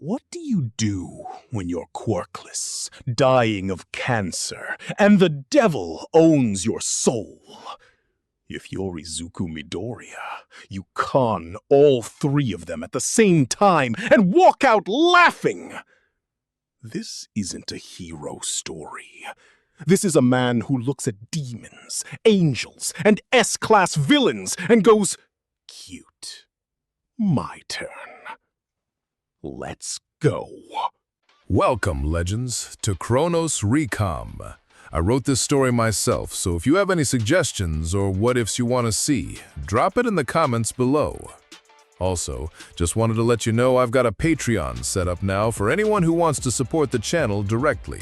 What do you do when you're quirkless, dying of cancer, and the devil owns your soul? If you're Izuku Midoriya, you con all three of them at the same time and walk out laughing! This isn't a hero story. This is a man who looks at demons, angels, and S-class villains and goes, cute. My turn. Let's go. Welcome, legends, to Chronos Recom. I wrote this story myself, so if you have any suggestions or what-ifs you want to see, drop it in the comments below. Also, just wanted to let you know I've got a Patreon set up now for anyone who wants to support the channel directly.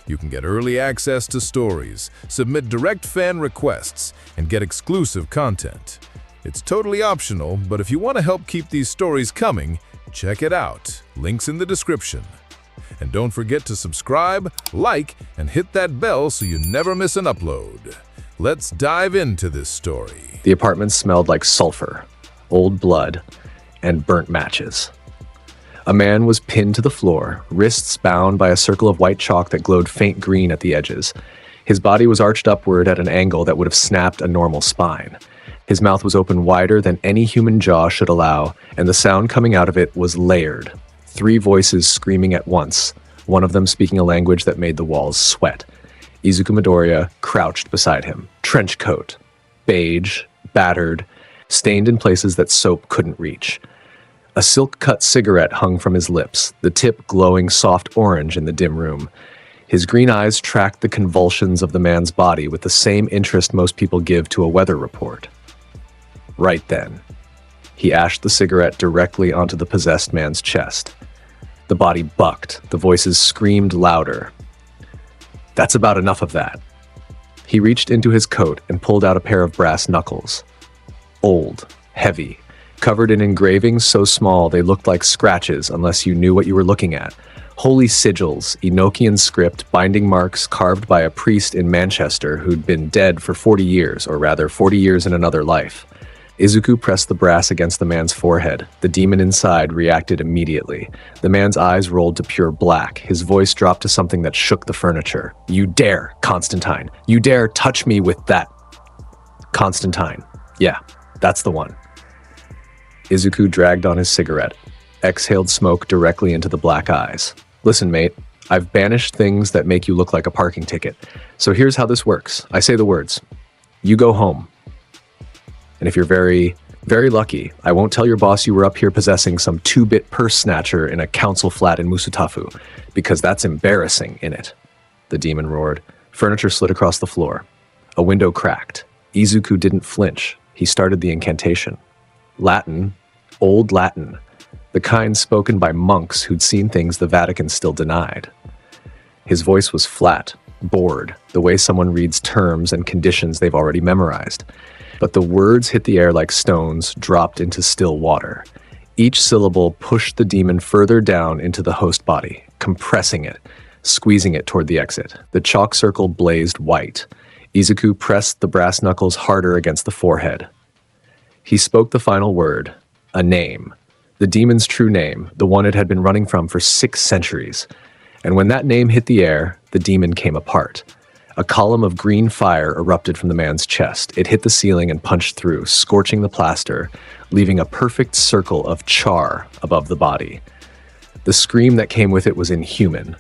You can get early access to stories, submit direct fan requests, and get exclusive content. It's totally optional, but if you want to help keep these stories coming, check it out. Links in the description. And don't forget to subscribe, like, and hit that bell so you never miss an upload. Let's dive into this story. The apartment smelled like sulfur, old blood, and burnt matches. A man was pinned to the floor, wrists bound by a circle of white chalk that glowed faint green at the edges. His body was arched upward at an angle that would have snapped a normal spine. His mouth was open wider than any human jaw should allow, and the sound coming out of it was layered. 3 voices screaming at once, one of them speaking a language that made the walls sweat. Izuku Midoriya crouched beside him, trench coat, beige, battered, stained in places that soap couldn't reach. A silk-cut cigarette hung from his lips, the tip glowing soft orange in the dim room. His green eyes tracked the convulsions of the man's body with the same interest most people give to a weather report. Right then, he ashed the cigarette directly onto the possessed man's chest. The body bucked, the voices screamed louder. That's about enough of that. He reached into his coat and pulled out a pair of brass knuckles. Old, heavy, covered in engravings so small they looked like scratches unless you knew what you were looking at. Holy sigils, Enochian script, binding marks carved by a priest in Manchester who'd been dead for 40 years, or rather 40 years in another life. Izuku pressed the brass against the man's forehead. The demon inside reacted immediately. The man's eyes rolled to pure black. His voice dropped to something that shook the furniture. You dare, Constantine. You dare touch me with that. Constantine. Yeah, that's the one. Izuku dragged on his cigarette, exhaled smoke directly into the black eyes. Listen, mate, I've banished things that make you look like a parking ticket. So here's how this works. I say the words. You go home. And if you're very, very lucky, I won't tell your boss you were up here possessing some 2-bit purse snatcher in a council flat in Musutafu, because that's embarrassing, innit? The demon roared. Furniture slid across the floor. A window cracked. Izuku didn't flinch. He started the incantation. Latin, old Latin, the kind spoken by monks who'd seen things the Vatican still denied. His voice was flat, bored, the way someone reads terms and conditions they've already memorized. But the words hit the air like stones dropped into still water. Each syllable pushed the demon further down into the host body, compressing it, squeezing it toward the exit. The chalk circle blazed white. Izuku pressed the brass knuckles harder against the forehead. He spoke the final word, a name, the demon's true name, the one it had been running from for 6 centuries. And when that name hit the air, the demon came apart. A column of green fire erupted from the man's chest. It hit the ceiling and punched through, scorching the plaster, leaving a perfect circle of char above the body. The scream that came with it was inhuman,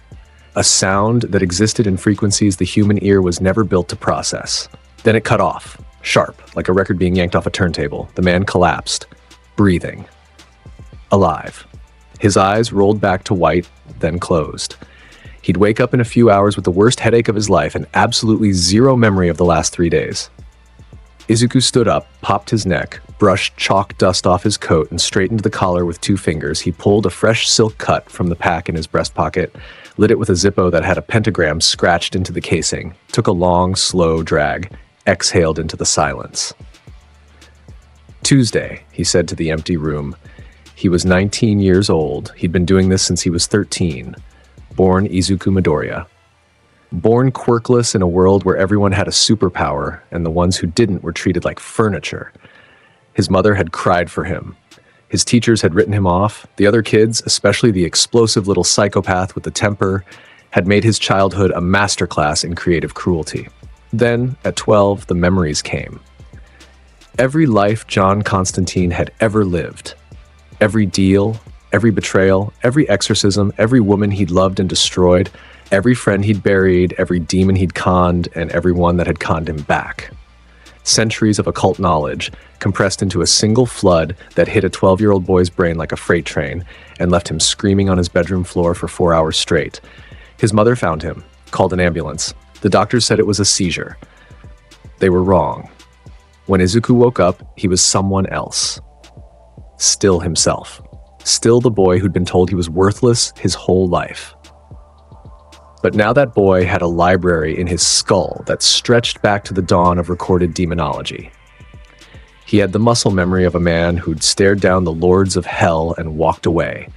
a sound that existed in frequencies the human ear was never built to process. Then it cut off, sharp, like a record being yanked off a turntable. The man collapsed, breathing, alive. His eyes rolled back to white, then closed. He'd wake up in a few hours with the worst headache of his life and absolutely zero memory of the last 3 days. Izuku stood up, popped his neck, brushed chalk dust off his coat, and straightened the collar with 2 fingers. He pulled a fresh silk cut from the pack in his breast pocket, lit it with a Zippo that had a pentagram scratched into the casing, took a long, slow drag, exhaled into the silence. Tuesday, he said to the empty room. He was 19 years old. He'd been doing this since he was 13. Born Izuku Midoriya. Born quirkless in a world where everyone had a superpower, and the ones who didn't were treated like furniture. His mother had cried for him. His teachers had written him off. The other kids, especially the explosive little psychopath with the temper, had made his childhood a masterclass in creative cruelty. Then, at 12, the memories came. Every life John Constantine had ever lived, every deal, every betrayal, every exorcism, every woman he'd loved and destroyed, every friend he'd buried, every demon he'd conned, and every one that had conned him back. Centuries of occult knowledge compressed into a single flood that hit a 12-year-old boy's brain like a freight train and left him screaming on his bedroom floor for 4 hours straight. His mother found him, called an ambulance. The doctors said it was a seizure. They were wrong. When Izuku woke up, he was someone else. Still himself. Still the boy who'd been told he was worthless his whole life. But now that boy had a library in his skull that stretched back to the dawn of recorded demonology. He had the muscle memory of a man who'd stared down the lords of hell and walked away.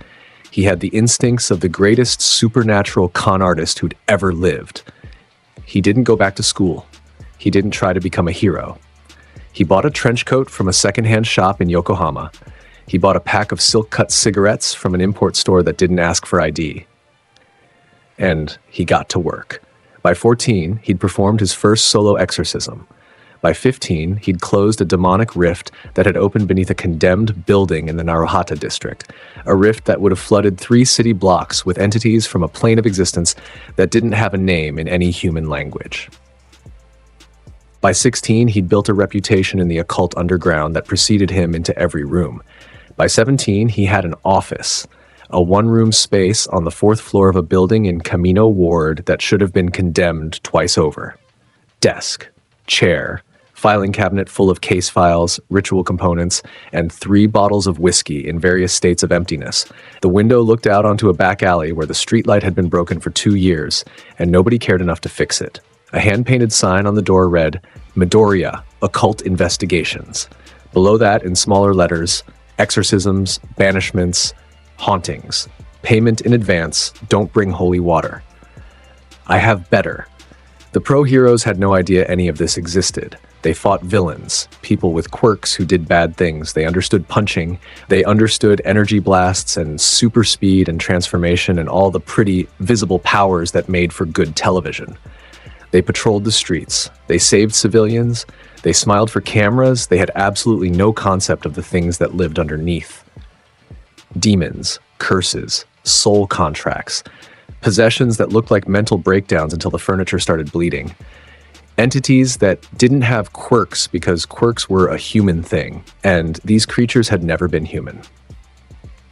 He had the instincts of the greatest supernatural con artist who'd ever lived. He didn't go back to school. He didn't try to become a hero. He bought a trench coat from a secondhand shop in Yokohama. He bought a pack of silk-cut cigarettes from an import store that didn't ask for ID. And he got to work. By 14, he'd performed his first solo exorcism. By 15, he'd closed a demonic rift that had opened beneath a condemned building in the Naruhata district, a rift that would have flooded 3 city blocks with entities from a plane of existence that didn't have a name in any human language. By 16, he'd built a reputation in the occult underground that preceded him into every room. By 17, he had an office, a one-room space on the 4th floor of a building in Camino Ward that should have been condemned twice over. Desk, chair, filing cabinet full of case files, ritual components, and 3 bottles of whiskey in various states of emptiness. The window looked out onto a back alley where the streetlight had been broken for 2 years, and nobody cared enough to fix it. A hand-painted sign on the door read, Midoriya, Occult Investigations. Below that, in smaller letters, exorcisms, banishments, hauntings, payment in advance, don't bring holy water. I have better. The pro-heroes had no idea any of this existed. They fought villains, people with quirks who did bad things. They understood punching, they understood energy blasts and super speed and transformation and all the pretty, visible powers that made for good television. They patrolled the streets, they saved civilians, they smiled for cameras, they had absolutely no concept of the things that lived underneath. Demons, curses, soul contracts, possessions that looked like mental breakdowns until the furniture started bleeding. Entities that didn't have quirks because quirks were a human thing, and these creatures had never been human.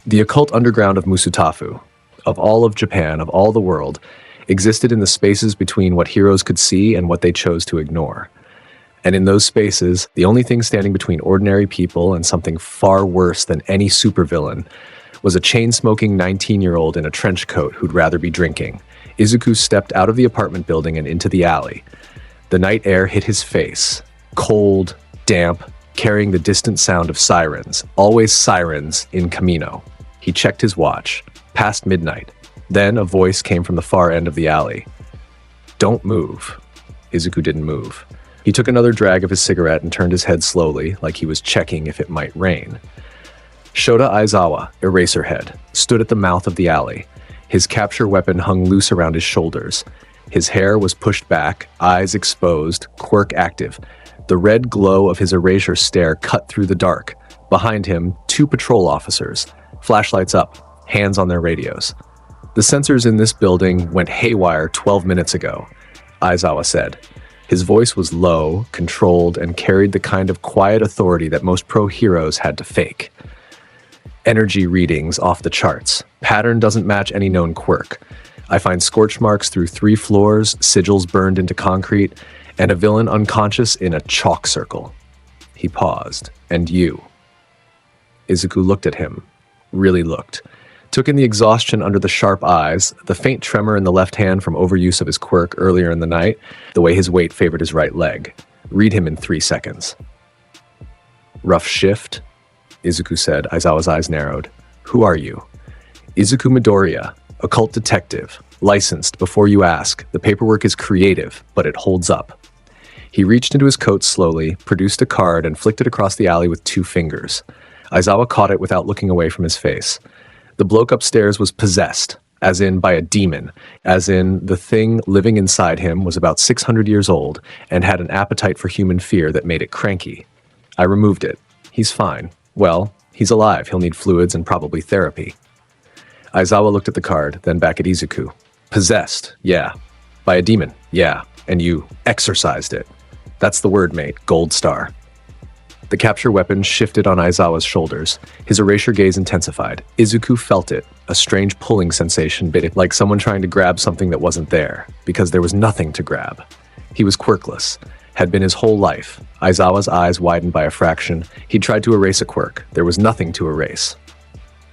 The occult underground of Musutafu, of all of Japan, of all the world, existed in the spaces between what heroes could see and what they chose to ignore. And in those spaces, the only thing standing between ordinary people and something far worse than any supervillain was a chain-smoking 19-year-old in a trench coat who'd rather be drinking. Izuku stepped out of the apartment building and into the alley. The night air hit his face, cold, damp, carrying the distant sound of sirens, always sirens in Camino. He checked his watch, past midnight. Then a voice came from the far end of the alley. Don't move. Izuku didn't move. He took another drag of his cigarette and turned his head slowly, like he was checking if it might rain. Shota Aizawa, Eraserhead, stood at the mouth of the alley. His capture weapon hung loose around his shoulders. His hair was pushed back, eyes exposed, quirk active. The red glow of his erasure stare cut through the dark. Behind him, 2 patrol officers, flashlights up, hands on their radios. The sensors in this building went haywire 12 minutes ago, Aizawa said. His voice was low, controlled, and carried the kind of quiet authority that most pro-heroes had to fake. Energy readings off the charts. Pattern doesn't match any known quirk. I find scorch marks through 3 floors, sigils burned into concrete, and a villain unconscious in a chalk circle. He paused. And you? Izuku looked at him. Really looked. Took in the exhaustion under the sharp eyes, the faint tremor in the left hand from overuse of his quirk earlier in the night, the way his weight favored his right leg. Read him in 3 seconds. Rough shift, Izuku said. Aizawa's eyes narrowed. Who are you? Izuku Midoriya, occult detective, licensed before you ask. The paperwork is creative, but it holds up. He reached into his coat slowly, produced a card, and flicked it across the alley with 2 fingers. Aizawa caught it without looking away from his face. The bloke upstairs was possessed, as in by a demon, as in the thing living inside him was about 600 years old and had an appetite for human fear that made it cranky. I removed it. He's fine. Well, he's alive. He'll need fluids and probably therapy. Aizawa looked at the card, then back at Izuku. Possessed, yeah. By a demon, yeah. And you exorcised it. That's the word, mate. Gold star. The capture weapon shifted on Aizawa's shoulders. His erasure gaze intensified. Izuku felt it, a strange pulling sensation bit it like someone trying to grab something that wasn't there, because there was nothing to grab. He was quirkless, had been his whole life. Aizawa's eyes widened by a fraction. He tried to erase a quirk. There was nothing to erase.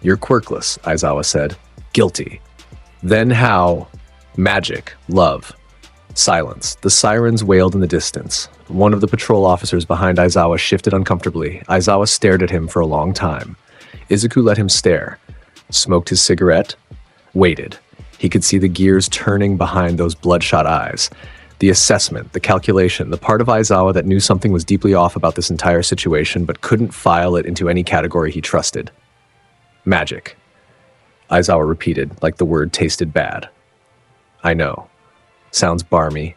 You're quirkless, Aizawa said. Guilty. Then how? Magic. Love. Silence. The sirens wailed in the distance. One of the patrol officers behind Aizawa shifted uncomfortably. Aizawa stared at him for a long time. Izuku let him stare. Smoked his cigarette. Waited. He could see the gears turning behind those bloodshot eyes. The assessment, the calculation, the part of Aizawa that knew something was deeply off about this entire situation but couldn't file it into any category he trusted. Magic. Aizawa repeated, like the word tasted bad. I know. Sounds barmy,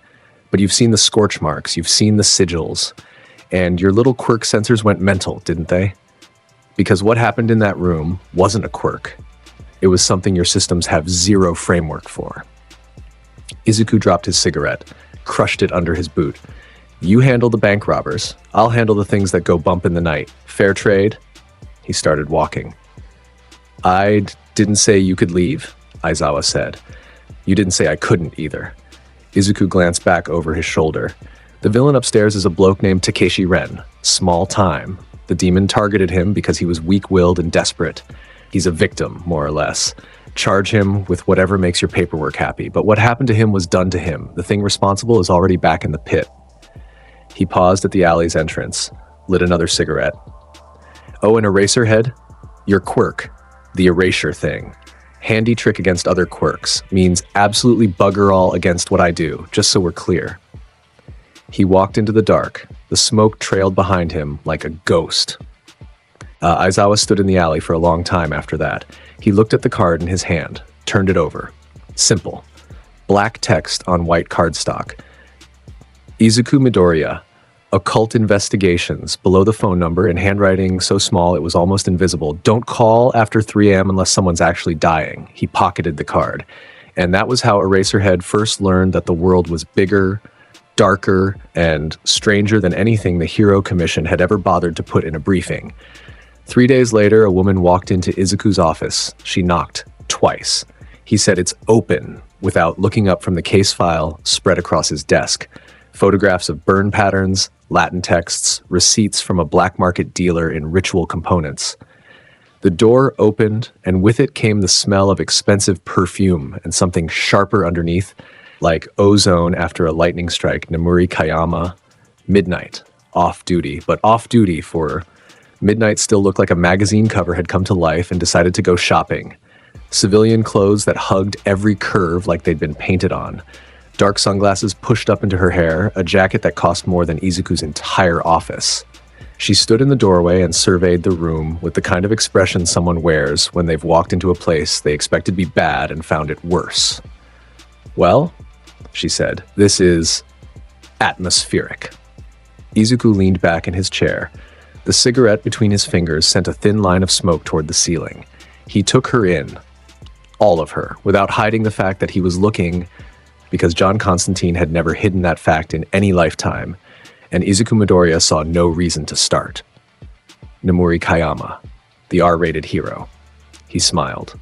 but you've seen the scorch marks, you've seen the sigils, and your little quirk sensors went mental, didn't they? Because what happened in that room wasn't a quirk. It was something your systems have zero framework for. Izuku dropped his cigarette, crushed it under his boot. You handle the bank robbers. I'll handle the things that go bump in the night. Fair trade? He started walking. I didn't say you could leave, Aizawa said. You didn't say I couldn't either. Izuku glanced back over his shoulder. The villain upstairs is a bloke named Takeshi Ren. Small time. The demon targeted him because he was weak-willed and desperate. He's a victim, more or less. Charge him with whatever makes your paperwork happy. But what happened to him was done to him. The thing responsible is already back in the pit. He paused at the alley's entrance, lit another cigarette. Oh, an eraser head? Your quirk. The erasure thing. Handy trick against other quirks. Means absolutely bugger all against what I do, just so we're clear. He walked into the dark. The smoke trailed behind him like a ghost. Aizawa stood in the alley for a long time after that. He looked at the card in his hand, turned it over. Simple. Black text on white cardstock. Izuku Midoriya. Occult investigations. Below the phone number in handwriting so small it was almost invisible. Don't call after 3 a.m. unless someone's actually dying. He pocketed the card. And that was how Eraserhead first learned that the world was bigger, darker, and stranger than anything the Hero Commission had ever bothered to put in a briefing. 3 days later, a woman walked into Izuku's office. She knocked twice. He said it's open without looking up from the case file spread across his desk. Photographs of burn patterns, Latin texts, receipts from a black market dealer in ritual components. The door opened, and with it came the smell of expensive perfume and something sharper underneath, like ozone after a lightning strike. Nemuri Kayama. Midnight. Off-duty, but off-duty for... Midnight still looked like a magazine cover had come to life and decided to go shopping. Civilian clothes that hugged every curve like they'd been painted on. Dark sunglasses pushed up into her hair, a jacket that cost more than Izuku's entire office. She stood in the doorway and surveyed the room with the kind of expression someone wears when they've walked into a place they expected to be bad and found it worse. Well, she said, this is atmospheric. Izuku leaned back in his chair. The cigarette between his fingers sent a thin line of smoke toward the ceiling. He took her in, all of her, without hiding the fact that he was looking, because John Constantine had never hidden that fact in any lifetime, and Izuku Midoriya saw no reason to start. Nemuri Kayama, the R-rated hero. He smiled.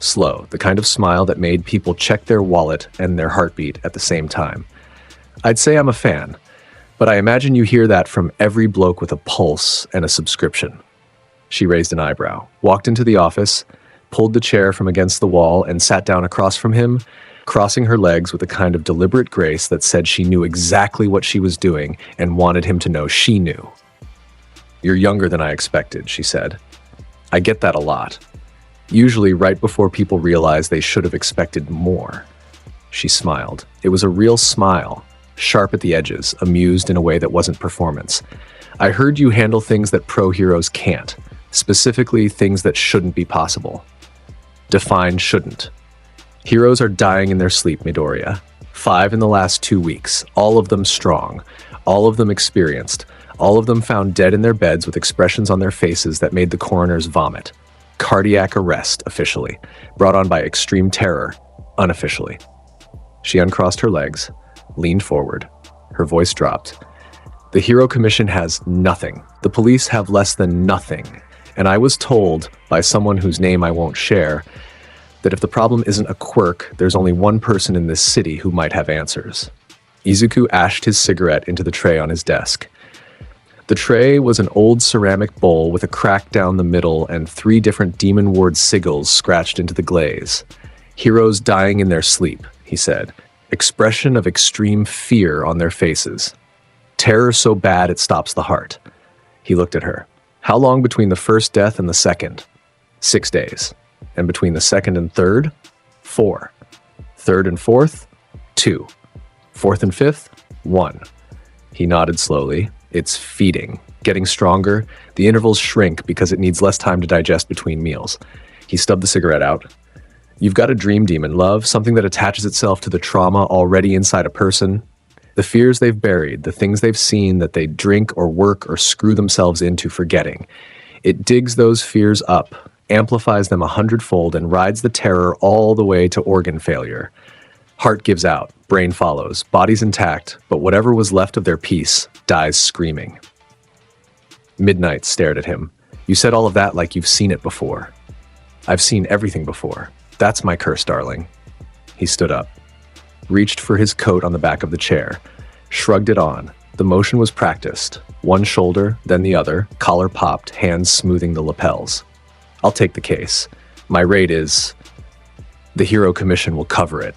Slow, the kind of smile that made people check their wallet and their heartbeat at the same time. I'd say I'm a fan, but I imagine you hear that from every bloke with a pulse and a subscription. She raised an eyebrow, walked into the office, pulled the chair from against the wall, and sat down across from him, crossing her legs with a kind of deliberate grace that said she knew exactly what she was doing and wanted him to know she knew. You're younger than I expected, she said. I get that a lot. Usually right before people realize they should have expected more. She smiled. It was a real smile, sharp at the edges, amused in a way that wasn't performance. I heard you handle things that pro heroes can't. specifically things that shouldn't be possible. Define shouldn't. Heroes are dying in their sleep, Midoriya. 5 in the last 2 weeks, all of them strong, all of them experienced, all of them found dead in their beds with expressions on their faces that made the coroners vomit. Cardiac arrest, officially. Brought on by extreme terror, unofficially. She uncrossed her legs, leaned forward. Her voice dropped. The Hero Commission has nothing. The police have less than nothing. And I was told by someone whose name I won't share that if the problem isn't a quirk, there's only one person in this city who might have answers. Izuku ashed his cigarette into the tray on his desk. The tray was an old ceramic bowl with a crack down the middle and 3 different demon ward sigils scratched into the glaze. Heroes dying in their sleep, he said. Expression of extreme fear on their faces. Terror so bad it stops the heart. He looked at her. How long between the first death and the second? 6 days. And between the second and third? 4. Third and fourth? 2. Fourth and fifth? 1. He nodded slowly. It's feeding. Getting stronger. The intervals shrink because it needs less time to digest between meals. He stubbed the cigarette out. You've got a dream demon, love, something that attaches itself to the trauma already inside a person. The fears they've buried, the things they've seen that they drink or work or screw themselves into forgetting. It digs those fears up, amplifies them 100-fold, and rides the terror all the way to organ failure. Heart gives out, brain follows, body's intact, but whatever was left of their peace dies screaming. Midnight stared at him. You said all of that like you've seen it before. I've seen everything before. That's my curse, darling. He stood up, reached for his coat on the back of the chair, shrugged it on. The motion was practiced. One shoulder, then the other, collar popped, hands smoothing the lapels. I'll take the case. My rate is... The Hero Commission will cover it.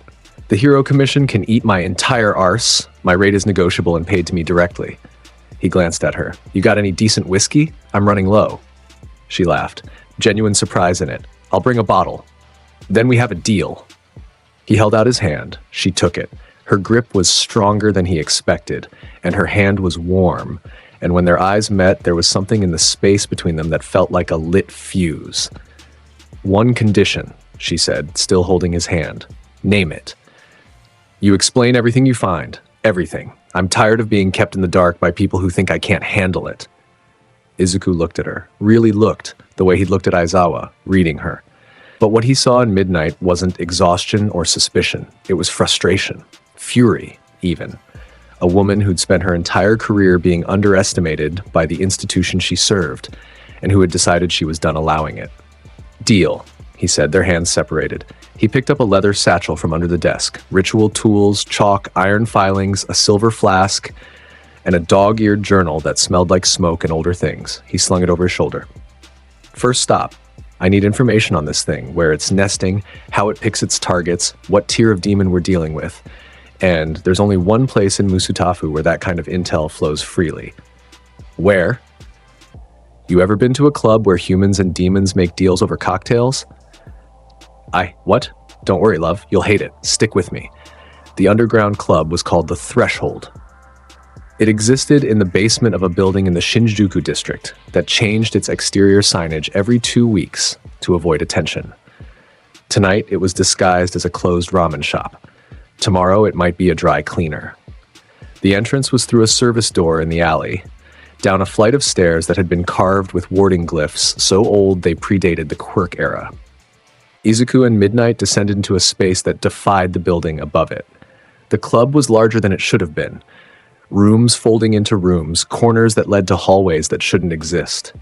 The Hero Commission can eat my entire arse. My rate is negotiable and paid to me directly. He glanced at her. You got any decent whiskey? I'm running low. She laughed, genuine surprise in it. I'll bring a bottle. Then we have a deal. He held out his hand. She took it. Her grip was stronger than he expected, and her hand was warm. And when their eyes met, there was something in the space between them that felt like a lit fuse. One condition, she said, still holding his hand. Name it. You explain everything you find. Everything. I'm tired of being kept in the dark by people who think I can't handle it. Izuku looked at her. Really looked, the way he'd looked at Aizawa, reading her. But what he saw in Midnight wasn't exhaustion or suspicion. It was frustration. Fury, even. A woman who'd spent her entire career being underestimated by the institution she served, and who had decided she was done allowing it. Deal, he said, their hands separated. He picked up a leather satchel from under the desk. Ritual tools, chalk, iron filings, a silver flask, and a dog-eared journal that smelled like smoke and older things. He slung it over his shoulder. First stop. I need information on this thing, where it's nesting, how it picks its targets, what tier of demon we're dealing with. And there's only one place in Musutafu where that kind of intel flows freely. Where? You ever been to a club where humans and demons make deals over cocktails? What? Don't worry, love. You'll hate it. Stick with me. The underground club was called the Threshold. It existed in the basement of a building in the Shinjuku district that changed its exterior signage every 2 weeks to avoid attention. Tonight, it was disguised as a closed ramen shop. Tomorrow, it might be a dry cleaner. The entrance was through a service door in the alley, down a flight of stairs that had been carved with warding glyphs so old they predated the Quirk era. Izuku and Midnight descended into a space that defied the building above it. The club was larger than it should have been. Rooms folding into rooms, corners that led to hallways that shouldn't exist.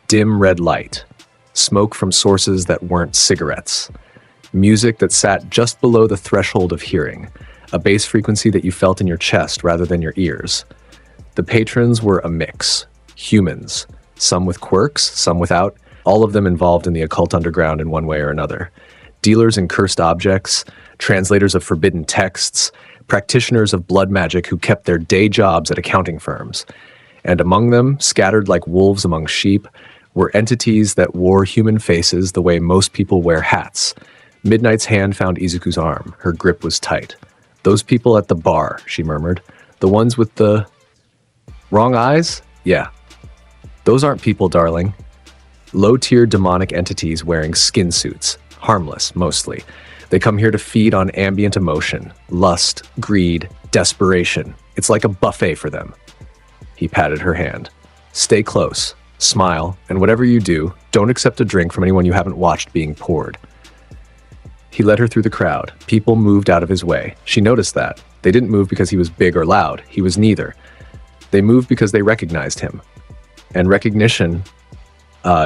Dim red light. Smoke from sources that weren't cigarettes. Music that sat just below the threshold of hearing. A bass frequency that you felt in your chest rather than your ears. The patrons were a mix. Humans. Some with quirks, some without. All of them involved in the occult underground in one way or another. Dealers in cursed objects. Translators of forbidden texts. Practitioners of blood magic who kept their day jobs at accounting firms. And among them, scattered like wolves among sheep, were entities that wore human faces the way most people wear hats. Midnight's hand found Izuku's arm. Her grip was tight. Those people at the bar, she murmured. The ones with the... wrong eyes? Yeah. Those aren't people, darling. Low-tier demonic entities wearing skin suits, harmless mostly. They come here to feed on ambient emotion, lust, greed, desperation. It's like a buffet for them. He patted her hand. Stay close, smile, and whatever you do, don't accept a drink from anyone you haven't watched being poured. He led her through the crowd. People moved out of his way. She noticed that. They didn't move because he was big or loud. He was neither. They moved because they recognized him. And recognition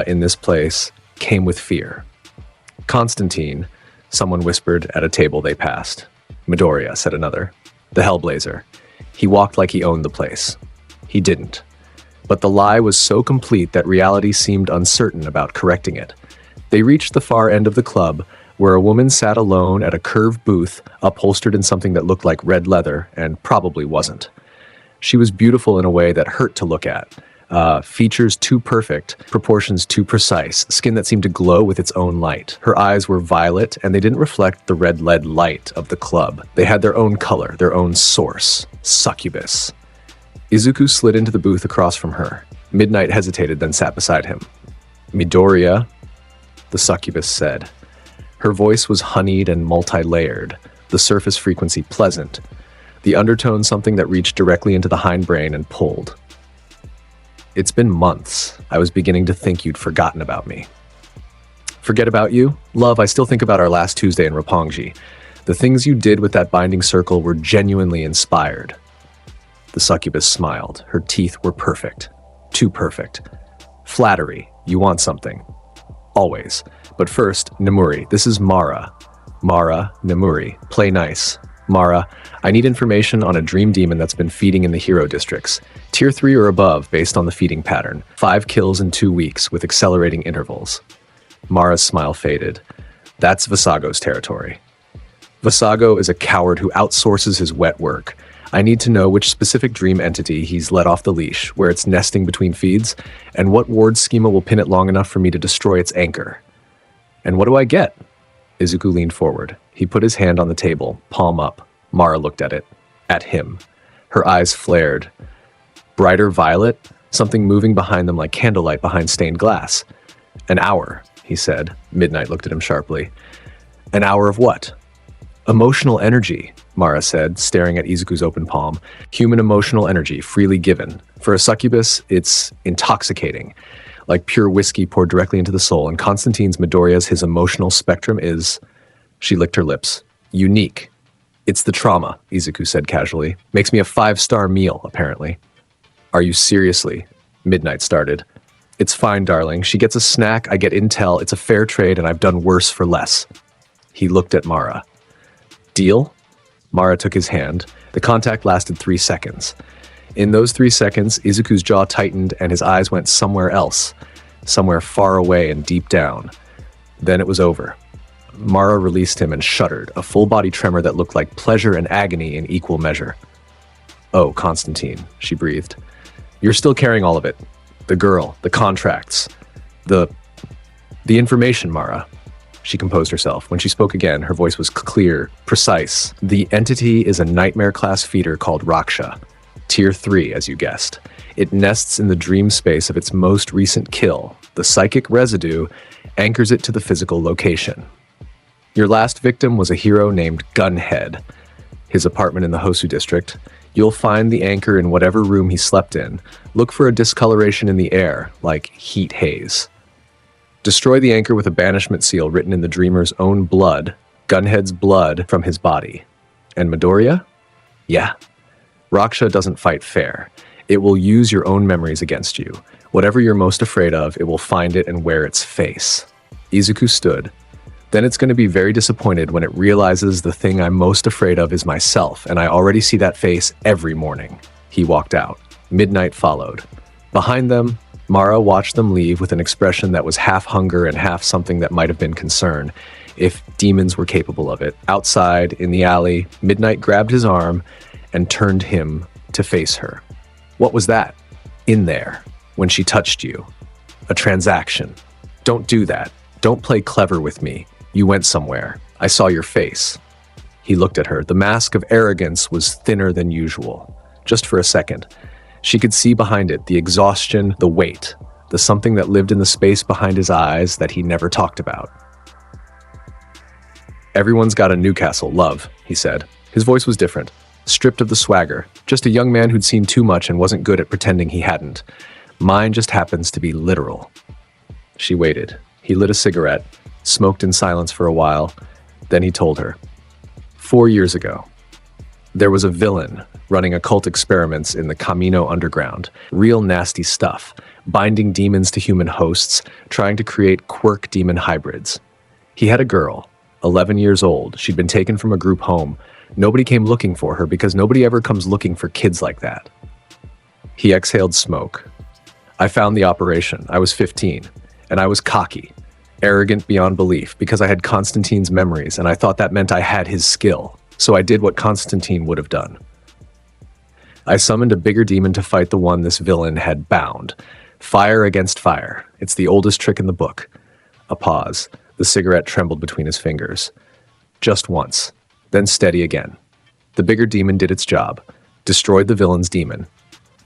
in this place came with fear. Constantine, someone whispered at a table they passed. Midoriya, said another. The Hellblazer. He walked like he owned the place. He didn't. But the lie was so complete that reality seemed uncertain about correcting it. They reached the far end of the club, where a woman sat alone at a curved booth, upholstered in something that looked like red leather, and probably wasn't. She was beautiful in a way that hurt to look at. Features too perfect, proportions too precise, skin that seemed to glow with its own light. Her eyes were violet, and they didn't reflect the red lead light of the club. They had their own color, their own source. Succubus. Izuku slid into the booth across from her. Midnight hesitated, then sat beside him. Midoriya, the succubus said. Her voice was honeyed and multi-layered, the surface frequency pleasant, the undertone something that reached directly into the hindbrain and pulled. It's been months. I was beginning to think you'd forgotten about me. Forget about you? Love, I still think about our last Tuesday in Roppongi. The things you did with that binding circle were genuinely inspired. The succubus smiled. Her teeth were perfect. Too perfect. Flattery. You want something. Always. But first, Nemuri. This is Mara. Mara, Nemuri. Play nice. Mara, I need information on a dream demon that's been feeding in the hero districts. Tier 3 or above based on the feeding pattern. 5 kills in 2 weeks with accelerating intervals. Mara's smile faded. That's Visago's territory. Visago is a coward who outsources his wet work. I need to know which specific dream entity he's let off the leash, where it's nesting between feeds, and what ward schema will pin it long enough for me to destroy its anchor. And what do I get? Izuku leaned forward. He put his hand on the table, palm up. Mara looked at it. At him. Her eyes flared. Brighter violet, something moving behind them like candlelight behind stained glass. An hour, he said. Midnight looked at him sharply. An hour of what? Emotional energy, Mara said, staring at Izuku's open palm. Human emotional energy, freely given. For a succubus, it's intoxicating. Like pure whiskey poured directly into the soul, and Constantine's Midoriya's his emotional spectrum is... She licked her lips. Unique. It's the trauma, Izuku said casually. Makes me a 5-star meal, apparently. Are you seriously? Midnight started. It's fine, darling. She gets a snack, I get intel, it's a fair trade, and I've done worse for less. He looked at Mara. Deal? Mara took his hand. The contact lasted 3 seconds. In those 3 seconds, Izuku's jaw tightened and his eyes went somewhere else, somewhere far away and deep down. Then it was over. Mara released him and shuddered, a full-body tremor that looked like pleasure and agony in equal measure. Oh, Constantine, she breathed. You're still carrying all of it. The girl, the contracts, the information, Mara. She composed herself. When she spoke again, her voice was clear, precise. The entity is a nightmare-class feeder called Raksha. Tier 3, as you guessed. It nests in the dream space of its most recent kill. The psychic residue anchors it to the physical location. Your last victim was a hero named Gunhead. His apartment in the Hosu district. You'll find the anchor in whatever room he slept in. Look for a discoloration in the air, like heat haze. Destroy the anchor with a banishment seal written in the dreamer's own blood, Gunhead's blood from his body. And Midoriya? Yeah. Raksha doesn't fight fair. It will use your own memories against you. Whatever you're most afraid of, it will find it and wear its face. Izuku stood. Then it's going to be very disappointed when it realizes the thing I'm most afraid of is myself, and I already see that face every morning. He walked out. Midnight followed. Behind them, Mara watched them leave with an expression that was half hunger and half something that might have been concern, if demons were capable of it. Outside, in the alley, Midnight grabbed his arm and turned him to face her. What was that? In there, when she touched you. A transaction. Don't do that. Don't play clever with me. You went somewhere. I saw your face. He looked at her. The mask of arrogance was thinner than usual. Just for a second. She could see behind it the exhaustion, the weight. the something that lived in the space behind his eyes that he never talked about. "Everyone's got a Newcastle, love," he said. His voice was different, stripped of the swagger, just a young man who'd seen too much and wasn't good at pretending he hadn't. "Mine just happens to be literal." She waited. He lit a cigarette, smoked in silence for a while, then he told her. 4 years ago, there was a villain running occult experiments in the Camino underground. Real nasty stuff, binding demons to human hosts, trying to create quirk demon hybrids. He had a girl, 11 years old. She'd been taken from a group home. Nobody came looking for her because nobody ever comes looking for kids like that. He exhaled smoke. "I found the operation. I was 15, and I was cocky, arrogant beyond belief because I had Constantine's memories, and I thought that meant I had his skill. So I did what Constantine would have done. I summoned a bigger demon to fight the one this villain had bound. Fire against fire. It's the oldest trick in the book." A pause. The cigarette trembled between his fingers. "Just once, then steady again. The bigger demon did its job. Destroyed the villain's demon.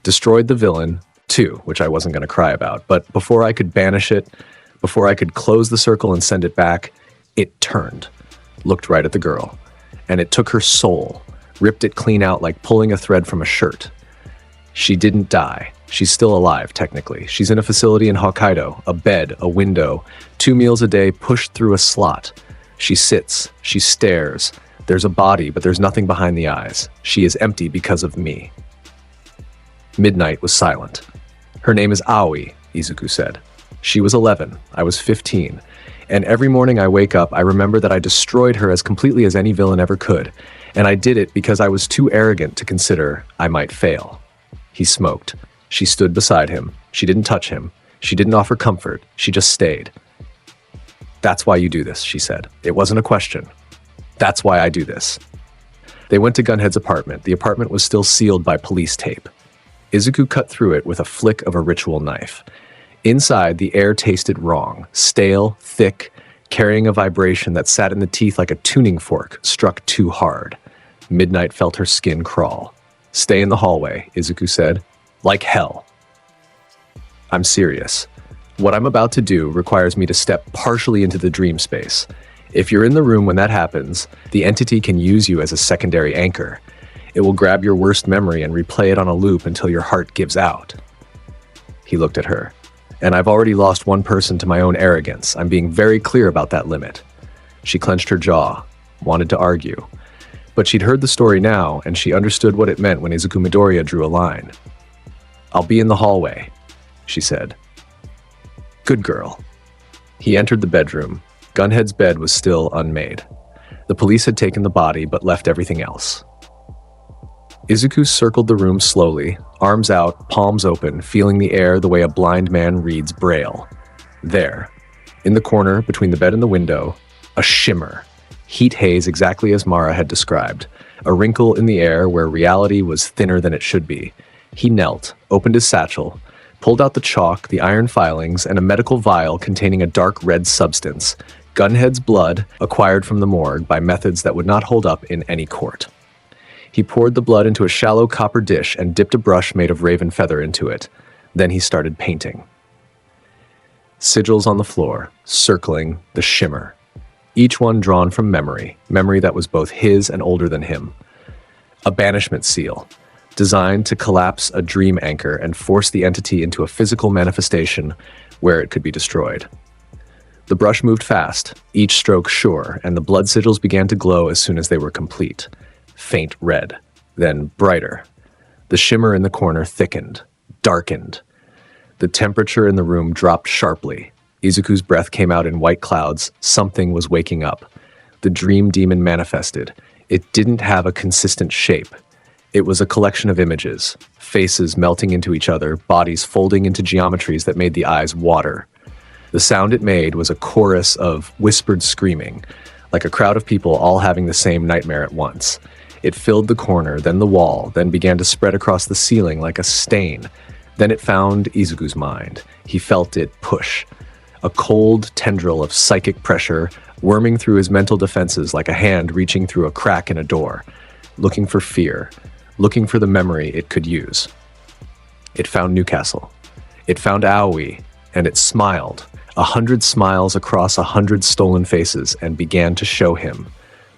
Destroyed the villain, too, which I wasn't going to cry about. But before I could banish it, before I could close the circle and send it back, it turned. Looked right at the girl. And it took her soul, ripped it clean out like pulling a thread from a shirt. She didn't die. She's still alive, technically. She's in a facility in Hokkaido, a bed, a window, 2 meals a day pushed through a slot. She sits, she stares. There's a body, but there's nothing behind the eyes. She is empty because of me." Midnight was silent. "Her name is Aoi," Izuku said. "She was 11. I was 15. And every morning I wake up, I remember that I destroyed her as completely as any villain ever could. And I did it because I was too arrogant to consider I might fail." He smoked. She stood beside him. She didn't touch him. She didn't offer comfort. She just stayed. "That's why you do this," she said. "It wasn't a question. That's why I do this." They went to Gunhead's apartment. The apartment was still sealed by police tape. Izuku cut through it with a flick of a ritual knife. Inside, the air tasted wrong, stale, thick, carrying a vibration that sat in the teeth like a tuning fork struck too hard. Midnight felt her skin crawl. "Stay in the hallway," Izuku said. "Like hell." "I'm serious. What I'm about to do requires me to step partially into the dream space. If you're in the room when that happens, the entity can use you as a secondary anchor. It will grab your worst memory and replay it on a loop until your heart gives out." He looked at her. "And I've already lost one person to my own arrogance. I'm being very clear about that limit." She clenched her jaw, wanted to argue. But she'd heard the story now, and she understood what it meant when Izuku Midoriya drew a line. "I'll be in the hallway," she said. "Good girl." He entered the bedroom. Gunhead's bed was still unmade. The police had taken the body, but left everything else. Izuku circled the room slowly, arms out, palms open, feeling the air the way a blind man reads Braille. There, in the corner between the bed and the window, a shimmer. Heat haze exactly as Mara had described. A wrinkle in the air where reality was thinner than it should be. He knelt, opened his satchel, pulled out the chalk, the iron filings, and a medical vial containing a dark red substance. Gunhead's blood, acquired from the morgue by methods that would not hold up in any court. He poured the blood into a shallow copper dish and dipped a brush made of raven feather into it. Then he started painting. Sigils on the floor, circling the shimmer. Each one drawn from memory that was both his and older than him. A banishment seal, designed to collapse a dream anchor and force the entity into a physical manifestation where it could be destroyed. The brush moved fast, each stroke sure, and the blood sigils began to glow as soon as they were complete. Faint red, then brighter. The shimmer in the corner thickened, darkened. The temperature in the room dropped sharply. Izuku's breath came out in white clouds. Something was waking up. The dream demon manifested. It didn't have a consistent shape. It was a collection of images, faces melting into each other, bodies folding into geometries that made the eyes water. The sound it made was a chorus of whispered screaming, like a crowd of people all having the same nightmare at once. It filled the corner, then the wall, then began to spread across the ceiling like a stain. Then it found Izuku's mind. He felt it push. A cold tendril of psychic pressure worming through his mental defenses like a hand reaching through a crack in a door, looking for fear, looking for the memory it could use. It found Newcastle. It found Aoi, and it smiled, 100 smiles across 100 stolen faces, and began to show him.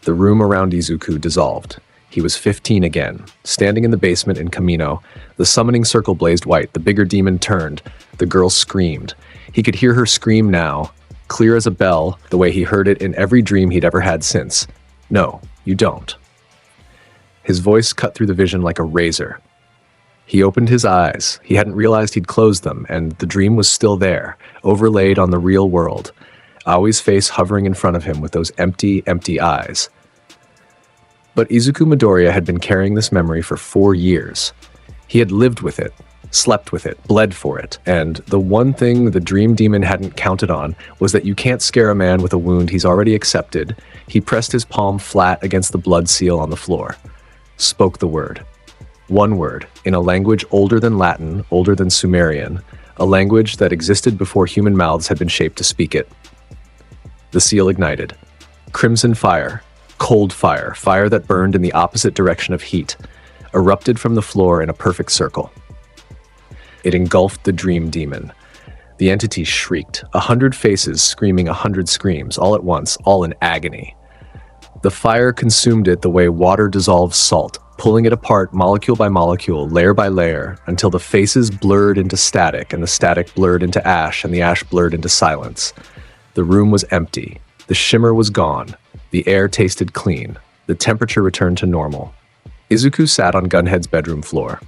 The room around Izuku dissolved. He was 15 again, standing in the basement in Kamino. The summoning circle blazed white. The bigger demon turned. The girl screamed. He could hear her scream now, clear as a bell, the way he heard it in every dream he'd ever had since. No, you don't. His voice cut through the vision like a razor. He opened his eyes. He hadn't realized he'd closed them, and the dream was still there, overlaid on the real world. Aoi's face hovering in front of him with those empty, empty eyes. But Izuku Midoriya had been carrying this memory for 4 years. He had lived with it, slept with it, bled for it, and the one thing the dream demon hadn't counted on was that you can't scare a man with a wound he's already accepted. He pressed his palm flat against the blood seal on the floor, spoke the word. One word, in a language older than Latin, older than Sumerian, a language that existed before human mouths had been shaped to speak it. The seal ignited. Crimson fire, cold fire, fire that burned in the opposite direction of heat, erupted from the floor in a perfect circle. It engulfed the dream demon. The entity shrieked, 100 faces screaming 100 screams, all at once, all in agony. The fire consumed it the way water dissolves salt, pulling it apart molecule by molecule, layer by layer, until the faces blurred into static, and the static blurred into ash, and the ash blurred into silence. The room was empty. The shimmer was gone. The air tasted clean. The temperature returned to normal. Izuku sat on Gunhead's bedroom floor.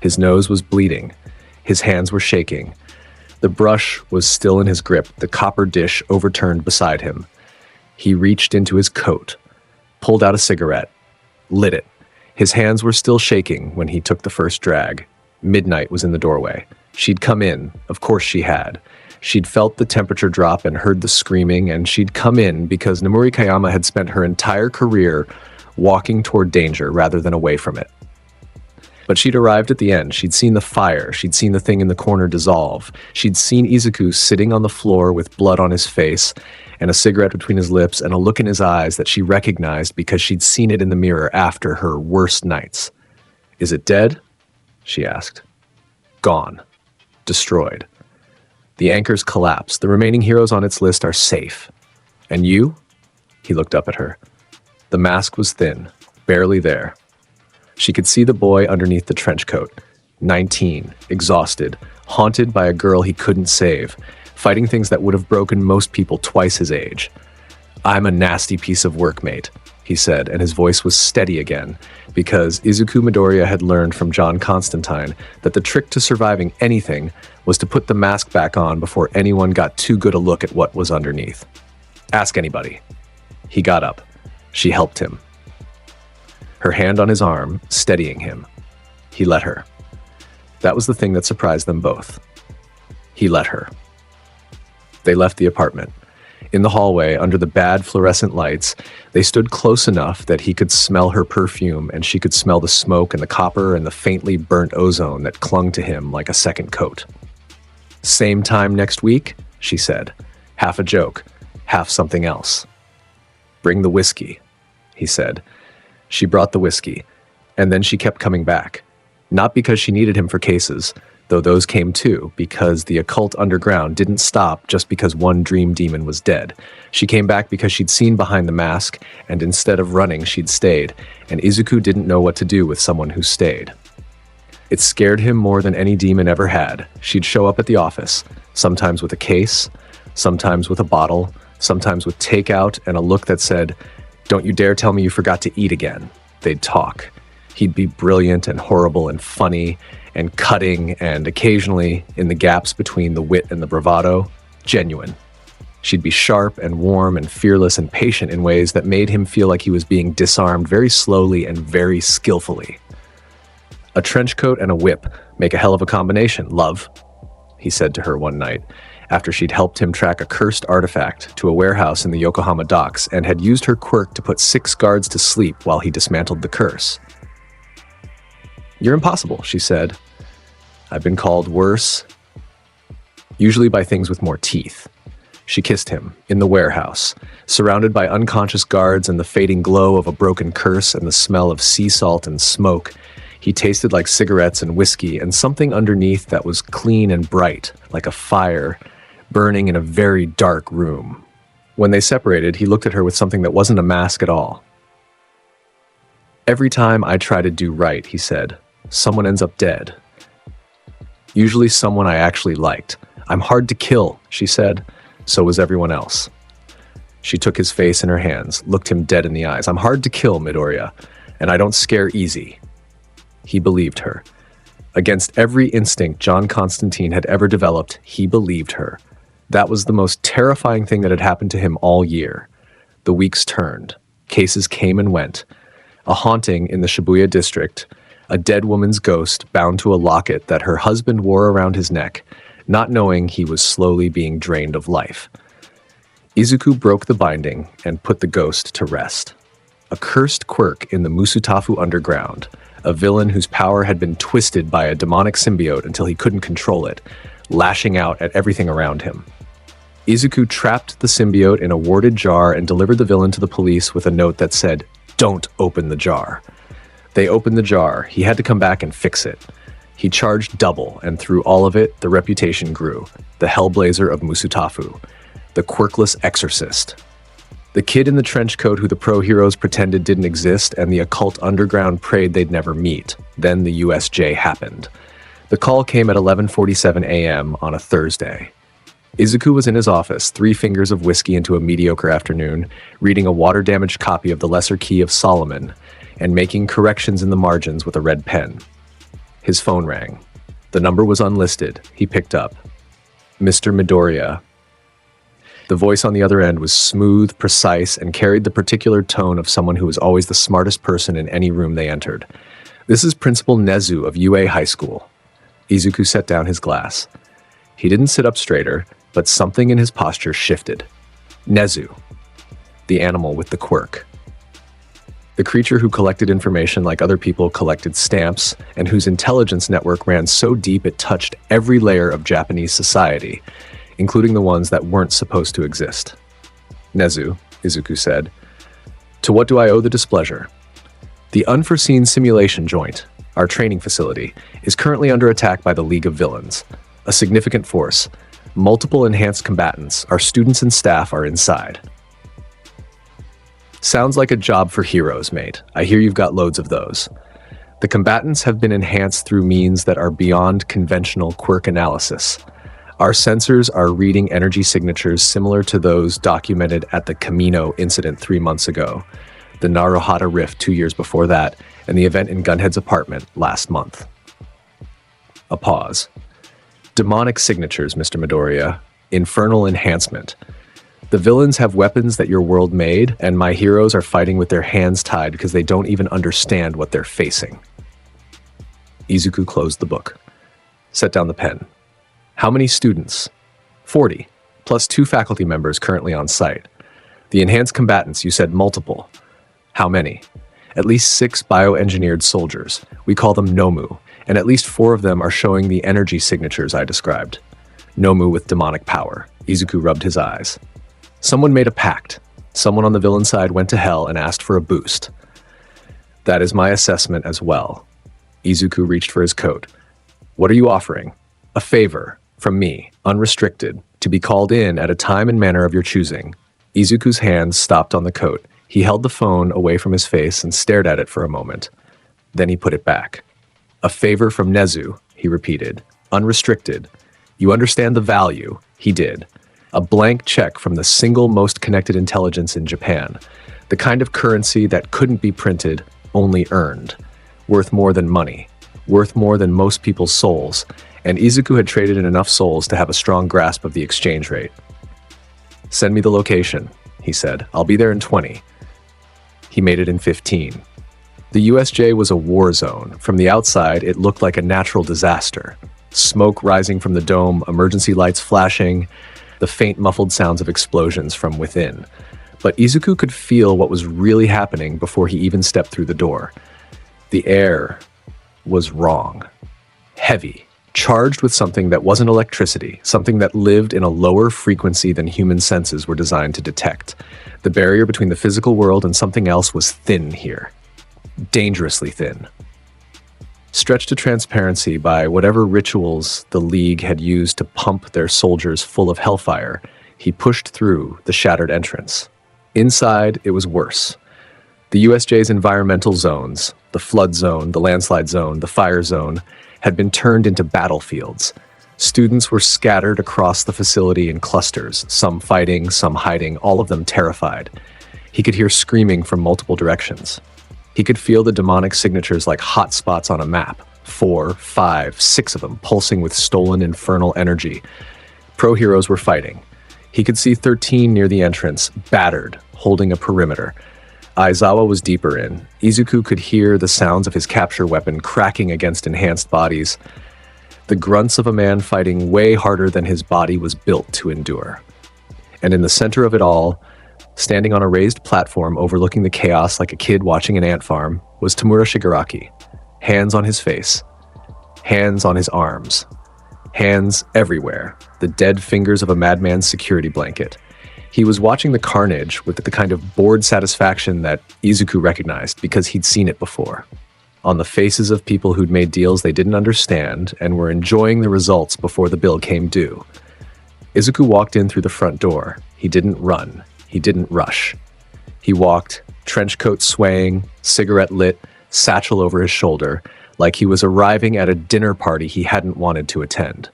His nose was bleeding. His hands were shaking. The brush was still in his grip, the copper dish overturned beside him. He reached into his coat, pulled out a cigarette, lit it. His hands were still shaking when he took the first drag. Midnight was in the doorway. She'd come in. Of course she had. She'd felt the temperature drop and heard the screaming, and she'd come in because Namuri Kayama had spent her entire career walking toward danger rather than away from it. But she'd arrived at the end. She'd seen the fire. She'd seen the thing in the corner dissolve. She'd seen Izuku sitting on the floor with blood on his face and a cigarette between his lips and a look in his eyes that she recognized because she'd seen it in the mirror after her worst nights. "Is it dead?" she asked. "Gone. Destroyed. The anchors collapsed. The remaining heroes on its list are safe. And you?" He looked up at her. The mask was thin, barely there. She could see the boy underneath the trench coat. 19, exhausted, haunted by a girl he couldn't save, fighting things that would have broken most people twice his age. "I'm a nasty piece of work, mate," he said, and his voice was steady again, because Izuku Midoriya had learned from John Constantine that the trick to surviving anything was to put the mask back on before anyone got too good a look at what was underneath. "Ask anybody." He got up. She helped him. Her hand on his arm, steadying him. He let her. That was the thing that surprised them both. He let her. They left the apartment. In the hallway, under the bad fluorescent lights, they stood close enough that he could smell her perfume and she could smell the smoke and the copper and the faintly burnt ozone that clung to him like a second coat. "Same time next week?" she said, half a joke, half something else. "Bring the whiskey," he said. She brought the whiskey, and then she kept coming back. Not because she needed him for cases, though those came too, because the occult underground didn't stop just because one dream demon was dead. She came back because she'd seen behind the mask, and instead of running, she'd stayed, and Izuku didn't know what to do with someone who stayed. It scared him more than any demon ever had. She'd show up at the office, sometimes with a case, sometimes with a bottle, sometimes with takeout and a look that said, "Don't you dare tell me you forgot to eat again." They'd talk. He'd be brilliant and horrible and funny and cutting and occasionally, in the gaps between the wit and the bravado, genuine. She'd be sharp and warm and fearless and patient in ways that made him feel like he was being disarmed very slowly and very skillfully. "A trench coat and a whip make a hell of a combination, love," he said to her one night, after she'd helped him track a cursed artifact to a warehouse in the Yokohama docks and had used her quirk to put 6 guards to sleep while he dismantled the curse. "You're impossible," she said. "I've been called worse, usually by things with more teeth." She kissed him, in the warehouse, surrounded by unconscious guards and the fading glow of a broken curse and the smell of sea salt and smoke. He tasted like cigarettes and whiskey and something underneath that was clean and bright, like a fire burning in a very dark room. When they separated, he looked at her with something that wasn't a mask at all. "Every time I try to do right," he said, "someone ends up dead. Usually someone I actually liked. I'm hard to kill," she said. So was everyone else. She took his face in her hands, looked him dead in the eyes. "I'm hard to kill, Midoriya, and I don't scare easy." He believed her. Against every instinct John Constantine had ever developed, he believed her. That was the most terrifying thing that had happened to him all year. The weeks turned. Cases came and went. A haunting in the Shibuya district, a dead woman's ghost bound to a locket that her husband wore around his neck, not knowing he was slowly being drained of life. Izuku broke the binding and put the ghost to rest. A cursed quirk in the Musutafu underground, a villain whose power had been twisted by a demonic symbiote until he couldn't control it, lashing out at everything around him. Izuku trapped the symbiote in a warded jar and delivered the villain to the police with a note that said, "Don't open the jar." They opened the jar. He had to come back and fix it. He charged double, and through all of it, the reputation grew. The Hellblazer of Musutafu. The Quirkless exorcist. The kid in the trench coat who the pro-heroes pretended didn't exist and the occult underground prayed they'd never meet. Then the USJ happened. The call came at 11:47 a.m. on a Thursday. Izuku was in his office, 3 fingers of whiskey into a mediocre afternoon, reading a water-damaged copy of the Lesser Key of Solomon, and making corrections in the margins with a red pen. His phone rang. The number was unlisted. He picked up. "Mr. Midoriya." The voice on the other end was smooth, precise, and carried the particular tone of someone who was always the smartest person in any room they entered. "This is Principal Nezu of UA High School." Izuku set down his glass. He didn't sit up straighter, but something in his posture shifted. Nezu, the animal with the quirk. The creature who collected information like other people collected stamps, and whose intelligence network ran so deep it touched every layer of Japanese society, including the ones that weren't supposed to exist. "Nezu," Izuku said, "to what do I owe the displeasure?" "The unforeseen simulation joint, our training facility, is currently under attack by the League of Villains. A significant force. Multiple enhanced combatants. Our students and staff are inside." "Sounds like a job for heroes, mate. I hear you've got loads of those." "The combatants have been enhanced through means that are beyond conventional quirk analysis. Our sensors are reading energy signatures similar to those documented at the Kamino incident 3 months ago, the Naruhata Rift 2 years before that, and the event in Gunhead's apartment last month." A pause. "Demonic signatures, Mr. Midoriya. Infernal enhancement. The villains have weapons that your world made, and my heroes are fighting with their hands tied because they don't even understand what they're facing." Izuku closed the book. Set down the pen. "How many students?" 40, plus 2 faculty members currently on site. "The enhanced combatants, you said multiple. How many?" "At least 6 bioengineered soldiers. We call them Nomu, and at least 4 of them are showing the energy signatures I described. Nomu with demonic power." Izuku rubbed his eyes. "Someone made a pact. Someone on the villain side went to hell and asked for a boost." "That is my assessment as well." Izuku reached for his coat. "What are you offering?" "A favor, from me, unrestricted, to be called in at a time and manner of your choosing." Izuku's hands stopped on the coat. He held the phone away from his face and stared at it for a moment. Then he put it back. "A favor from Nezu," he repeated. "Unrestricted. You understand the value." He did. A blank check from the single most connected intelligence in Japan. The kind of currency that couldn't be printed, only earned. Worth more than money. Worth more than most people's souls. And Izuku had traded in enough souls to have a strong grasp of the exchange rate. "Send me the location," he said. "I'll be there in 20. He made it in 15. The USJ was a war zone. From the outside, it looked like a natural disaster. Smoke rising from the dome, emergency lights flashing, the faint muffled sounds of explosions from within. But Izuku could feel what was really happening before he even stepped through the door. The air was wrong. Heavy. Charged with something that wasn't electricity, something that lived in a lower frequency than human senses were designed to detect. The barrier between the physical world and something else was thin here. Dangerously thin. stretched to transparency by whatever rituals the League had used to pump their soldiers full of hellfire, he pushed through the shattered entrance. Inside, it was worse. The USJ's environmental zones, the flood zone, the landslide zone, the fire zone, had been turned into battlefields. Students were scattered across the facility in clusters, some fighting, some hiding, all of them terrified. He could hear screaming from multiple directions. He could feel the demonic signatures like hot spots on a map, 4, 5, 6 of them pulsing with stolen infernal energy. Pro heroes were fighting. He could see 13 near the entrance, battered, holding a perimeter. Aizawa was deeper in. Izuku could hear the sounds of his capture weapon cracking against enhanced bodies. The grunts of a man fighting way harder than his body was built to endure. And in the center of it all, standing on a raised platform overlooking the chaos like a kid watching an ant farm, was Tamura Shigaraki. Hands on his face. Hands on his arms. Hands everywhere. The dead fingers of a madman's security blanket. He was watching the carnage with the kind of bored satisfaction that Izuku recognized because he'd seen it before. On the faces of people who'd made deals they didn't understand and were enjoying the results before the bill came due. Izuku walked in through the front door. He didn't run. He didn't rush. He walked, trench coat swaying, cigarette lit, satchel over his shoulder, like he was arriving at a dinner party he hadn't wanted to attend.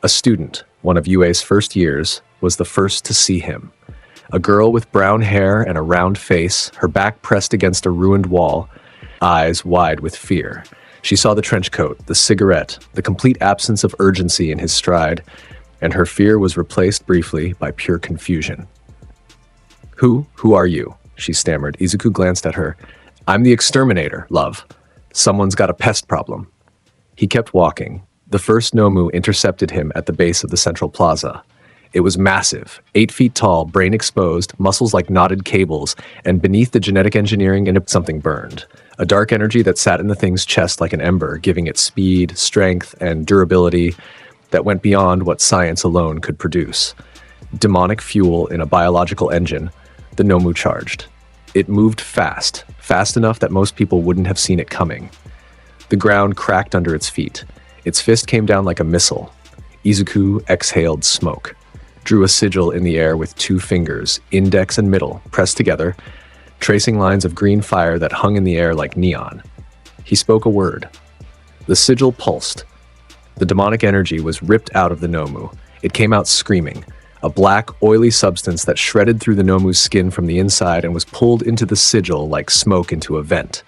A student, one of UA's first years, was the first to see him. A girl with brown hair and a round face, her back pressed against a ruined wall, eyes wide with fear. She saw the trench coat, the cigarette, the complete absence of urgency in his stride, and her fear was replaced briefly by pure confusion. Who are you? She stammered. Izuku glanced at her. I'm the exterminator, love. Someone's got a pest problem. He kept walking. The first Nomu intercepted him at the base of the central plaza. It was massive, 8 feet tall, brain exposed, muscles like knotted cables, and beneath the genetic engineering something burned. A dark energy that sat in the thing's chest like an ember, giving it speed, strength, and durability that went beyond what science alone could produce. Demonic fuel in a biological engine, the Nomu charged. It moved fast enough that most people wouldn't have seen it coming. The ground cracked under its feet. Its fist came down like a missile. Izuku exhaled smoke, drew a sigil in the air with 2 fingers, index and middle, pressed together, tracing lines of green fire that hung in the air like neon. He spoke a word. The sigil pulsed. The demonic energy was ripped out of the Nomu. It came out screaming, a black, oily substance that shredded through the Nomu's skin from the inside and was pulled into the sigil like smoke into a vent.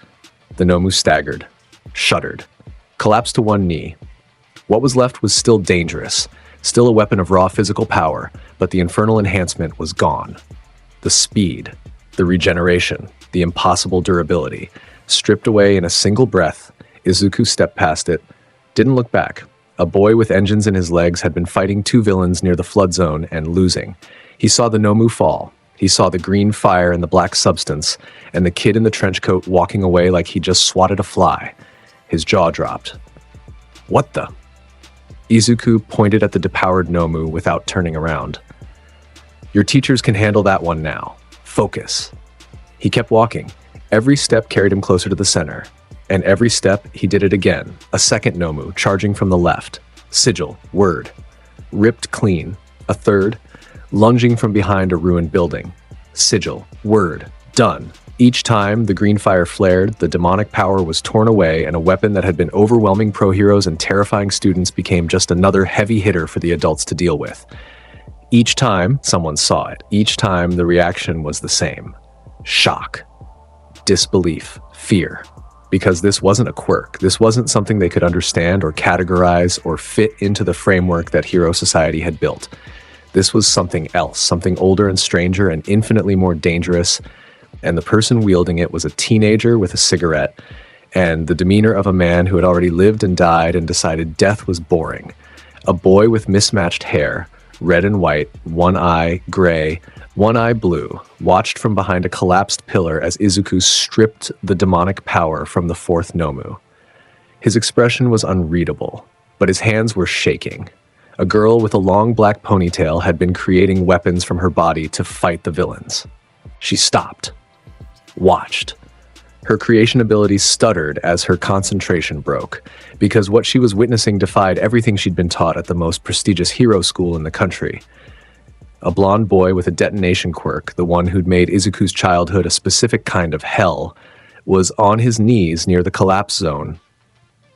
The Nomu staggered, shuddered, collapsed to one knee. What was left was still dangerous, still a weapon of raw physical power, but the infernal enhancement was gone. The speed, the regeneration, the impossible durability, stripped away in a single breath. Izuku stepped past it, didn't look back. A boy with engines in his legs had been fighting 2 villains near the flood zone and losing. He saw the Nomu fall. He saw the green fire and the black substance, and the kid in the trench coat walking away like he just swatted a fly. His jaw dropped. What the? Izuku pointed at the depowered Nomu without turning around. Your teachers can handle that one now. Focus. He kept walking. Every step carried him closer to the center. And every step, he did it again. A second Nomu, charging from the left. Sigil, word. Ripped clean. A third, lunging from behind a ruined building. Sigil, word. Done. Each time the green fire flared, the demonic power was torn away, and a weapon that had been overwhelming pro heroes and terrifying students became just another heavy hitter for the adults to deal with. Each time, someone saw it. Each time, the reaction was the same. Shock. Disbelief. Fear. Because this wasn't a quirk. This wasn't something they could understand or categorize or fit into the framework that Hero Society had built. This was something else, something older and stranger and infinitely more dangerous, and the person wielding it was a teenager with a cigarette and the demeanor of a man who had already lived and died and decided death was boring. A boy with mismatched hair, red and white, one eye gray, one eye blue, watched from behind a collapsed pillar as Izuku stripped the demonic power from the 4th Nomu. His expression was unreadable, but his hands were shaking. A girl with a long black ponytail had been creating weapons from her body to fight the villains. She stopped. Watched. Her creation ability stuttered as her concentration broke, because what she was witnessing defied everything she'd been taught at the most prestigious hero school in the country. A blonde boy with a detonation quirk, the one who'd made Izuku's childhood a specific kind of hell, was on his knees near the collapse zone.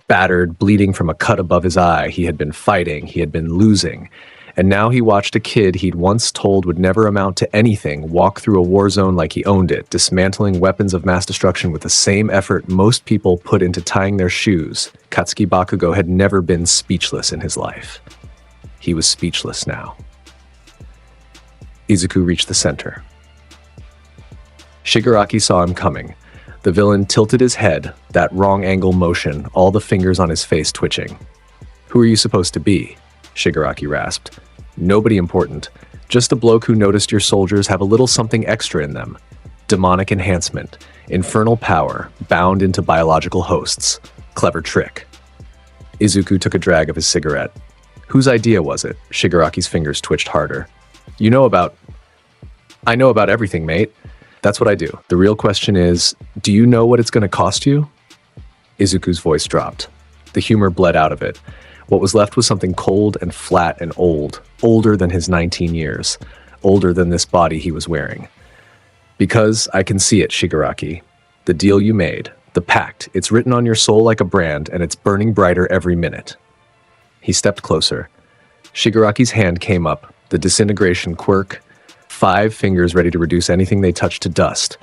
Battered, bleeding from a cut above his eye, he had been fighting, he had been losing, and now he watched a kid he'd once told would never amount to anything walk through a war zone like he owned it, dismantling weapons of mass destruction with the same effort most people put into tying their shoes. Katsuki Bakugo had never been speechless in his life. He was speechless now. Izuku reached the center. Shigaraki saw him coming. The villain tilted his head, that wrong angle motion, all the fingers on his face twitching. "Who are you supposed to be?" Shigaraki rasped. "Nobody important. Just a bloke who noticed your soldiers have a little something extra in them. Demonic enhancement, infernal power, bound into biological hosts. Clever trick." Izuku took a drag of his cigarette. "Whose idea was it?" Shigaraki's fingers twitched harder. I know about everything, mate. That's what I do. The real question is, do you know what it's going to cost you?" Izuku's voice dropped. The humor bled out of it. What was left was something cold and flat and old, older than his 19 years, older than this body he was wearing. "Because I can see it, Shigaraki. The deal you made, the pact, it's written on your soul like a brand, and it's burning brighter every minute." He stepped closer. Shigaraki's hand came up, the disintegration quirk, 5 fingers ready to reduce anything they touched to dust.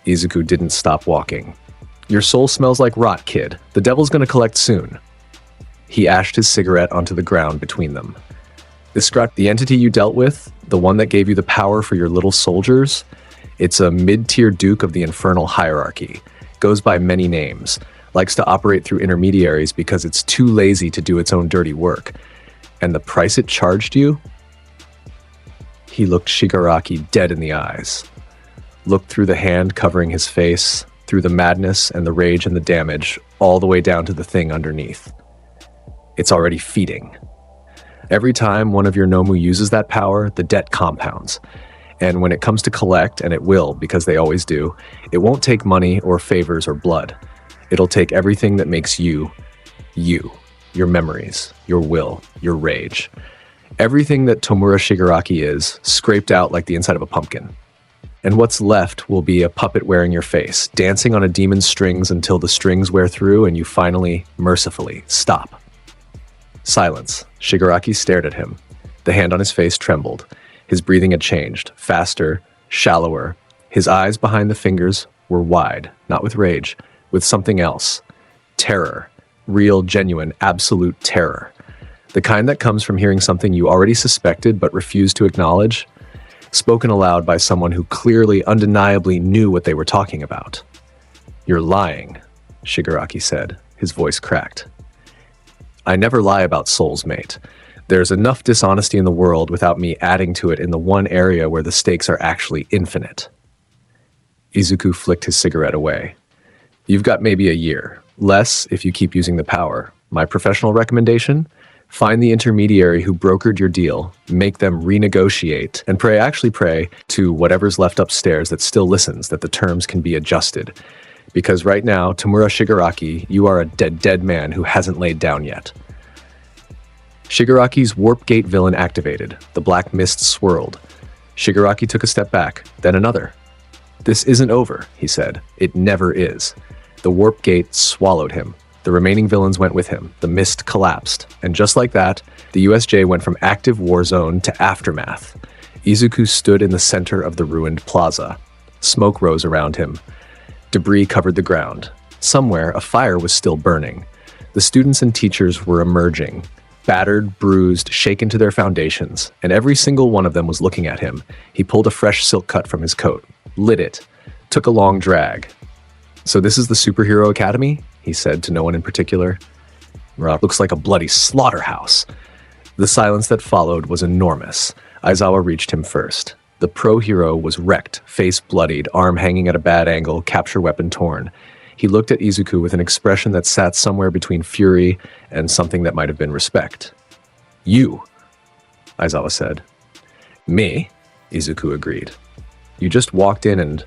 Izuku didn't stop walking. "Your soul smells like rot, kid. The devil's gonna collect soon." He ashed his cigarette onto the ground between them. "The entity you dealt with, the one that gave you the power for your little soldiers, it's a mid-tier duke of the infernal hierarchy. Goes by many names. Likes to operate through intermediaries because it's too lazy to do its own dirty work. And the price it charged you?" He looked Shigaraki dead in the eyes. Looked through the hand covering his face, through the madness and the rage and the damage, all the way down to the thing underneath. "It's already feeding. Every time one of your Nomu uses that power, the debt compounds. And when it comes to collect, and it will, because they always do, it won't take money or favors or blood. It'll take everything that makes you, you. Your memories, your will, your rage. Everything that Tomura Shigaraki is, scraped out like the inside of a pumpkin. And what's left will be a puppet wearing your face, dancing on a demon's strings until the strings wear through and you finally, mercifully, stop." Silence. Shigaraki stared at him. The hand on his face trembled. His breathing had changed, faster, shallower. His eyes behind the fingers were wide, not with rage, with something else. Terror. Real, genuine, absolute terror. The kind that comes from hearing something you already suspected but refused to acknowledge, spoken aloud by someone who clearly, undeniably knew what they were talking about. "You're lying," Shigaraki said, his voice cracked. "I never lie about souls, mate. There's enough dishonesty in the world without me adding to it in the one area where the stakes are actually infinite." Izuku flicked his cigarette away. "You've got maybe a year. Less if you keep using the power. My professional recommendation? Find the intermediary who brokered your deal, make them renegotiate, and pray to whatever's left upstairs that still listens that the terms can be adjusted. Because right now, Tomura Shigaraki, you are a dead man who hasn't laid down yet." Shigaraki's warp gate villain activated. The black mist swirled. Shigaraki took a step back, then another. "This isn't over," he said. "It never is." The warp gate swallowed him. The remaining villains went with him. The mist collapsed. And just like that, the USJ went from active war zone to aftermath. Izuku stood in the center of the ruined plaza. Smoke rose around him. Debris covered the ground. Somewhere, a fire was still burning. The students and teachers were emerging, battered, bruised, shaken to their foundations, and every single one of them was looking at him. He pulled a fresh silk cut from his coat, lit it, took a long drag. "So this is the Superhero Academy?" he said to no one in particular. "Looks like a bloody slaughterhouse." The silence that followed was enormous. Aizawa reached him first. The pro-hero was wrecked, face bloodied, arm hanging at a bad angle, capture weapon torn. He looked at Izuku with an expression that sat somewhere between fury and something that might have been respect. "You," Aizawa said. "Me?" Izuku agreed. "You just walked in and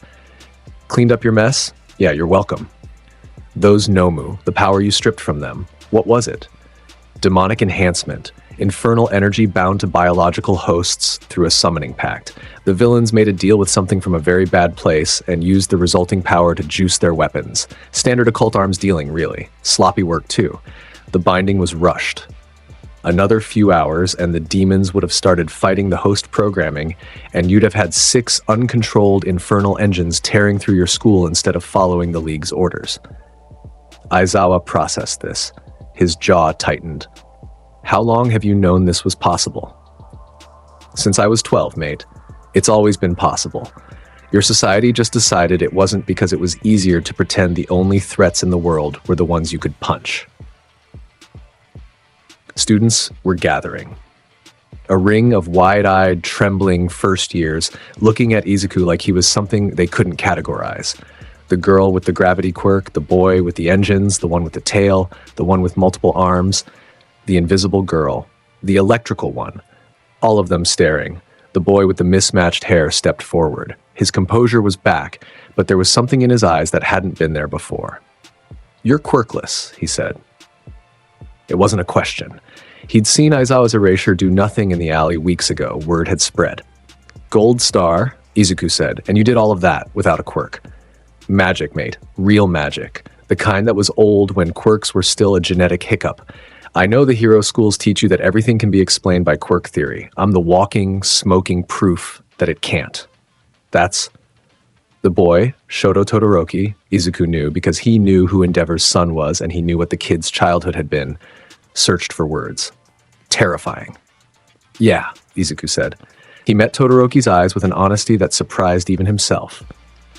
cleaned up your mess? Yeah, you're welcome. Those Nomu, the power you stripped from them, what was it? Demonic enhancement, infernal energy bound to biological hosts through a summoning pact. The villains made a deal with something from a very bad place and used the resulting power to juice their weapons. Standard occult arms dealing, really. Sloppy work, too. The binding was rushed. Another few hours, and the demons would have started fighting the host programming, and you'd have had 6 uncontrolled infernal engines tearing through your school instead of following the League's orders. Aizawa processed this. His jaw tightened. How long have you known this was possible? Since I was 12, mate. It's always been possible. Your society just decided it wasn't because it was easier to pretend the only threats in the world were the ones you could punch. Students were gathering. A ring of wide-eyed, trembling first years, looking at Izuku like he was something they couldn't categorize. The girl with the gravity quirk, the boy with the engines, the one with the tail, the one with multiple arms, the invisible girl, the electrical one. All of them staring. The boy with the mismatched hair stepped forward. His composure was back, but there was something in his eyes that hadn't been there before. "You're quirkless," he said. It wasn't a question. He'd seen Aizawa's erasure do nothing in the alley weeks ago. Word had spread. "Gold star," Izuku said, "and you did all of that without a quirk." "Magic, mate. Real magic. The kind that was old when quirks were still a genetic hiccup. I know the hero schools teach you that everything can be explained by quirk theory. I'm the walking, smoking proof that it can't." That's the boy, Shoto Todoroki, Izuku knew because he knew who Endeavor's son was and he knew what the kid's childhood had been. Searched for words. Terrifying. "Yeah," Izuku said. He met Todoroki's eyes with an honesty that surprised even himself.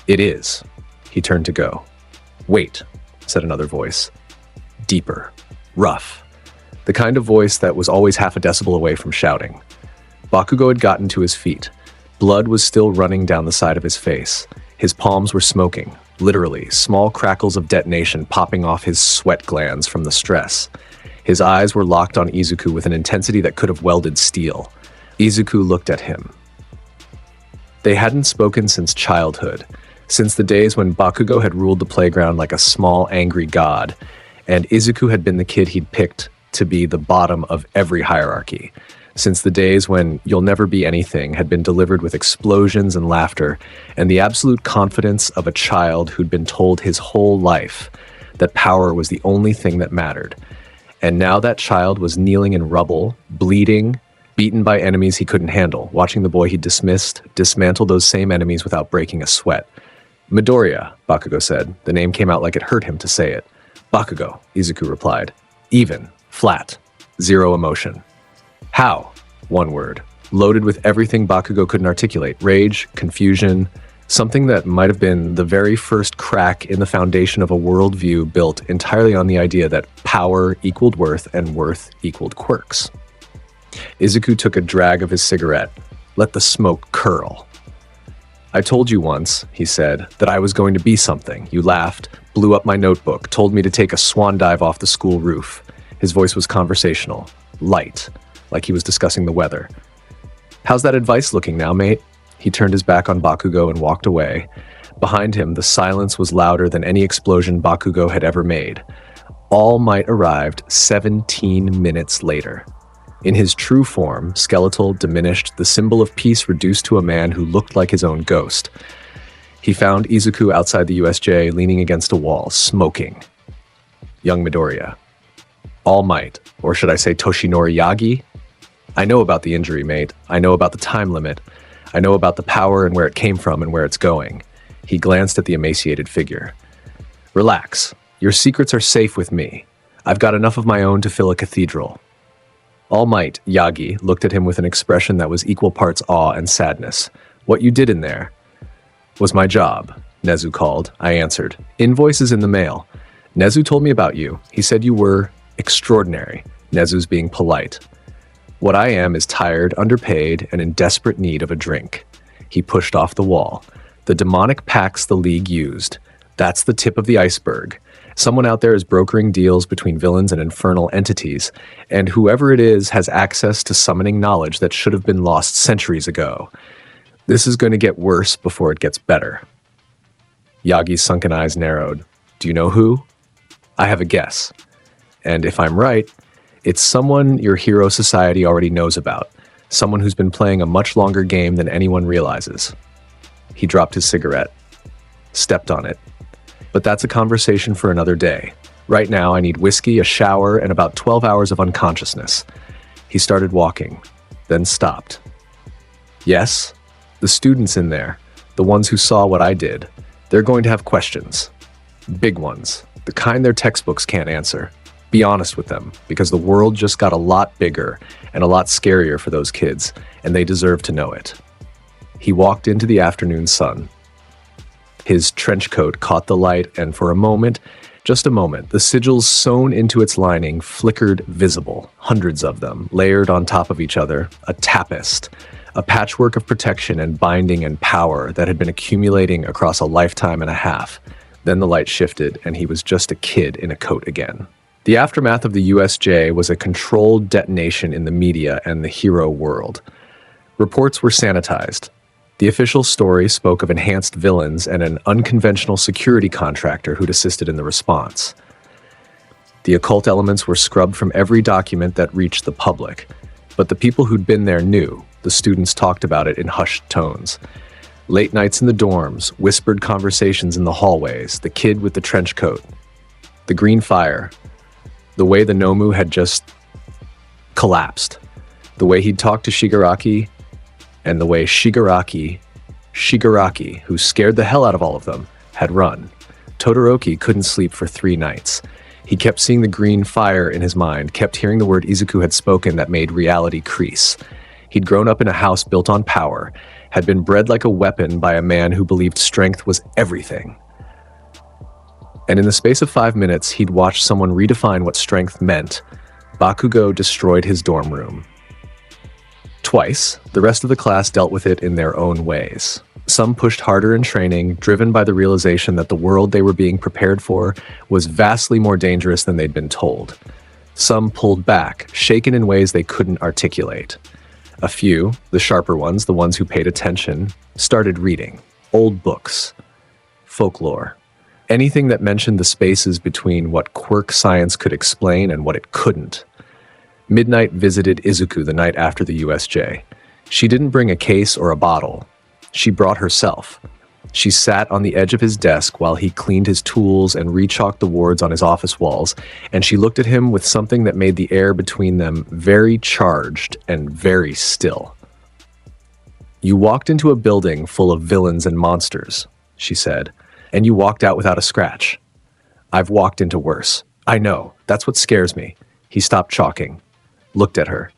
"It is." He turned to go. "Wait," said another voice. Deeper. Rough. The kind of voice that was always half a decibel away from shouting. Bakugo had gotten to his feet. Blood was still running down the side of his face. His palms were smoking, literally, small crackles of detonation popping off his sweat glands from the stress. His eyes were locked on Izuku with an intensity that could have welded steel. Izuku looked at him. They hadn't spoken since childhood, since the days when Bakugo had ruled the playground like a small, angry god, and Izuku had been the kid he'd picked to be the bottom of every hierarchy, since the days when "you'll never be anything" had been delivered with explosions and laughter, and the absolute confidence of a child who'd been told his whole life that power was the only thing that mattered. And now that child was kneeling in rubble, bleeding, beaten by enemies he couldn't handle, watching the boy he'd dismissed dismantle those same enemies without breaking a sweat. "Midoriya," Bakugo said. The name came out like it hurt him to say it. "Bakugo," Izuku replied. Even. Flat. Zero emotion. "How?" One word. Loaded with everything Bakugo couldn't articulate. Rage, confusion, something that might have been the very first crack in the foundation of a worldview built entirely on the idea that power equaled worth and worth equaled quirks. Izuku took a drag of his cigarette. Let the smoke curl. "I told you once," he said, "that I was going to be something. You laughed, blew up my notebook, told me to take a swan dive off the school roof." His voice was conversational, light, like he was discussing the weather. "How's that advice looking now, mate?" He turned his back on Bakugo and walked away. Behind him, the silence was louder than any explosion Bakugo had ever made. All Might arrived 17 minutes later. In his true form, skeletal, diminished, the symbol of peace reduced to a man who looked like his own ghost. He found Izuku outside the USJ, leaning against a wall, smoking. Young Midoriya. All Might, or should I say Toshinori Yagi? "I know about the injury, mate. I know about the time limit. I know about the power and where it came from and where it's going." He glanced at the emaciated figure. "Relax. Your secrets are safe with me. I've got enough of my own to fill a cathedral." All Might, Yagi, looked at him with an expression that was equal parts awe and sadness. "What you did in there was my job," Nezu called. I answered. "Invoices in the mail. Nezu told me about you. He said you were extraordinary." Nezu's being polite. "What I am is tired, underpaid, and in desperate need of a drink." He pushed off the wall. "The demonic pacts the League used. That's the tip of the iceberg. Someone out there is brokering deals between villains and infernal entities, and whoever it is has access to summoning knowledge that should have been lost centuries ago. This is going to get worse before it gets better." Yagi's sunken eyes narrowed. Do you know who? I have a guess. And if I'm right, it's someone your hero society already knows about. Someone who's been playing a much longer game than anyone realizes. He dropped his cigarette. Stepped on it. But that's a conversation for another day. Right now, I need whiskey, a shower, and about 12 hours of unconsciousness. He started walking, then stopped. Yes, the students in there, the ones who saw what I did, they're going to have questions. Big ones, the kind their textbooks can't answer. Be honest with them, because the world just got a lot bigger and a lot scarier for those kids, and they deserve to know it. He walked into the afternoon sun. His trench coat caught the light, and for a moment, just a moment, the sigils sewn into its lining flickered visible, hundreds of them, layered on top of each other, a tapest, a patchwork of protection and binding and power that had been accumulating across a lifetime and a half. Then the light shifted, and he was just a kid in a coat again. The aftermath of the USJ was a controlled detonation in the media and the hero world. Reports were sanitized. The official story spoke of enhanced villains and an unconventional security contractor who'd assisted in the response. The occult elements were scrubbed from every document that reached the public, but the people who'd been there knew. The students talked about it in hushed tones. Late nights in the dorms, whispered conversations in the hallways, the kid with the trench coat, the green fire, the way the Nomu had just collapsed, the way he'd talked to Shigaraki, and the way Shigaraki, who scared the hell out of all of them, had run. Todoroki couldn't sleep for 3 nights. He kept seeing the green fire in his mind, kept hearing the word Izuku had spoken that made reality crease. He'd grown up in a house built on power, had been bred like a weapon by a man who believed strength was everything. And in the space of 5 minutes, he'd watched someone redefine what strength meant. Bakugo destroyed his dorm room. Twice, the rest of the class dealt with it in their own ways. Some pushed harder in training, driven by the realization that the world they were being prepared for was vastly more dangerous than they'd been told. Some pulled back, shaken in ways they couldn't articulate. A few, the sharper ones, the ones who paid attention, started reading. Old books. Folklore. Anything that mentioned the spaces between what quirk science could explain and what it couldn't. Midnight visited Izuku the night after the USJ. She didn't bring a case or a bottle. She brought herself. She sat on the edge of his desk while he cleaned his tools and rechalked the wards on his office walls, and she looked at him with something that made the air between them very charged and very still. You walked into a building full of villains and monsters, she said, and you walked out without a scratch. I've walked into worse. I know. That's what scares me. He stopped chalking, looked at her.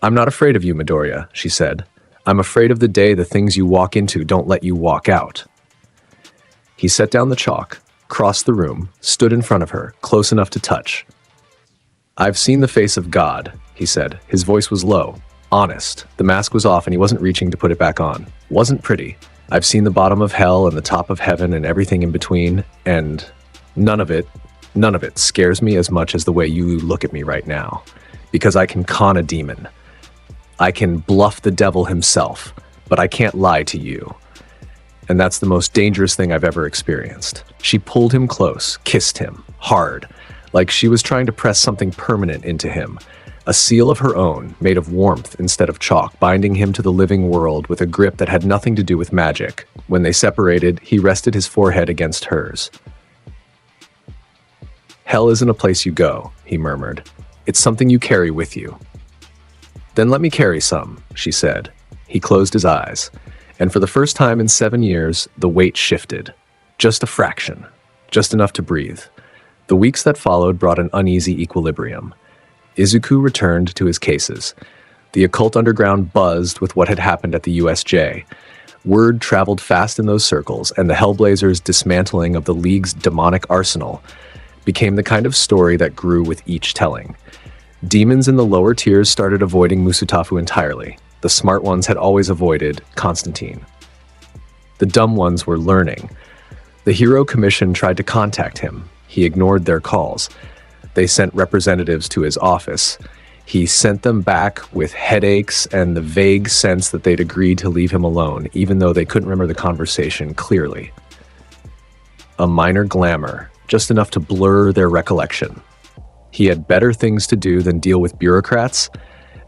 I'm not afraid of you, Midoriya, she said. I'm afraid of the day the things you walk into don't let you walk out. He set down the chalk, crossed the room, stood in front of her, close enough to touch. I've seen the face of God, he said. His voice was low, honest. The mask was off and he wasn't reaching to put it back on. Wasn't pretty. I've seen the bottom of hell and the top of heaven and everything in between, and none of it scares me as much as the way you look at me right now. Because I can con a demon. I can bluff the devil himself, but I can't lie to you. And that's the most dangerous thing I've ever experienced. She pulled him close, kissed him, hard, like she was trying to press something permanent into him. A seal of her own, made of warmth instead of chalk, binding him to the living world with a grip that had nothing to do with magic. When they separated, he rested his forehead against hers. Hell isn't a place you go, he murmured. It's something you carry with you. Then let me carry some, she said. He closed his eyes, and for the first time in 7 years, the weight shifted. Just a fraction, just enough to breathe. The weeks that followed brought an uneasy equilibrium. Izuku returned to his cases. The occult underground buzzed with what had happened at the USJ. Word traveled fast in those circles, and the Hellblazers' dismantling of the League's demonic arsenal became the kind of story that grew with each telling. Demons in the lower tiers started avoiding Musutafu entirely. The smart ones had always avoided Constantine. The dumb ones were learning. The Hero Commission tried to contact him. He ignored their calls. They sent representatives to his office. He sent them back with headaches and the vague sense that they'd agreed to leave him alone, even though they couldn't remember the conversation clearly. a minor glamour, just enough to blur their recollection. He had better things to do than deal with bureaucrats.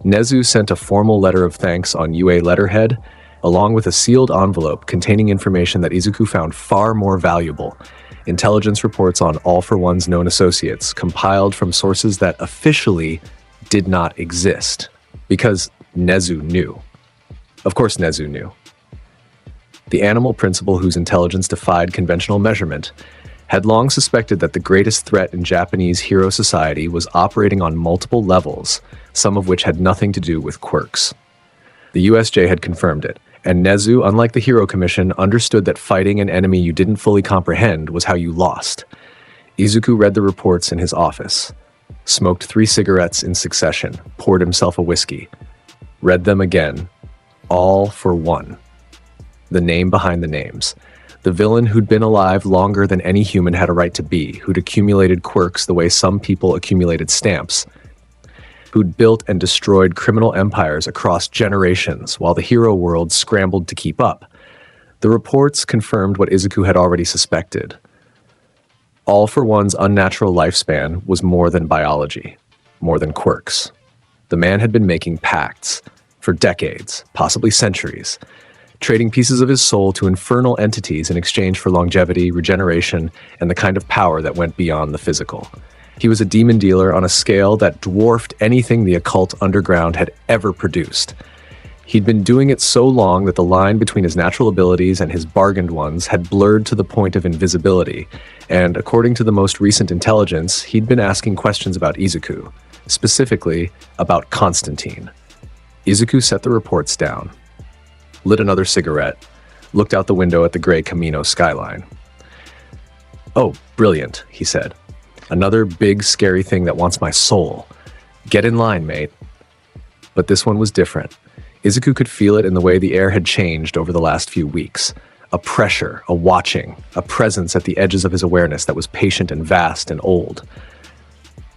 Nezu sent a formal letter of thanks on UA letterhead, along with a sealed envelope containing information that Izuku found far more valuable. Intelligence reports on All for One's known associates, compiled from sources that officially did not exist, because Nezu knew. Of course Nezu knew. The animal principal whose intelligence defied conventional measurement had long suspected that the greatest threat in Japanese hero society was operating on multiple levels, some of which had nothing to do with quirks. The USJ had confirmed it, and Nezu, unlike the Hero Commission, understood that fighting an enemy you didn't fully comprehend was how you lost. Izuku read the reports in his office, smoked 3 cigarettes in succession, poured himself a whiskey, read them again, All for One. The name behind the names. The villain who'd been alive longer than any human had a right to be, who'd accumulated quirks the way some people accumulated stamps, who'd built and destroyed criminal empires across generations while the hero world scrambled to keep up. The reports confirmed what Izuku had already suspected. All for One's unnatural lifespan was more than biology, more than quirks. The man had been making pacts for decades, possibly centuries, trading pieces of his soul to infernal entities in exchange for longevity, regeneration, and the kind of power that went beyond the physical. He was a demon dealer on a scale that dwarfed anything the occult underground had ever produced. He'd been doing it so long that the line between his natural abilities and his bargained ones had blurred to the point of invisibility, and according to the most recent intelligence, he'd been asking questions about Izuku, specifically about Constantine. Izuku set the reports down, lit another cigarette, looked out the window at the gray Camino skyline. "Oh, brilliant," he said. "Another big, scary thing that wants my soul. Get in line, mate." But this one was different. Izuku could feel it in the way the air had changed over the last few weeks. A pressure, a watching, a presence at the edges of his awareness that was patient and vast and old.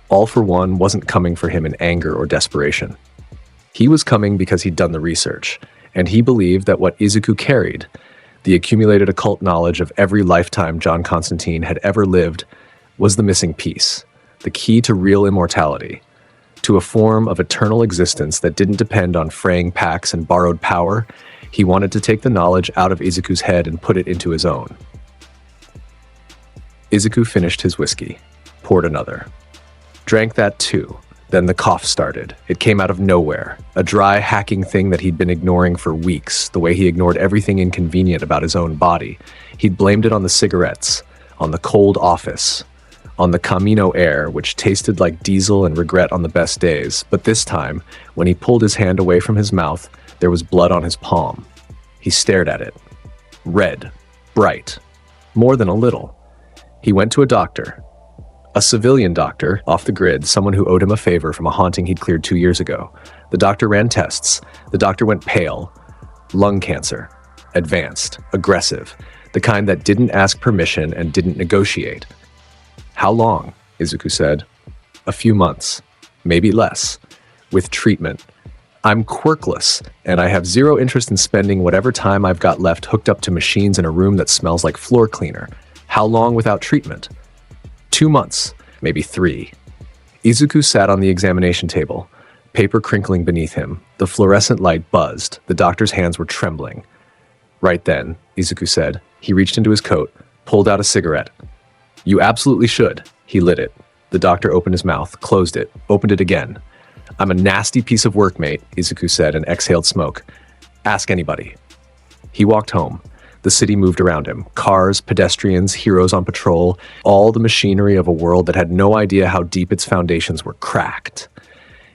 All for One wasn't coming for him in anger or desperation. He was coming because he'd done the research, and he believed that what Izuku carried, the accumulated occult knowledge of every lifetime John Constantine had ever lived, was the missing piece, the key to real immortality, to a form of eternal existence that didn't depend on fraying packs and borrowed power. He wanted to take the knowledge out of Izuku's head and put it into his own. Izuku finished his whiskey, poured another. Drank that too. Then the cough started. It came out of nowhere, a dry, hacking thing that he'd been ignoring for weeks, the way he ignored everything inconvenient about his own body. He'd blamed it on the cigarettes, on the cold office, on the Camino air, which tasted like diesel and regret on the best days. But this time, when he pulled his hand away from his mouth, there was blood on his palm. He stared at it. Red. Bright. More than a little. He went to a doctor. A civilian doctor, off the grid, someone who owed him a favor from a haunting he'd cleared 2 years ago. The doctor ran tests. The doctor went pale. Lung cancer. Advanced. Aggressive. The kind that didn't ask permission and didn't negotiate. "How long?" Izuku said. "A few months. Maybe less. With treatment. I'm quirkless, and I have zero interest in spending whatever time I've got left hooked up to machines in a room that smells like floor cleaner. How long without treatment?" 2 months, maybe 3. Izuku sat on the examination table, paper crinkling beneath him. The fluorescent light buzzed. The doctor's hands were trembling. "Right then," Izuku said. He reached into his coat, pulled out a cigarette. "You absolutely should." He lit it. The doctor opened his mouth, closed it, opened it again. "I'm a nasty piece of work, mate," Izuku said and exhaled smoke. "Ask anybody." He walked home. The city moved around him. Cars, pedestrians, heroes on patrol, all the machinery of a world that had no idea how deep its foundations were cracked.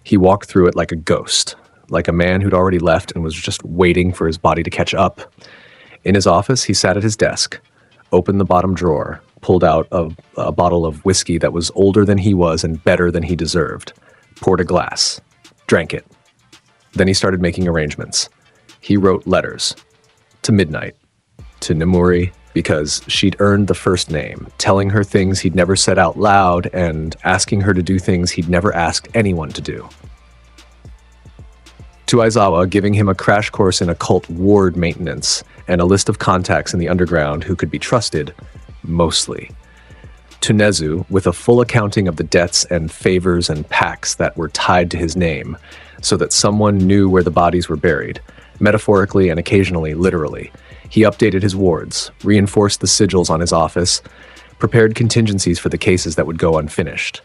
He walked through it like a ghost, like a man who'd already left and was just waiting for his body to catch up. In his office, he sat at his desk, opened the bottom drawer, pulled out a bottle of whiskey that was older than he was and better than he deserved, poured a glass, drank it. Then he started making arrangements. He wrote letters to Midnight, to Nemuri, because she'd earned the first name, telling her things he'd never said out loud and asking her to do things he'd never asked anyone to do. To Aizawa, giving him a crash course in occult ward maintenance and a list of contacts in the underground who could be trusted, mostly. Tunezu, with a full accounting of the debts and favors and pacts that were tied to his name, so that someone knew where the bodies were buried, metaphorically and occasionally literally. He updated his wards, reinforced the sigils on his office, prepared contingencies for the cases that would go unfinished,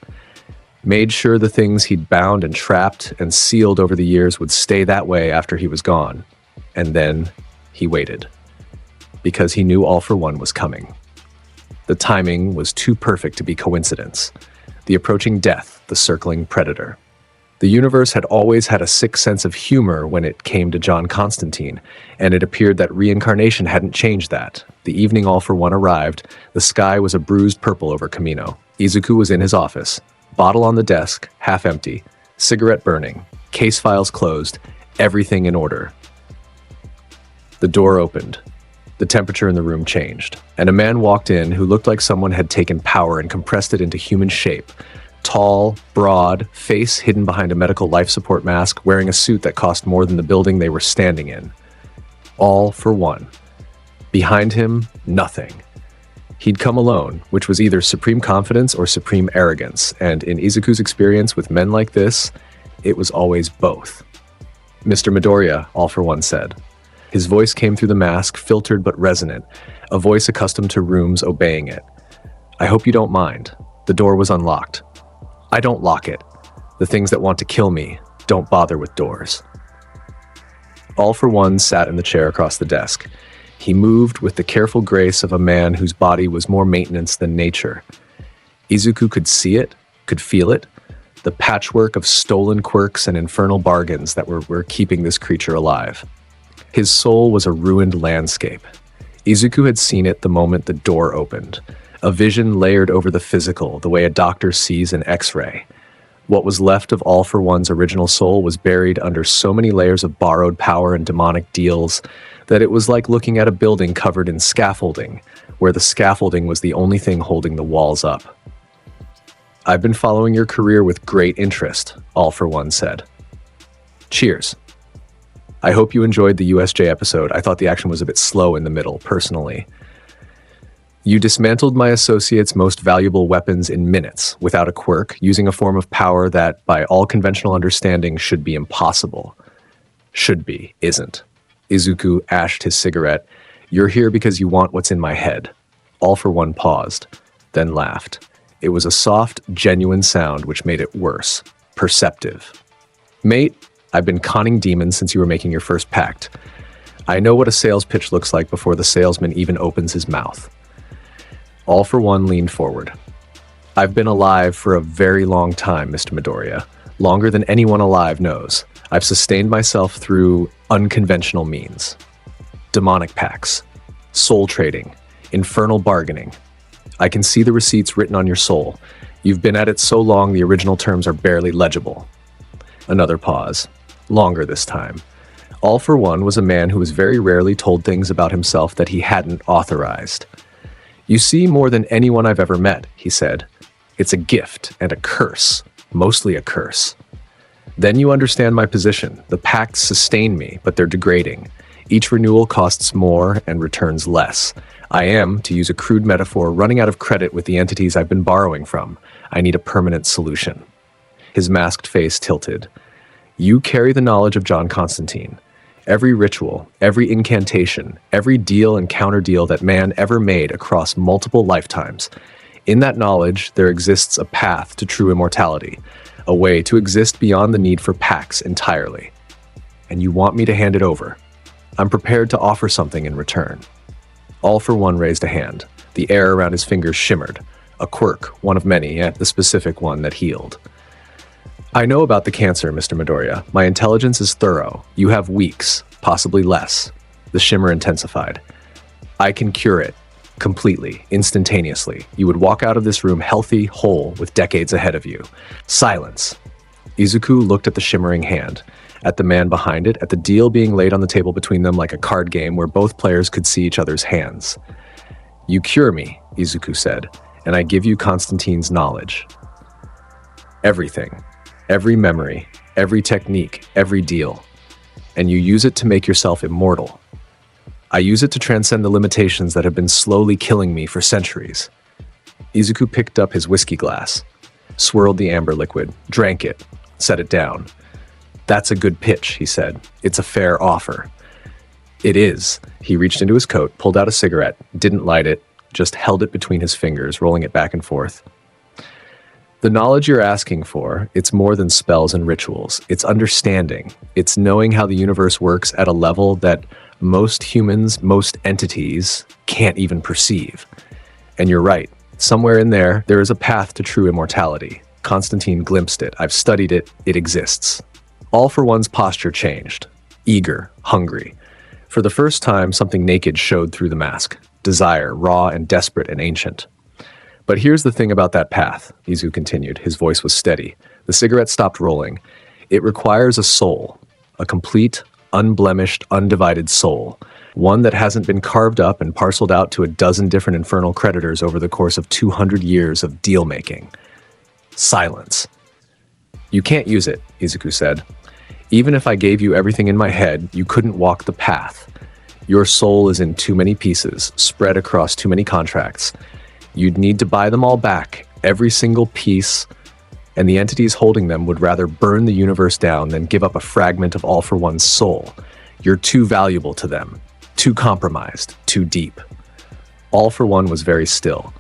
made sure the things he'd bound and trapped and sealed over the years would stay that way after he was gone. And then he waited, because he knew All for One was coming. The timing was too perfect to be coincidence. The approaching death, the circling predator. The universe had always had a sick sense of humor when it came to John Constantine, and it appeared that Reincarnation hadn't changed that. The evening All for One arrived, the sky was a bruised purple over Camino. Izuku was in his office, bottle on the desk, half empty, cigarette burning, case files closed, everything in order. The door opened. The temperature in the room changed, and a man walked in who looked like someone had taken power and compressed it into human shape. Tall, broad, face hidden behind a medical life support mask, wearing a suit that cost more than the building they were standing in. All for One. Behind him, nothing. He'd come alone, which was either supreme confidence or supreme arrogance, and in Izuku's experience with men like this, it was always both. "Mr. Midoriya," All for One said. His voice came through the mask, filtered but resonant, a voice accustomed to rooms obeying it. "I hope you don't mind." The door was unlocked. "I don't lock it. The things that want to kill me don't bother with doors." All for One sat in the chair across the desk. He moved with the careful grace of a man whose body was more maintenance than nature. Izuku could see it, could feel it, the patchwork of stolen quirks and infernal bargains that were keeping this creature alive. His soul was a ruined landscape. Izuku had seen it the moment the door opened, a vision layered over the physical, the way a doctor sees an X-ray. What was left of All for One's original soul was buried under so many layers of borrowed power and demonic deals that it was like looking at a building covered in scaffolding, where the scaffolding was the only thing holding the walls up. "I've been following your career with great interest," All for One said. "Cheers. I hope you enjoyed the USJ episode. I thought the action was a bit slow in the middle, personally. You dismantled my associate's most valuable weapons in minutes, without a quirk, using a form of power that, by all conventional understanding, should be impossible. Should be, isn't." Izuku ashed his cigarette. "You're here because you want what's in my head." All for One paused, then laughed. It was a soft, genuine sound which made it worse. Perceptive. "Mate, I've been conning demons since you were making your first pact. I know what a sales pitch looks like before the salesman even opens his mouth." All for One leaned forward. "I've been alive for a very long time, Mr. Midoriya. Longer than anyone alive knows. I've sustained myself through unconventional means. Demonic pacts, soul trading, infernal bargaining. I can see the receipts written on your soul. You've been at it so long the original terms are barely legible." Another pause. Longer this time. All for One was a man who was very rarely told things about himself that he hadn't authorized. "You see more than anyone I've ever met," he said. "It's a gift and a curse, mostly a curse. Then you understand my position. The pacts sustain me, but they're degrading. Each renewal costs more and returns less. I am, to use a crude metaphor, running out of credit with the entities I've been borrowing from. I need a permanent solution." His masked face tilted. "You carry the knowledge of John Constantine. Every ritual, every incantation, every deal and counter-deal that man ever made across multiple lifetimes. In that knowledge, there exists a path to true immortality, a way to exist beyond the need for pacts entirely. And you want me to hand it over. I'm prepared to offer something in return." All for One raised a hand. The air around his fingers shimmered. A quirk, one of many, yet the specific one that healed. "I know about the cancer, Mr. Midoriya. My intelligence is thorough. You have weeks, possibly less." The shimmer intensified. "I can cure it. Completely, instantaneously. You would walk out of this room healthy, whole, with decades ahead of you." Silence. Izuku looked at the shimmering hand, at the man behind it, at the deal being laid on the table between them like a card game where both players could see each other's hands. "You cure me," Izuku said, "and I give you Constantine's knowledge. Everything. Every memory, every technique, every deal. And you use it to make yourself immortal. I use it to transcend the limitations that have been slowly killing me for centuries. Izuku picked up his whiskey glass, swirled the amber liquid, drank it, set it down. That's a good pitch, he said. It's a fair offer. It is. He reached into his coat, pulled out a cigarette, didn't light it, just held it between his fingers, rolling it back and forth. The knowledge you're asking for, it's more than spells and rituals. It's understanding. It's knowing how the universe works at a level that most humans, most entities can't even perceive. And you're right. Somewhere in there is a path to true immortality. Constantine glimpsed it. I've studied it. It exists. All for One's posture changed. Eager, hungry. For the first time, something naked showed through the mask. Desire, raw and desperate and ancient. But here's the thing about that path, Izuku continued. His voice was steady. The cigarette stopped rolling. It requires a soul. A complete, unblemished, undivided soul. One that hasn't been carved up and parceled out to a dozen different infernal creditors over the course of 200 years of deal-making. Silence. You can't use it, Izuku said. Even if I gave you everything in my head, you couldn't walk the path. Your soul is in too many pieces, spread across too many contracts. You'd need to buy them all back, every single piece, and the entities holding them would rather burn the universe down than give up a fragment of All for One's soul. You're too valuable to them, too compromised, too deep. All for One was very still.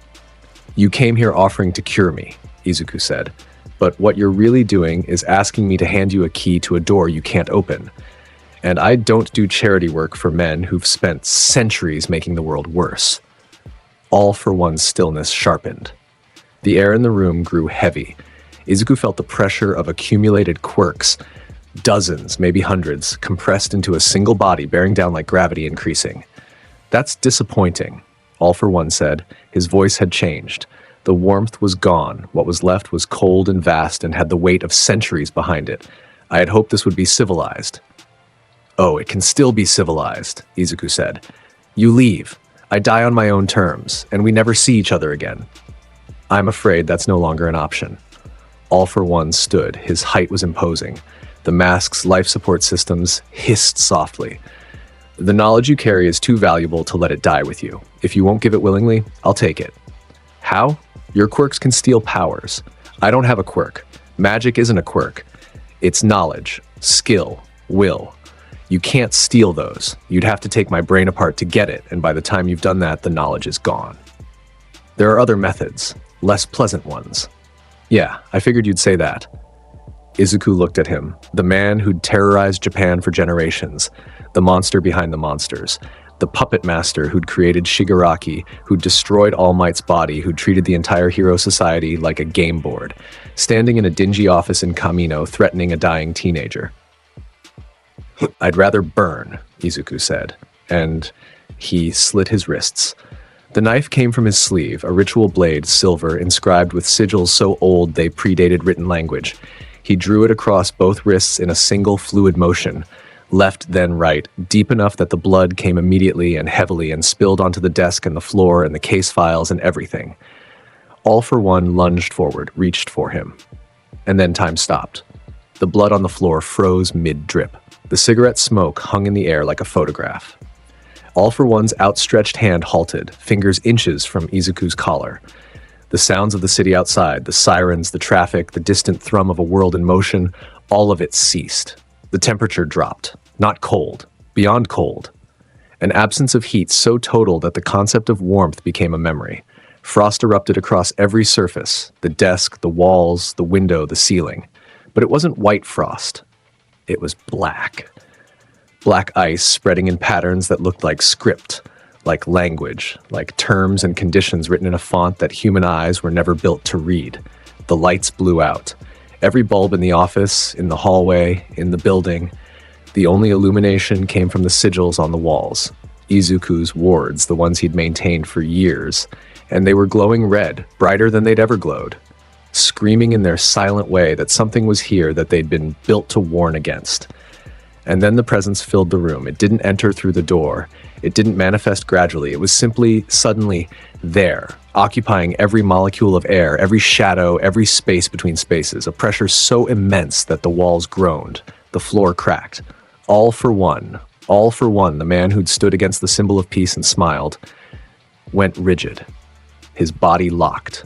You came here offering to cure me, Izuku said. But what you're really doing is asking me to hand you a key to a door you can't open. And I don't do charity work for men who've spent centuries making the world worse. All for One's stillness sharpened. The air in the room grew heavy. Izuku felt the pressure of accumulated quirks, dozens, maybe hundreds, compressed into a single body, bearing down like gravity increasing. That's disappointing, All for One said. His voice had changed. The warmth was gone. What was left was cold and vast and had the weight of centuries behind it. I had hoped this would be civilized. Oh, it can still be civilized, Izuku said. You leave. I die on my own terms, and we never see each other again. I'm afraid that's no longer an option. All for One stood. His height was imposing. The mask's life support systems hissed softly. The knowledge you carry is too valuable to let it die with you. If you won't give it willingly, I'll take it. How? Your quirks can steal powers. I don't have a quirk. Magic isn't a quirk. It's knowledge, skill, will. You can't steal those. You'd have to take my brain apart to get it, and by the time you've done that, the knowledge is gone. There are other methods, less pleasant ones. Yeah, I figured you'd say that. Izuku looked at him, the man who'd terrorized Japan for generations, the monster behind the monsters, the puppet master who'd created Shigaraki, who'd destroyed All Might's body, who'd treated the entire hero society like a game board, standing in a dingy office in Kamino threatening a dying teenager. I'd rather burn, Izuku said, and he slit his wrists. The knife came from his sleeve, a ritual blade, silver, inscribed with sigils so old they predated written language. He drew it across both wrists in a single fluid motion, left then right, deep enough that the blood came immediately and heavily and spilled onto the desk and the floor and the case files and everything. All for One lunged forward, reached for him. And then time stopped. The blood on the floor froze mid-drip. The cigarette smoke hung in the air like a photograph. All for One's outstretched hand halted, fingers inches from Izuku's collar. The sounds of the city outside, the sirens, the traffic, the distant thrum of a world in motion, all of it ceased. The temperature dropped. Not cold. Beyond cold. An absence of heat so total that the concept of warmth became a memory. Frost erupted across every surface, the desk, the walls, the window, the ceiling. But it wasn't white frost. It was black. Black ice spreading in patterns that looked like script, like language, like terms and conditions written in a font that human eyes were never built to read. The lights blew out. Every bulb in the office, in the hallway, in the building. The only illumination came from the sigils on the walls. Izuku's wards, the ones he'd maintained for years. And they were glowing red, brighter than they'd ever glowed. Screaming in their silent way that something was here that they'd been built to warn against. And then the presence filled the room. It didn't enter through the door. It didn't manifest gradually. It was simply, suddenly, there, occupying every molecule of air, every shadow, every space between spaces, a pressure so immense that the walls groaned, the floor cracked. All for One, All for One, the man who'd stood against the symbol of peace and smiled, went rigid, his body locked.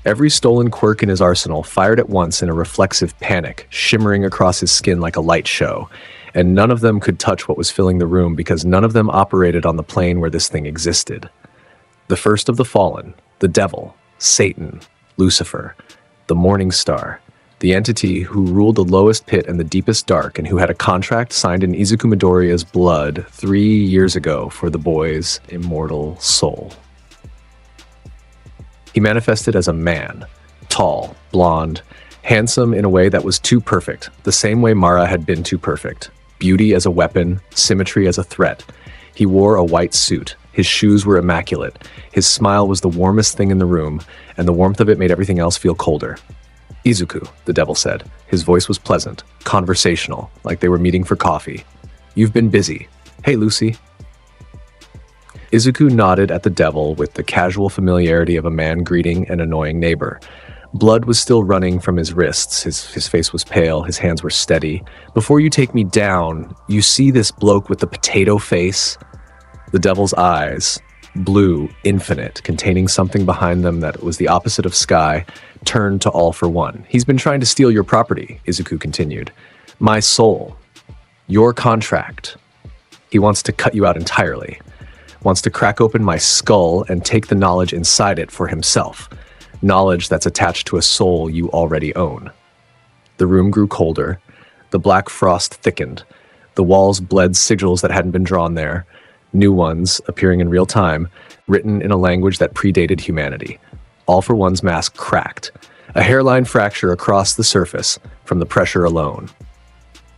Every stolen quirk in his arsenal fired at once in a reflexive panic, shimmering across his skin like a light show, and none of them could touch what was filling the room because none of them operated on the plane where this thing existed. The first of the fallen, the devil, Satan, Lucifer, the morning star, the entity who ruled the lowest pit and the deepest dark and who had a contract signed in Izuku Midoriya's blood 3 years ago for the boy's immortal soul. He manifested as a man, tall, blonde, handsome in a way that was too perfect, the same way Mara had been too perfect. Beauty as a weapon, symmetry as a threat. He wore a white suit. His shoes were immaculate. His smile was the warmest thing in the room, and the warmth of it made everything else feel colder. "Izuku," the devil said. His voice was pleasant, conversational, like they were meeting for coffee. "You've been busy. Hey, Lucy." Izuku nodded at the devil with the casual familiarity of a man greeting an annoying neighbor. Blood was still running from his wrists. His face was pale. His hands were steady. "Before you take me down, you see this bloke with the potato face?" The devil's eyes, blue, infinite, containing something behind them that was the opposite of sky, turned to All for One. "He's been trying to steal your property," Izuku continued. "My soul. Your contract. He wants to cut you out entirely. Wants to crack open my skull and take the knowledge inside it for himself. Knowledge that's attached to a soul you already own." The room grew colder. The black frost thickened. The walls bled sigils that hadn't been drawn there. New ones, appearing in real time, written in a language that predated humanity. All for One's mask cracked. A hairline fracture across the surface from the pressure alone.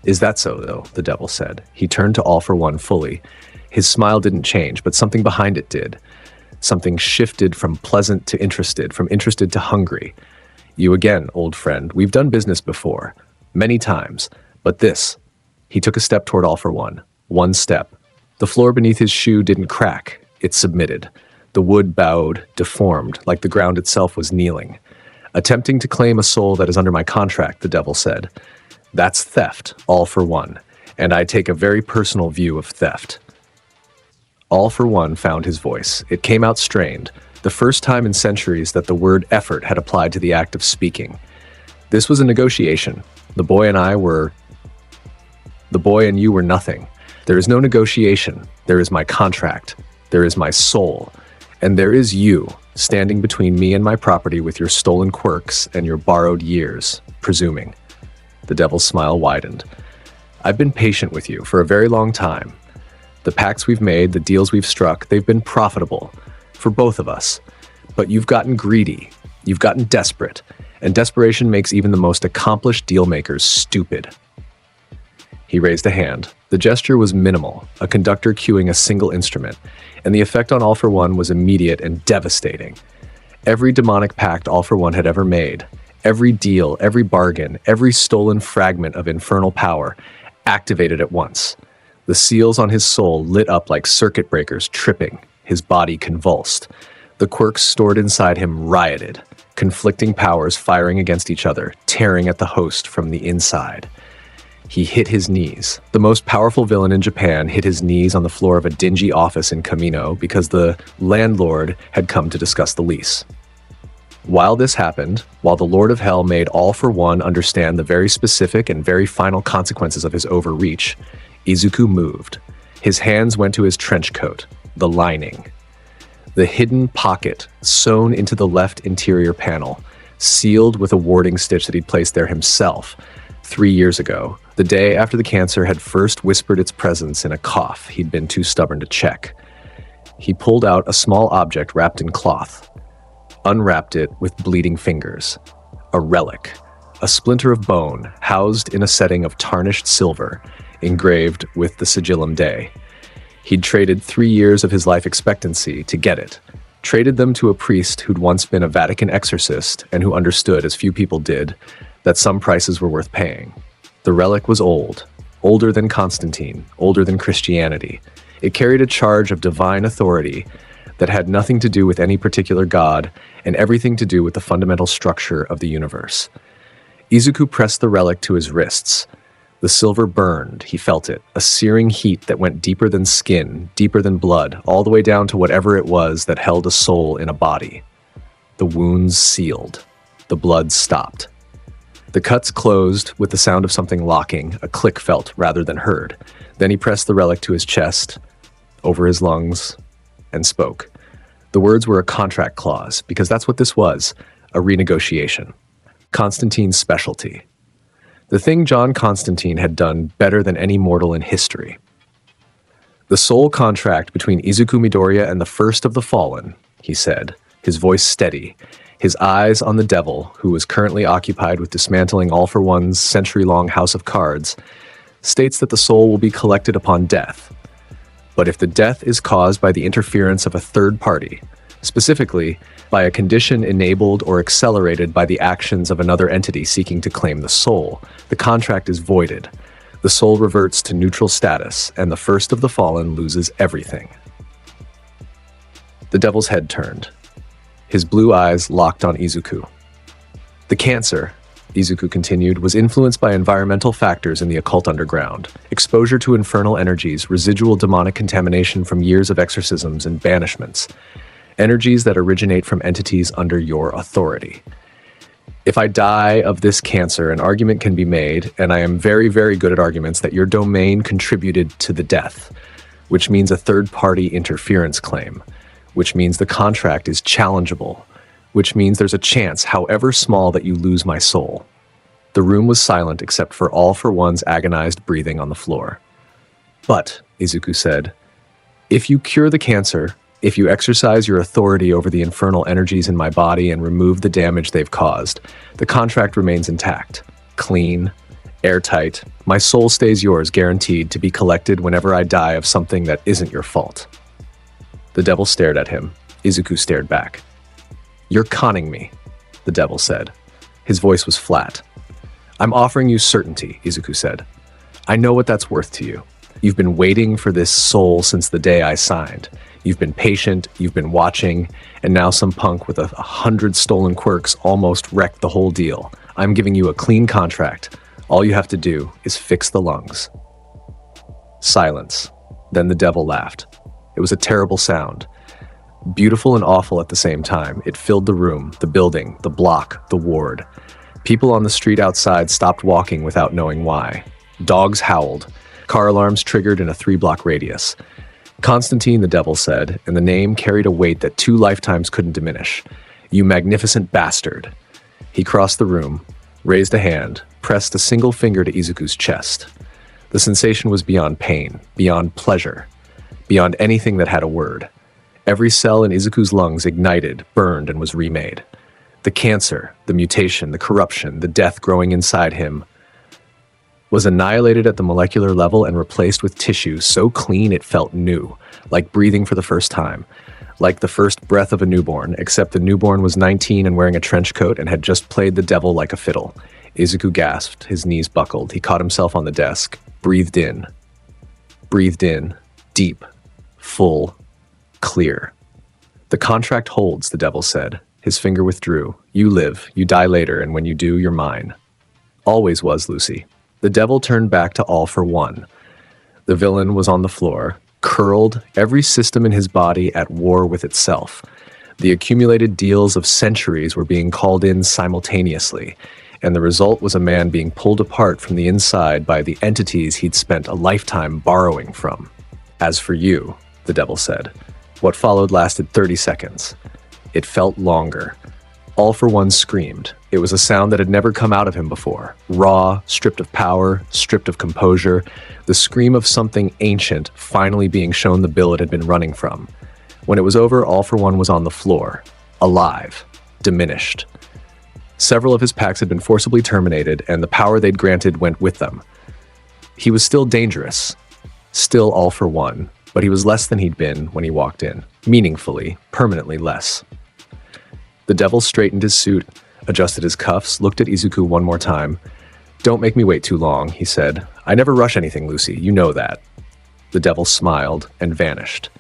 "Is that so, though?" the devil said. He turned to All for One fully. His smile didn't change, but something behind it did. Something shifted from pleasant to interested, from interested to hungry. "You again, old friend. We've done business before. Many times. But this." He took a step toward All for One. One step. The floor beneath his shoe didn't crack. It submitted. The wood bowed, deformed, like the ground itself was kneeling. "Attempting to claim a soul that is under my contract," the devil said. "That's theft, All for One. And I take a very personal view of theft." All for One found his voice. It came out strained, the first time in centuries that the word effort had applied to the act of speaking. "This was a negotiation. The boy and you were nothing. There is no negotiation. There is my contract. There is my soul. And there is you, standing between me and my property with your stolen quirks and your borrowed years, presuming." The devil's smile widened. "I've been patient with you for a very long time. The pacts we've made, the deals we've struck, they've been profitable for both of us. But you've gotten greedy. You've gotten desperate. And desperation makes even the most accomplished deal-makers stupid." He raised a hand. The gesture was minimal, a conductor cueing a single instrument, and the effect on All for One was immediate and devastating. Every demonic pact All for One had ever made, every deal, every bargain, every stolen fragment of infernal power, activated at once. The seals on his soul lit up like circuit breakers tripping, his body convulsed. The quirks stored inside him rioted, conflicting powers firing against each other, tearing at the host from the inside. He hit his knees. The most powerful villain in Japan hit his knees on the floor of a dingy office in Kamino because the landlord had come to discuss the lease. While this happened, while the Lord of Hell made All for One understand the very specific and very final consequences of his overreach, Izuku moved. His hands went to his trench coat, the lining. The hidden pocket sewn into the left interior panel, sealed with a warding stitch that he'd placed there himself 3 years ago, the day after the cancer had first whispered its presence in a cough he'd been too stubborn to check. He pulled out a small object wrapped in cloth, unwrapped it with bleeding fingers. A relic, a splinter of bone housed in a setting of tarnished silver, engraved with the sigillum Dei. He'd traded 3 years of his life expectancy to get it, traded them to a priest who'd once been a Vatican exorcist and who understood, as few people did, that some prices were worth paying. The relic was old, older than Constantine, older than Christianity. It carried a charge of divine authority that had nothing to do with any particular god and everything to do with the fundamental structure of the universe. Izuku pressed the relic to his wrists. The silver burned, he felt it, a searing heat that went deeper than skin, deeper than blood, all the way down to whatever it was that held a soul in a body. The wounds sealed. The blood stopped. The cuts closed with the sound of something locking, a click felt rather than heard. Then he pressed the relic to his chest, over his lungs, and spoke. The words were a contract clause, because that's what this was, a renegotiation. Constantine's specialty. The thing John Constantine had done better than any mortal in history. The soul contract between Izuku Midoriya and the first of the fallen, he said, his voice steady, his eyes on the devil, who was currently occupied with dismantling All for One's century-long house of cards, states that the soul will be collected upon death. But if the death is caused by the interference of a third party, specifically by a condition enabled or accelerated by the actions of another entity seeking to claim the soul, the contract is voided. The soul reverts to neutral status, and the first of the fallen loses everything. The devil's head turned. His blue eyes locked on Izuku. The cancer, Izuku continued, was influenced by environmental factors in the occult underground, exposure to infernal energies, residual demonic contamination from years of exorcisms and banishments, energies that originate from entities under your authority. If I die of this cancer, an argument can be made, and I am very, very good at arguments, that your domain contributed to the death, which means a third-party interference claim, which means the contract is challengeable, which means there's a chance, however small, that you lose my soul. The room was silent except for All for One's agonized breathing on the floor. But, Izuku said, if you cure the cancer, if you exercise your authority over the infernal energies in my body and remove the damage they've caused, the contract remains intact, clean, airtight. My soul stays yours, guaranteed to be collected whenever I die of something that isn't your fault. The devil stared at him. Izuku stared back. You're conning me, the devil said. His voice was flat. I'm offering you certainty, Izuku said. I know what that's worth to you. You've been waiting for this soul since the day I signed. You've been patient, you've been watching, and now some punk with 100 stolen quirks almost wrecked the whole deal. I'm giving you a clean contract. All you have to do is fix the lungs. Silence. Then the devil laughed. It was a terrible sound. Beautiful and awful at the same time. It filled the room, the building, the block, the ward. People on the street outside stopped walking without knowing why. Dogs howled. Car alarms triggered in a 3-block radius. Constantine, the devil said, and the name carried a weight that 2 lifetimes couldn't diminish. You magnificent bastard. He crossed the room, raised a hand, pressed a single finger to Izuku's chest. The sensation was beyond pain, beyond pleasure, beyond anything that had a word. Every cell in Izuku's lungs ignited, burned, and was remade. The cancer, the mutation, the corruption, the death growing inside him was annihilated at the molecular level and replaced with tissue so clean it felt new, like breathing for the first time, like the first breath of a newborn, except the newborn was 19 and wearing a trench coat and had just played the devil like a fiddle. Izuku gasped, his knees buckled. He caught himself on the desk, breathed in, deep, full, clear. The contract holds, the devil said. His finger withdrew. You live, you die later, and when you do, you're mine. Always was, Lucy. The devil turned back to All for One. The villain was on the floor, curled, every system in his body at war with itself. The accumulated deals of centuries were being called in simultaneously, and the result was a man being pulled apart from the inside by the entities he'd spent a lifetime borrowing from. As for you, the devil said, what followed lasted 30 seconds. It felt longer. All for One screamed. It was a sound that had never come out of him before. Raw, stripped of power, stripped of composure. The scream of something ancient finally being shown the bill it had been running from. When it was over, All for One was on the floor. Alive. Diminished. Several of his packs had been forcibly terminated, and the power they'd granted went with them. He was still dangerous. Still All for One. But he was less than he'd been when he walked in. Meaningfully, permanently less. The devil straightened his suit, adjusted his cuffs, looked at Izuku one more time. Don't make me wait too long, he said. I never rush anything, Lucy, you know that. The devil smiled and vanished.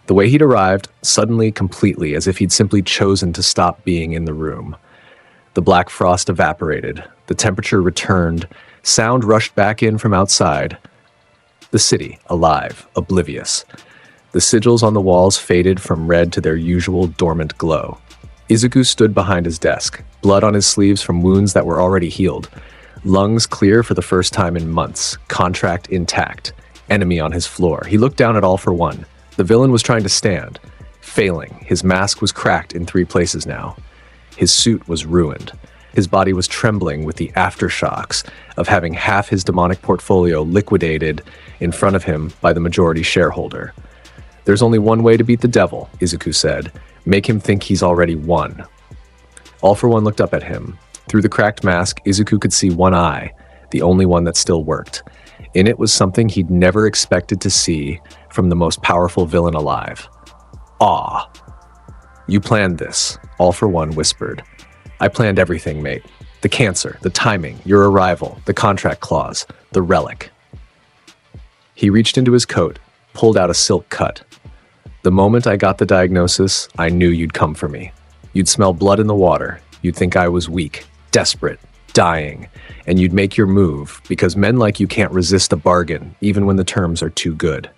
The way he'd arrived, suddenly, completely, as if he'd simply chosen to stop being in the room. The black frost evaporated, the temperature returned, Sound rushed back in from outside. The city, alive, oblivious. The sigils on the walls faded from red to their usual dormant glow. Izuku stood behind his desk, blood on his sleeves from wounds that were already healed. Lungs clear for the first time in months, contract intact. Enemy on his floor. He looked down at All for One. The villain was trying to stand, failing. His mask was cracked in 3 places now. His suit was ruined. His body was trembling with the aftershocks of having half his demonic portfolio liquidated in front of him by the majority shareholder. There's only one way to beat the devil, Izuku said. Make him think he's already won. All for One looked up at him. Through the cracked mask, Izuku could see one eye, the only one that still worked. In it was something he'd never expected to see from the most powerful villain alive. Awe. You planned this, All for One whispered. I planned everything, mate. The cancer, the timing, your arrival, the contract clause, the relic. He reached into his coat, pulled out a silk cut. The moment I got the diagnosis, I knew you'd come for me. You'd smell blood in the water. You'd think I was weak, desperate, dying, and you'd make your move because men like you can't resist a bargain, even when the terms are too good.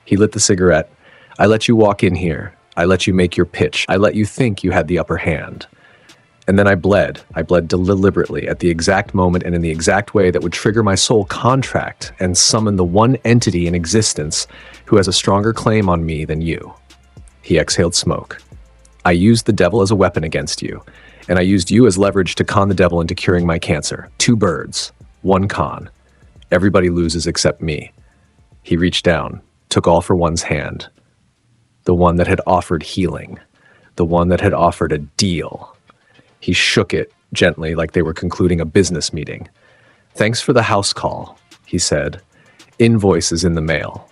He lit the cigarette. I let you walk in here. I let you make your pitch. I let you think you had the upper hand. And then I bled. I bled deliberately at the exact moment and in the exact way that would trigger my soul contract and summon the one entity in existence who has a stronger claim on me than you. He exhaled smoke. I used the devil as a weapon against you, and I used you as leverage to con the devil into curing my cancer. 2 birds, 1 con. Everybody loses except me. He reached down, took All for One's hand. The one that had offered healing. The one that had offered a deal. He shook it gently like they were concluding a business meeting. Thanks for the house call, he said. Invoice is in the mail.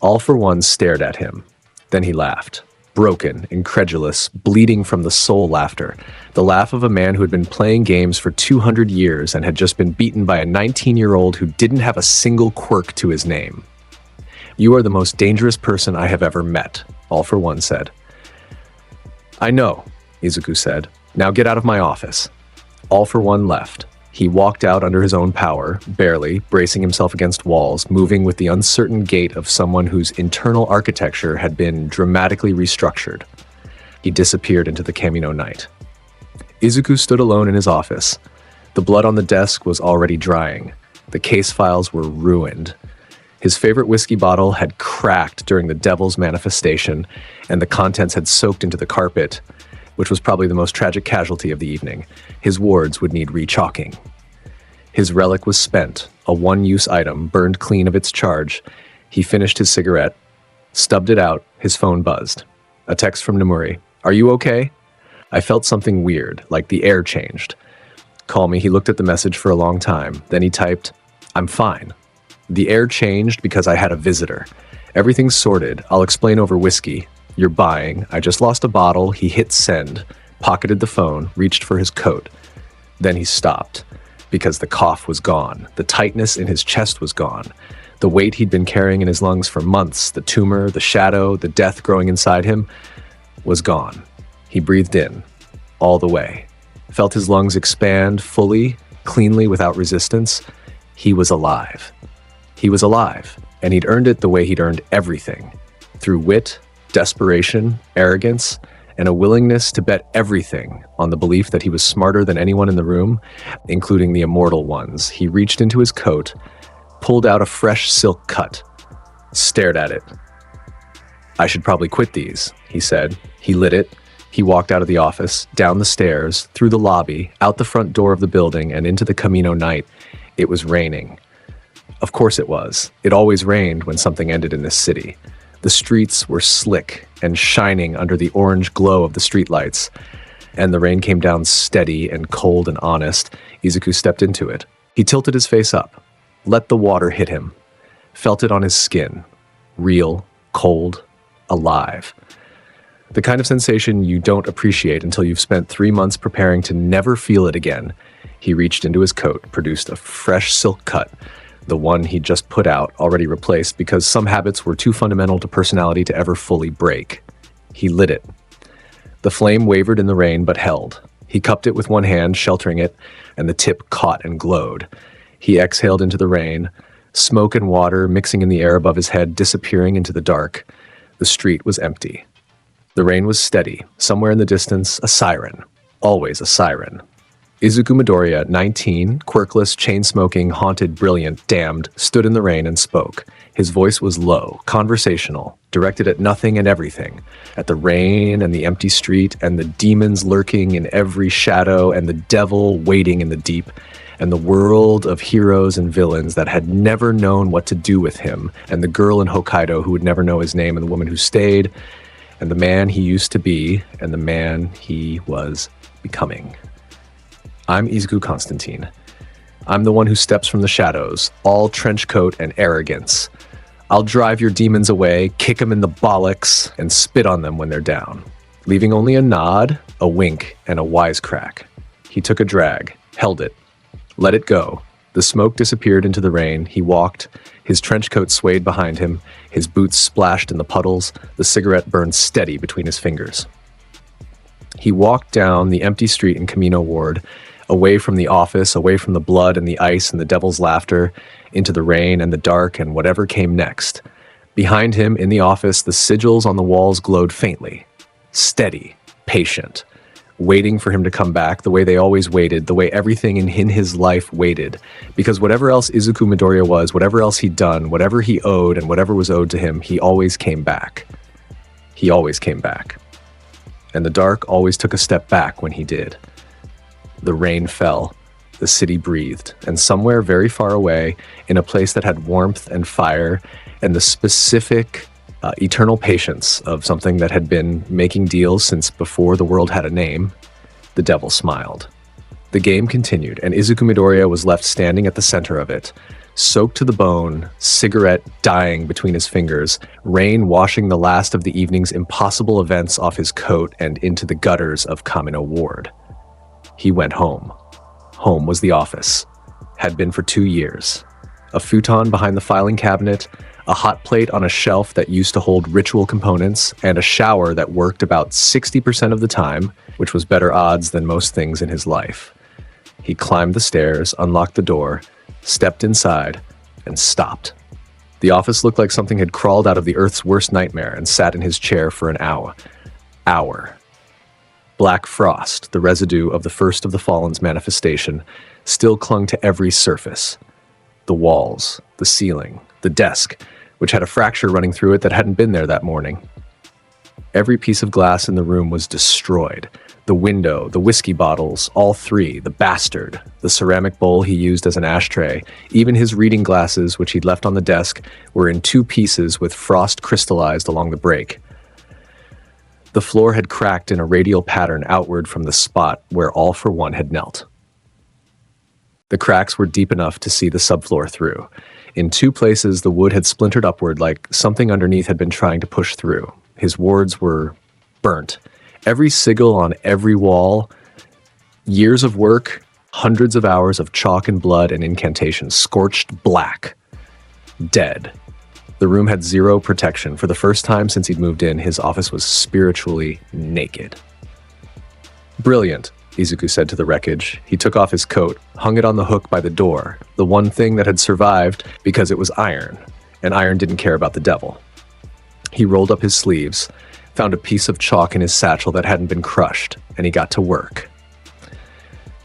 All for One stared at him. Then he laughed. Broken, incredulous, bleeding from the soul laughter. The laugh of a man who had been playing games for 200 years and had just been beaten by a 19-year-old who didn't have a single quirk to his name. You are the most dangerous person I have ever met, All for One said. I know, Izuku said. Now get out of my office. All for One left. He walked out under his own power, barely, bracing himself against walls, moving with the uncertain gait of someone whose internal architecture had been dramatically restructured. He disappeared into the Camino night. Izuku stood alone in his office. The blood on the desk was already drying. The case files were ruined. His favorite whiskey bottle had cracked during the devil's manifestation, and the contents had soaked into the carpet, which was probably the most tragic casualty of the evening. His wards would need re-chalking. His relic was spent, a one-use item burned clean of its charge. He finished his cigarette, stubbed it out, his phone buzzed. A text from Nomuri. Are you okay? I felt something weird, like the air changed. Call me. He looked at the message for a long time. Then he typed, I'm fine. The air changed because I had a visitor. Everything's sorted. I'll explain over whiskey. You're buying. I just lost a bottle. He hit send, pocketed the phone, reached for his coat. Then he stopped because the cough was gone. The tightness in his chest was gone. The weight he'd been carrying in his lungs for months, the tumor, the shadow, the death growing inside him was gone. He breathed in, all the way. Felt his lungs expand fully, cleanly, without resistance. He was alive. He was alive, and he'd earned it the way he'd earned everything. Through wit, desperation, arrogance, and a willingness to bet everything on the belief that he was smarter than anyone in the room, including the immortal ones. He reached into his coat, pulled out a fresh silk cut, stared at it. I should probably quit these, he said. He lit it. He walked out of the office, down the stairs, through the lobby, out the front door of the building, and into the Camino night. It was raining. Of course it was. It always rained when something ended in this city. The streets were slick and shining under the orange glow of the streetlights, and the rain came down steady and cold and honest. Izuku stepped into it. He tilted his face up, let the water hit him, felt it on his skin, real, cold, alive. The kind of sensation you don't appreciate until you've spent 3 months preparing to never feel it again. He reached into his coat, produced a fresh silk cut, the one he'd just put out, already replaced because some habits were too fundamental to personality to ever fully break. He lit it. The flame wavered in the rain but held. He cupped it with one hand, sheltering it, and the tip caught and glowed. He exhaled into the rain, smoke and water mixing in the air above his head, disappearing into the dark. The street was empty. The rain was steady. Somewhere in the distance, a siren. Always a siren. Izuku Midoriya, 19, quirkless, chain-smoking, haunted, brilliant, damned, stood in the rain and spoke. His voice was low, conversational, directed at nothing and everything, at the rain and the empty street and the demons lurking in every shadow and the devil waiting in the deep, and the world of heroes and villains that had never known what to do with him, and the girl in Hokkaido who would never know his name, and the woman who stayed, and the man he used to be, and the man he was becoming. I'm Izuku Constantine. I'm the one who steps from the shadows, all trench coat and arrogance. I'll drive your demons away, kick them in the bollocks, and spit on them when they're down, leaving only a nod, a wink, and a wisecrack. He took a drag, held it, let it go. The smoke disappeared into the rain. He walked. His trench coat swayed behind him. His boots splashed in the puddles. The cigarette burned steady between his fingers. He walked down the empty street in Camino Ward, away from the office, away from the blood and the ice and the devil's laughter, into the rain and the dark and whatever came next. Behind him, in the office, the sigils on the walls glowed faintly, steady, patient, waiting for him to come back the way they always waited, the way everything in his life waited. Because whatever else Izuku Midoriya was, whatever else he'd done, whatever he owed and whatever was owed to him, he always came back. He always came back. And the dark always took a step back when he did. The rain fell, the city breathed, and somewhere very far away, in a place that had warmth and fire and the specific eternal patience of something that had been making deals since before the world had a name, the devil smiled. The game continued, and Izuku Midoriya was left standing at the center of it, soaked to the bone, cigarette dying between his fingers, rain washing the last of the evening's impossible events off his coat and into the gutters of Kamino Ward. He went home. Home was the office. Had been for 2 years. A futon behind the filing cabinet, a hot plate on a shelf that used to hold ritual components, and a shower that worked about 60% of the time, which was better odds than most things in his life. He climbed the stairs, unlocked the door, stepped inside, and stopped. The office looked like something had crawled out of the Earth's worst nightmare and sat in his chair for an hour. Black frost, the residue of the first of the Fallen's manifestation, still clung to every surface. The walls, the ceiling, the desk, which had a fracture running through it that hadn't been there that morning. Every piece of glass in the room was destroyed. The window, the whiskey bottles, all three, the bastard, the ceramic bowl he used as an ashtray, even his reading glasses, which he'd left on the desk, were in 2 pieces with frost crystallized along the break. The floor had cracked in a radial pattern outward from the spot where All for One had knelt. The cracks were deep enough to see the subfloor through. In 2 places, the wood had splintered upward like something underneath had been trying to push through. His wards were burnt. Every sigil on every wall, years of work, hundreds of hours of chalk and blood and incantations, scorched black, dead. The room had 0 protection. For the first time since he'd moved in, his office was spiritually naked. Brilliant, Izuku said to the wreckage. He took off his coat, hung it on the hook by the door, the one thing that had survived because it was iron, and iron didn't care about the devil. He rolled up his sleeves, found a piece of chalk in his satchel that hadn't been crushed, and he got to work.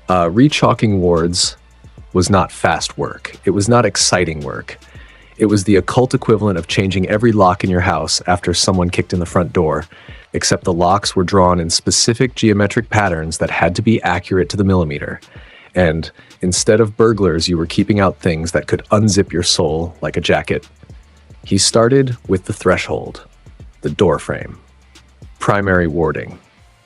Rechalking wards was not fast work. It was not exciting work. It was the occult equivalent of changing every lock in your house after someone kicked in the front door, except the locks were drawn in specific geometric patterns that had to be accurate to the millimeter. And instead of burglars, you were keeping out things that could unzip your soul like a jacket. He started with the threshold, the door frame, primary warding,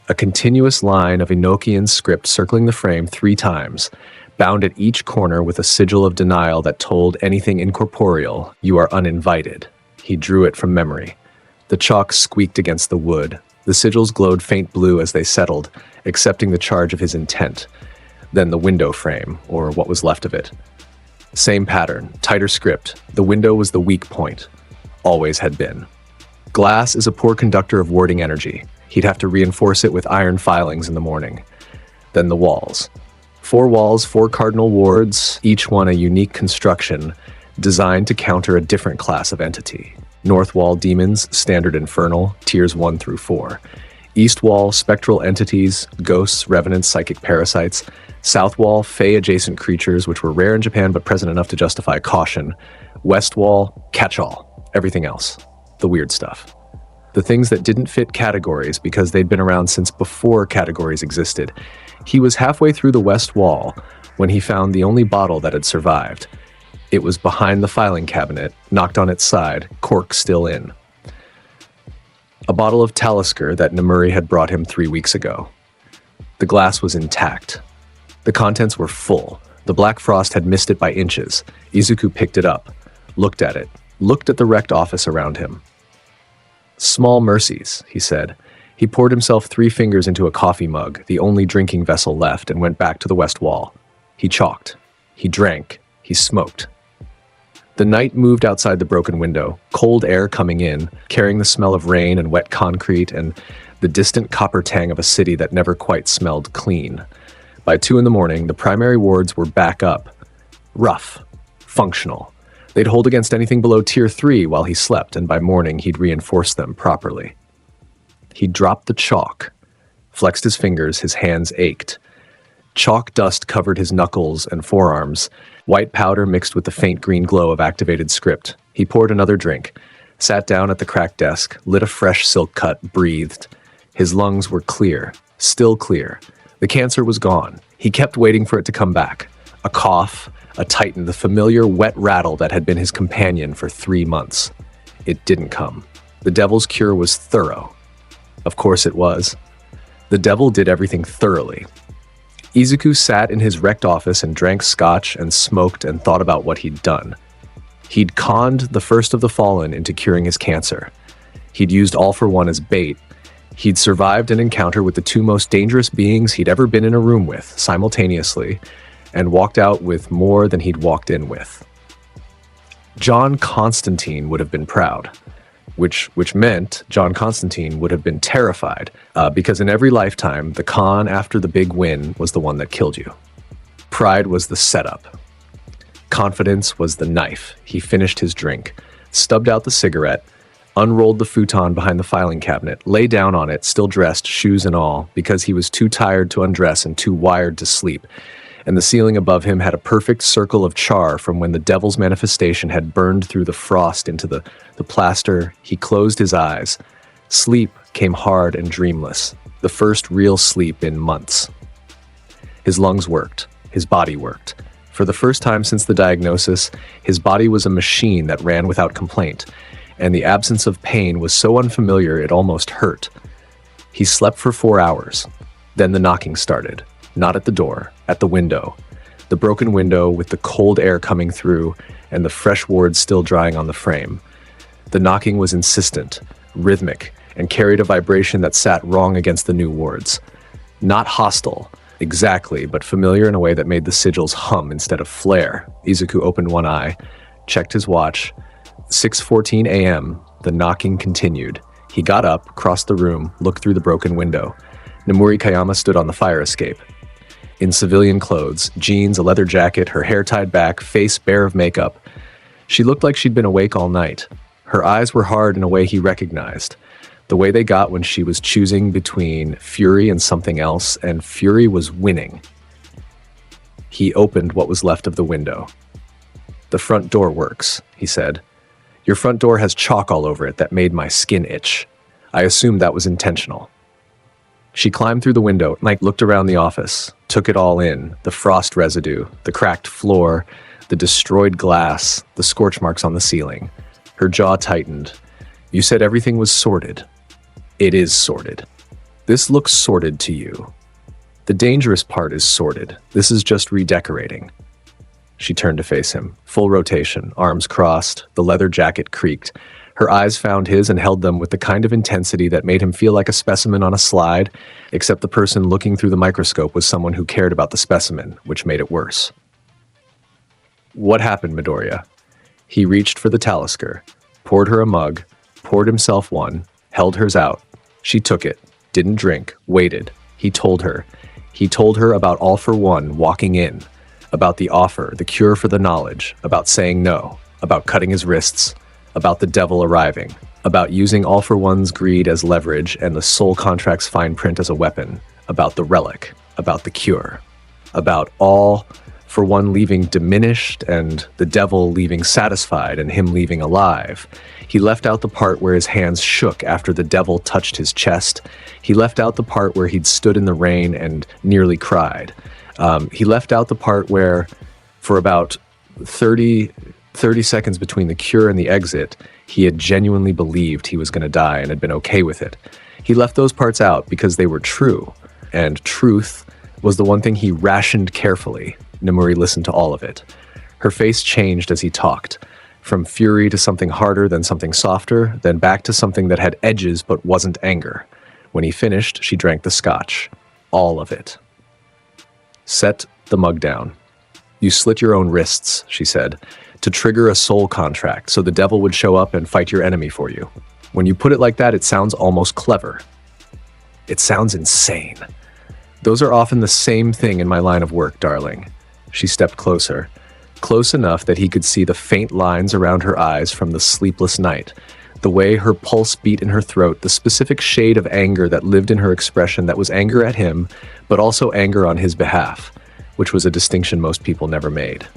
a continuous line of Enochian script circling the frame 3 times, bound at each corner with a sigil of denial that told anything incorporeal, you are uninvited. He drew it from memory. The chalk squeaked against the wood. The sigils glowed faint blue as they settled, accepting the charge of his intent. Then the window frame, or what was left of it. Same pattern, tighter script. The window was the weak point. Always had been. Glass is a poor conductor of warding energy. He'd have to reinforce it with iron filings in the morning. Then the walls. 4 walls, 4 cardinal wards, each one a unique construction designed to counter a different class of entity. North wall demons, standard infernal, tiers 1 through 4. East wall, spectral entities, ghosts, revenants, psychic parasites. South wall, fey adjacent creatures, which were rare in Japan but present enough to justify caution. West wall, catch-all, everything else. The weird stuff. The things that didn't fit categories because they'd been around since before categories existed. He was halfway through the west wall when he found the only bottle that had survived. It was behind the filing cabinet, knocked on its side, cork still in. A bottle of Talisker that Nemuri had brought him 3 weeks ago. The glass was intact. The contents were full. The black frost had missed it by inches. Izuku picked it up, looked at it, looked at the wrecked office around him. "Small mercies," he said. He poured himself 3 fingers into a coffee mug, the only drinking vessel left, and went back to the west wall. He chalked. He drank. He smoked. The night moved outside the broken window, cold air coming in, carrying the smell of rain and wet concrete and the distant copper tang of a city that never quite smelled clean. By 2 a.m, the primary wards were back up. Rough. Functional. They'd hold against anything below Tier 3 while he slept, and by morning he'd reinforce them properly. He dropped the chalk, flexed his fingers, his hands ached. Chalk dust covered his knuckles and forearms, white powder mixed with the faint green glow of activated script. He poured another drink, sat down at the cracked desk, lit a fresh silk cut, breathed. His lungs were clear, still clear. The cancer was gone. He kept waiting for it to come back. A cough, a tighten, the familiar wet rattle that had been his companion for 3 months. It didn't come. The devil's cure was thorough. Of course it was. The devil did everything thoroughly. Izuku sat in his wrecked office and drank scotch and smoked and thought about what he'd done. He'd conned the first of the fallen into curing his cancer. He'd used All for One as bait. He'd survived an encounter with the 2 most dangerous beings he'd ever been in a room with, simultaneously, and walked out with more than he'd walked in with. John Constantine would have been proud, which meant John Constantine would have been terrified, because in every lifetime, the con after the big win was the one that killed you. Pride was the setup. Confidence was the knife. He finished his drink, stubbed out the cigarette, unrolled the futon behind the filing cabinet, lay down on it, still dressed, shoes and all, because he was too tired to undress and too wired to sleep. And the ceiling above him had a perfect circle of char from when the devil's manifestation had burned through the frost into the plaster. He closed his eyes. Sleep came hard and dreamless, the first real sleep in months. His lungs worked. His body worked. For the first time since the diagnosis, his body was a machine that ran without complaint, and the absence of pain was so unfamiliar it almost hurt. He slept for 4 hours. Then the knocking started. Not at the door, at the window. The broken window with the cold air coming through and the fresh wards still drying on the frame. The knocking was insistent, rhythmic, and carried a vibration that sat wrong against the new wards. Not hostile, exactly, but familiar in a way that made the sigils hum instead of flare. Izuku opened one eye, checked his watch. 6:14 a.m., the knocking continued. He got up, crossed the room, looked through the broken window. Nemuri Kayama stood on the fire escape. In civilian clothes, jeans, a leather jacket, her hair tied back, face bare of makeup. She looked like she'd been awake all night. Her eyes were hard in a way he recognized, the way they got when she was choosing between fury and something else, and fury was winning. He opened what was left of the window. "The front door works," he said. "Your front door has chalk all over it that made my skin itch. I assumed that was intentional." She climbed through the window, looked around the office, took it all in, the frost residue, the cracked floor, the destroyed glass, the scorch marks on the ceiling. Her jaw tightened. "You said everything was sorted." "It is sorted. This looks sorted to you. The dangerous part is sorted. This is just redecorating." She turned to face him, full rotation, arms crossed, the leather jacket creaked. Her eyes found his and held them with the kind of intensity that made him feel like a specimen on a slide, except the person looking through the microscope was someone who cared about the specimen, which made it worse. "What happened, Midoriya?" He reached for the Talisker, poured her a mug, poured himself one, held hers out. She took it, didn't drink, waited. He told her. He told her about All for One walking in, about the offer, the cure for the knowledge, about saying no, about cutting his wrists, about the devil arriving, about using All for One's greed as leverage and the soul contract's fine print as a weapon, about the relic, about the cure, about All for One leaving diminished and the devil leaving satisfied and him leaving alive. He left out the part where his hands shook after the devil touched his chest. He left out the part where he'd stood in the rain and nearly cried. He left out the part where, for about 30 seconds between the cure and the exit, he had genuinely believed he was going to die and had been okay with it. He left those parts out because they were true, and truth was the one thing he rationed carefully. Nemuri listened to all of it. Her face changed as he talked, from fury to something harder, then something softer, then back to something that had edges but wasn't anger. When he finished, she drank the scotch. All of it. Set the mug down. You slit your own wrists, she said, to trigger a soul contract so the devil would show up and fight your enemy for you. When you put it like that, it sounds almost clever. It sounds insane. Those are often the same thing in my line of work, darling. She stepped closer, close enough that he could see the faint lines around her eyes from the sleepless night, the way her pulse beat in her throat, the specific shade of anger that lived in her expression that was anger at him, but also anger on his behalf, which was a distinction most people never made.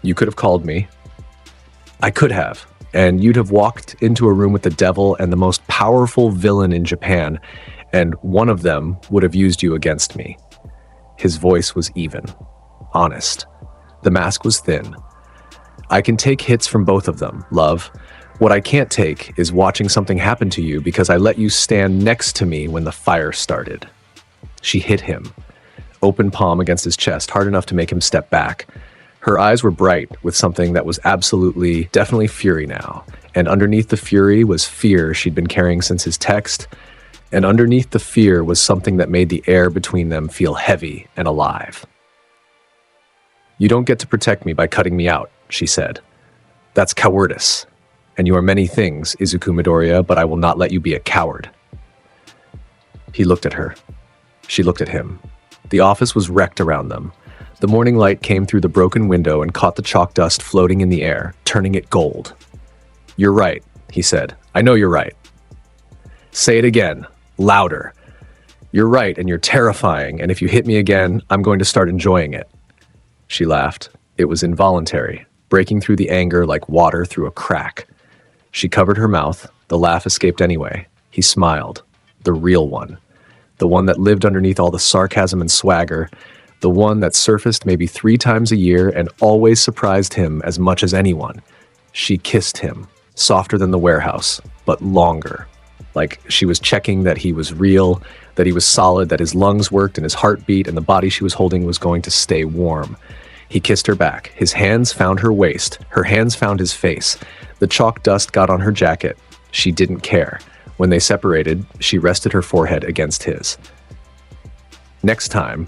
You could have called me. I could have, and you'd have walked into a room with the devil and the most powerful villain in Japan, and one of them would have used you against me. His voice was even, honest. The mask was thin. I can take hits from both of them, love. What I can't take is watching something happen to you because I let you stand next to me when the fire started. She hit him, open palm against his chest, hard enough to make him step back. Her eyes were bright with something that was definitely fury now. And underneath the fury was fear she'd been carrying since his text. And underneath the fear was something that made the air between them feel heavy and alive. You don't get to protect me by cutting me out, she said. That's cowardice. And you are many things, Izuku Midoriya, but I will not let you be a coward. He looked at her. She looked at him. The office was wrecked around them. The morning light came through the broken window and caught the chalk dust floating in the air, turning it gold. You're right, he said. I know you're right. Say it again, louder. You're right, and you're terrifying, and if you hit me again, I'm going to start enjoying it. She laughed. It was involuntary, breaking through the anger like water through a crack. She covered her mouth. The laugh escaped anyway. He smiled. The real one. The one that lived underneath all the sarcasm and swagger. The one that surfaced maybe 3 times a year and always surprised him as much as anyone. She kissed him, softer than the warehouse, but longer. Like she was checking that he was real, that he was solid, that his lungs worked and his heart beat and the body she was holding was going to stay warm. He kissed her back. His hands found her waist. Her hands found his face. The chalk dust got on her jacket. She didn't care. When they separated, she rested her forehead against his. Next time,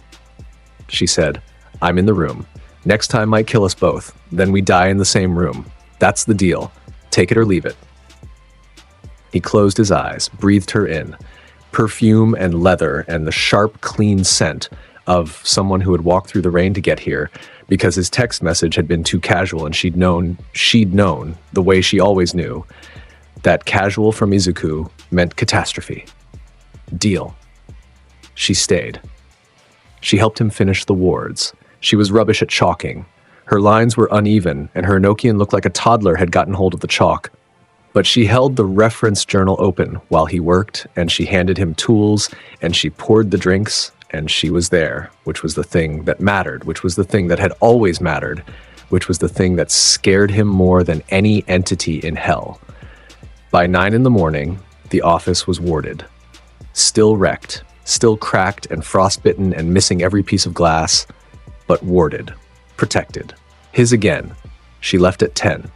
she said, I'm in the room. Next time might kill us both. Then we die in the same room. That's the deal. Take it or leave it. He closed his eyes, breathed her in. Perfume and leather and the sharp, clean scent of someone who had walked through the rain to get here because his text message had been too casual and she'd known the way she always knew that casual from Izuku meant catastrophe. Deal. She stayed. She helped him finish the wards. She was rubbish at chalking. Her lines were uneven, and her Enochian looked like a toddler had gotten hold of the chalk. But she held the reference journal open while he worked, and she handed him tools, and she poured the drinks, and she was there, which was the thing that mattered, which was the thing that had always mattered, which was the thing that scared him more than any entity in hell. By 9 a.m, the office was warded. Still wrecked, still cracked and frostbitten and missing every piece of glass, but warded, protected. His again. She left at 10.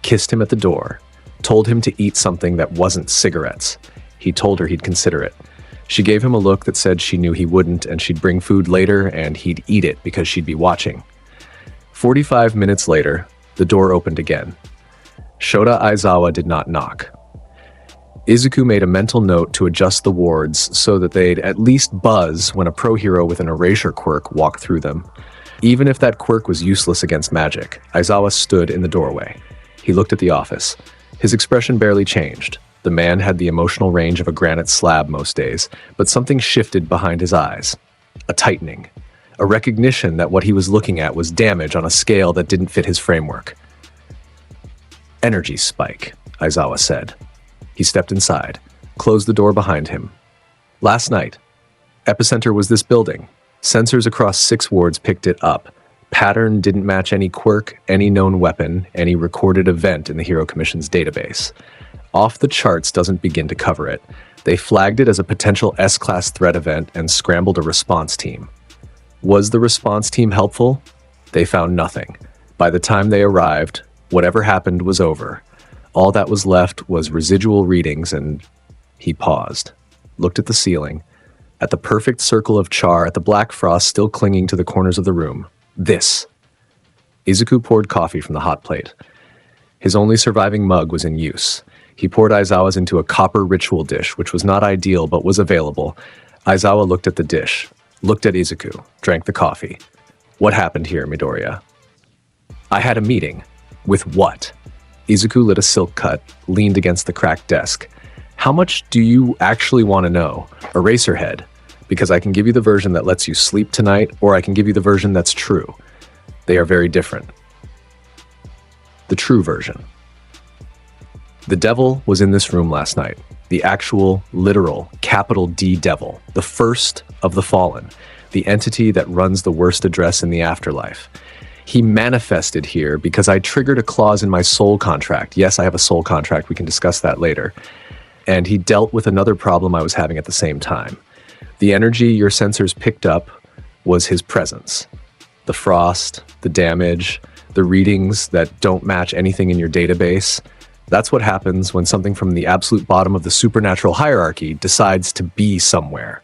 Kissed him at the door. Told him to eat something that wasn't cigarettes. He told her he'd consider it. She gave him a look that said she knew he wouldn't and she'd bring food later and he'd eat it because she'd be watching. 45 minutes later, the door opened again. Shota Aizawa did not knock. Izuku made a mental note to adjust the wards so that they'd at least buzz when a pro hero with an erasure quirk walked through them. Even if that quirk was useless against magic, Aizawa stood in the doorway. He looked at the office. His expression barely changed. The man had the emotional range of a granite slab most days, but something shifted behind his eyes. A tightening. A recognition that what he was looking at was damage on a scale that didn't fit his framework. Energy spike, Aizawa said. He stepped inside, closed the door behind him. Last night, epicenter was this building. Sensors across 6 wards picked it up. Pattern didn't match any quirk, any known weapon, any recorded event in the Hero Commission's database. Off the charts doesn't begin to cover it. They flagged it as a potential S-class threat event and scrambled a response team. Was the response team helpful? They found nothing. By the time they arrived, whatever happened was over. All that was left was residual readings, and he paused, looked at the ceiling, at the perfect circle of char, at the black frost still clinging to the corners of the room. This. Izuku poured coffee from the hot plate. His only surviving mug was in use. He poured Aizawa's into a copper ritual dish, which was not ideal but was available. Aizawa looked at the dish, looked at Izuku, drank the coffee. What happened here, Midoriya? I had a meeting. With what? Izuku lit a silk cut, leaned against the cracked desk. How much do you actually want to know? Eraserhead. Because I can give you the version that lets you sleep tonight, or I can give you the version that's true. They are very different. The true version. The devil was in this room last night. The actual, literal, capital D devil. The first of the fallen. The entity that runs the worst address in the afterlife. He manifested here because I triggered a clause in my soul contract. Yes, I have a soul contract. We can discuss that later. And he dealt with another problem I was having at the same time. The energy your sensors picked up was his presence. The frost, the damage, the readings that don't match anything in your database. That's what happens when something from the absolute bottom of the supernatural hierarchy decides to be somewhere.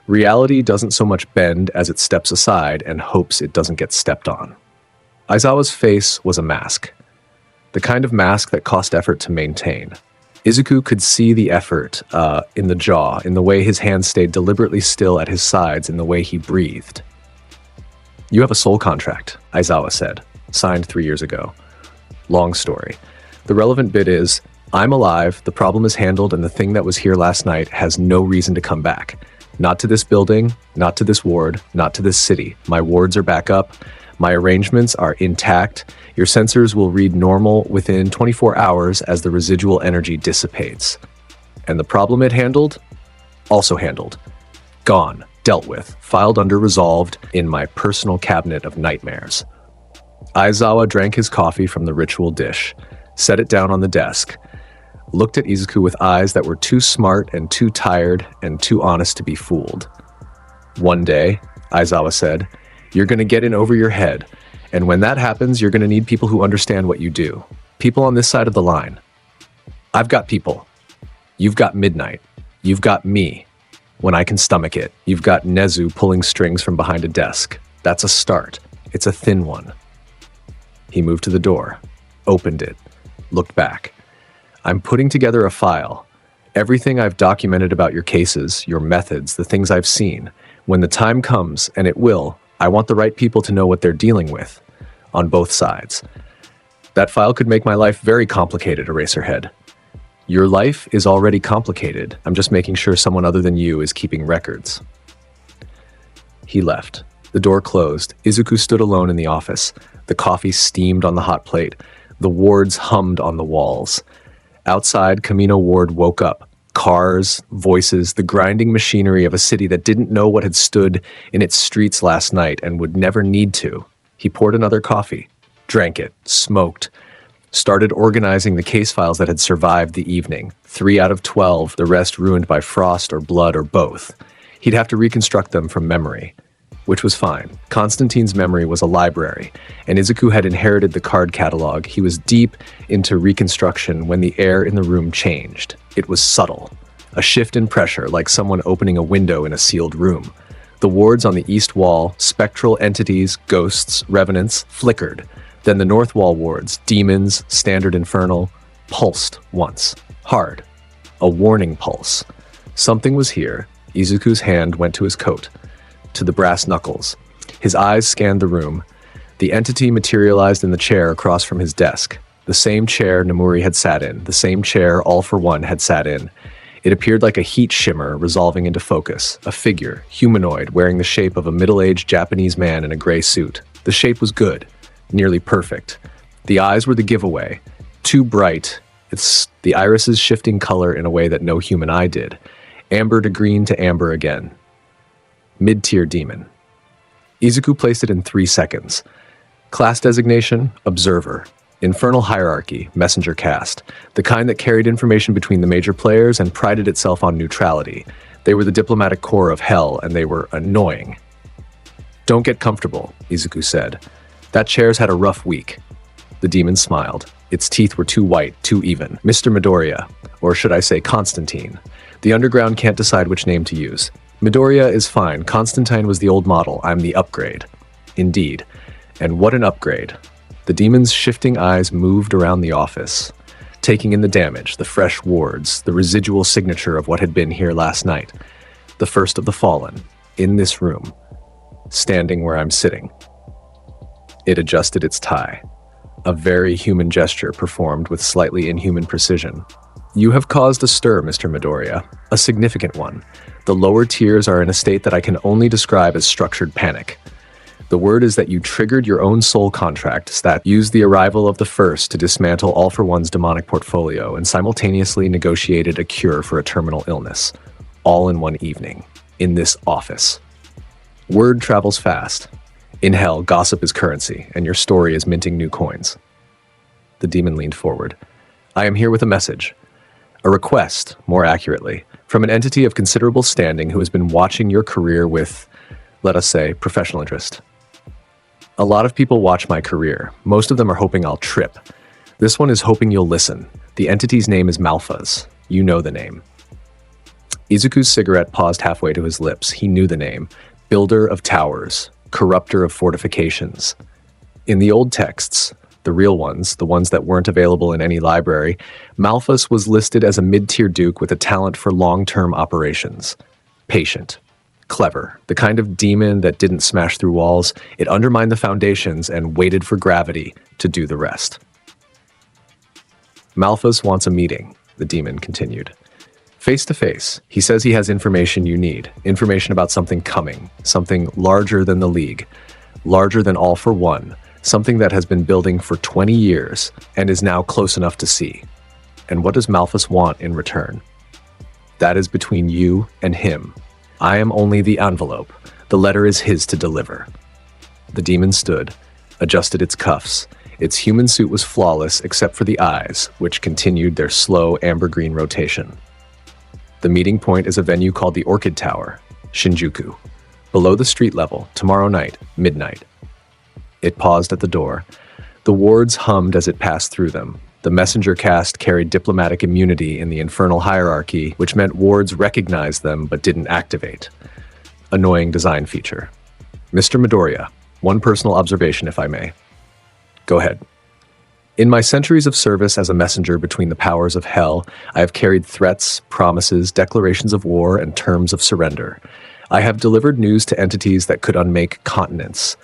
Reality doesn't so much bend as it steps aside and hopes it doesn't get stepped on. Aizawa's face was a mask. The kind of mask that cost effort to maintain. Izuku could see the effort in the jaw, in the way his hands stayed deliberately still at his sides, in the way he breathed. You have a soul contract, Aizawa said, signed 3 years ago. Long story. The relevant bit is, I'm alive, the problem is handled, and the thing that was here last night has no reason to come back. Not to this building, not to this ward, not to this city. My wards are back up. My arrangements are intact. Your sensors will read normal within 24 hours as the residual energy dissipates. And the problem it handled? Also handled. Gone, dealt with, filed under resolved in my personal cabinet of nightmares. Aizawa drank his coffee from the ritual dish, set it down on the desk, looked at Izuku with eyes that were too smart and too tired and too honest to be fooled. One day, Aizawa said, you're going to get in over your head, and when that happens, you're going to need people who understand what you do. People on this side of the line. I've got people. You've got Midnight. You've got me. When I can stomach it. You've got Nezu pulling strings from behind a desk. That's a start. It's a thin one. He moved to the door, opened it, looked back. I'm putting together a file. Everything I've documented about your cases, your methods, the things I've seen. When the time comes, and it will, I want the right people to know what they're dealing with, on both sides. That file could make my life very complicated, Eraserhead. Your life is already complicated. I'm just making sure someone other than you is keeping records. He left. The door closed. Izuku stood alone in the office. The coffee steamed on the hot plate. The wards hummed on the walls. Outside, Camino Ward woke up. Cars, voices, the grinding machinery of a city that didn't know what had stood in its streets last night and would never need to. He poured another coffee, drank it, smoked, started organizing the case files that had survived the evening. 3 out of 12, the rest ruined by frost or blood or both. He'd have to reconstruct them from memory, which was fine. Constantine's memory was a library, and Izuku had inherited the card catalog. He was deep into reconstruction when the air in the room changed. It was subtle. A shift in pressure, like someone opening a window in a sealed room. The wards on the east wall, spectral entities, ghosts, revenants, flickered. Then the north wall wards, demons, standard infernal, pulsed once. Hard. A warning pulse. Something was here. Izuku's hand went to his coat, to the brass knuckles. His eyes scanned the room. The entity materialized in the chair across from his desk. The same chair Nomuri had sat in, the same chair All for One had sat in. It appeared like a heat shimmer resolving into focus, a figure, humanoid, wearing the shape of a middle-aged Japanese man in a gray suit. The shape was good, nearly perfect. The eyes were the giveaway, too bright, the irises shifting color in a way that no human eye did. Amber to green to amber again. Mid-tier demon. Izuku placed it in 3 seconds. Class designation, Observer. Infernal hierarchy, messenger caste, the kind that carried information between the major players and prided itself on neutrality. They were the diplomatic core of hell, and they were annoying. Don't get comfortable, Izuku said. That chair's had a rough week. The demon smiled. Its teeth were too white, too even. Mr. Midoriya, or should I say Constantine. The underground can't decide which name to use. Midoriya is fine. Constantine was the old model. I'm the upgrade. Indeed. And what an upgrade. The demon's shifting eyes moved around the office, taking in the damage, the fresh wards, the residual signature of what had been here last night. The first of the fallen, in this room, standing where I'm sitting. It adjusted its tie. A very human gesture performed with slightly inhuman precision. You have caused a stir, Mr. Midoriya, a significant one. The lower tiers are in a state that I can only describe as structured panic. The word is that you triggered your own soul contracts that used the arrival of the first to dismantle All for One's demonic portfolio and simultaneously negotiated a cure for a terminal illness. All in one evening. In this office. Word travels fast. In hell, gossip is currency, and your story is minting new coins. The demon leaned forward. I am here with a message. A request, more accurately, from an entity of considerable standing who has been watching your career with, let us say, professional interest. A lot of people watch my career. Most of them are hoping I'll trip. This one is hoping you'll listen. The entity's name is Malphas. You know the name. Izuku's cigarette paused halfway to his lips. He knew the name. Builder of towers. Corrupter of fortifications. In the old texts, the real ones, the ones that weren't available in any library, Malphas was listed as a mid-tier duke with a talent for long-term operations. Patient. Clever, the kind of demon that didn't smash through walls. It undermined the foundations and waited for gravity to do the rest. Malphas wants a meeting, the demon continued. Face to face, he says he has information you need, information about something coming, something larger than the League, larger than All for One, something that has been building for 20 years and is now close enough to see. And what does Malphas want in return? That is between you and him. I am only the envelope. The letter is his to deliver. The demon stood, adjusted its cuffs. Its human suit was flawless except for the eyes, which continued their slow amber-green rotation. The meeting point is a venue called the Orchid Tower, Shinjuku, below the street level, tomorrow night, midnight. It paused at the door. The wards hummed as it passed through them. The messenger caste carried diplomatic immunity in the infernal hierarchy, which meant wards recognized them but didn't activate. Annoying design feature. Mr. Midoriya, one personal observation if I may. Go ahead. In my centuries of service as a messenger between the powers of hell, I have carried threats, promises, declarations of war, and terms of surrender. I have delivered news to entities that could unmake continents.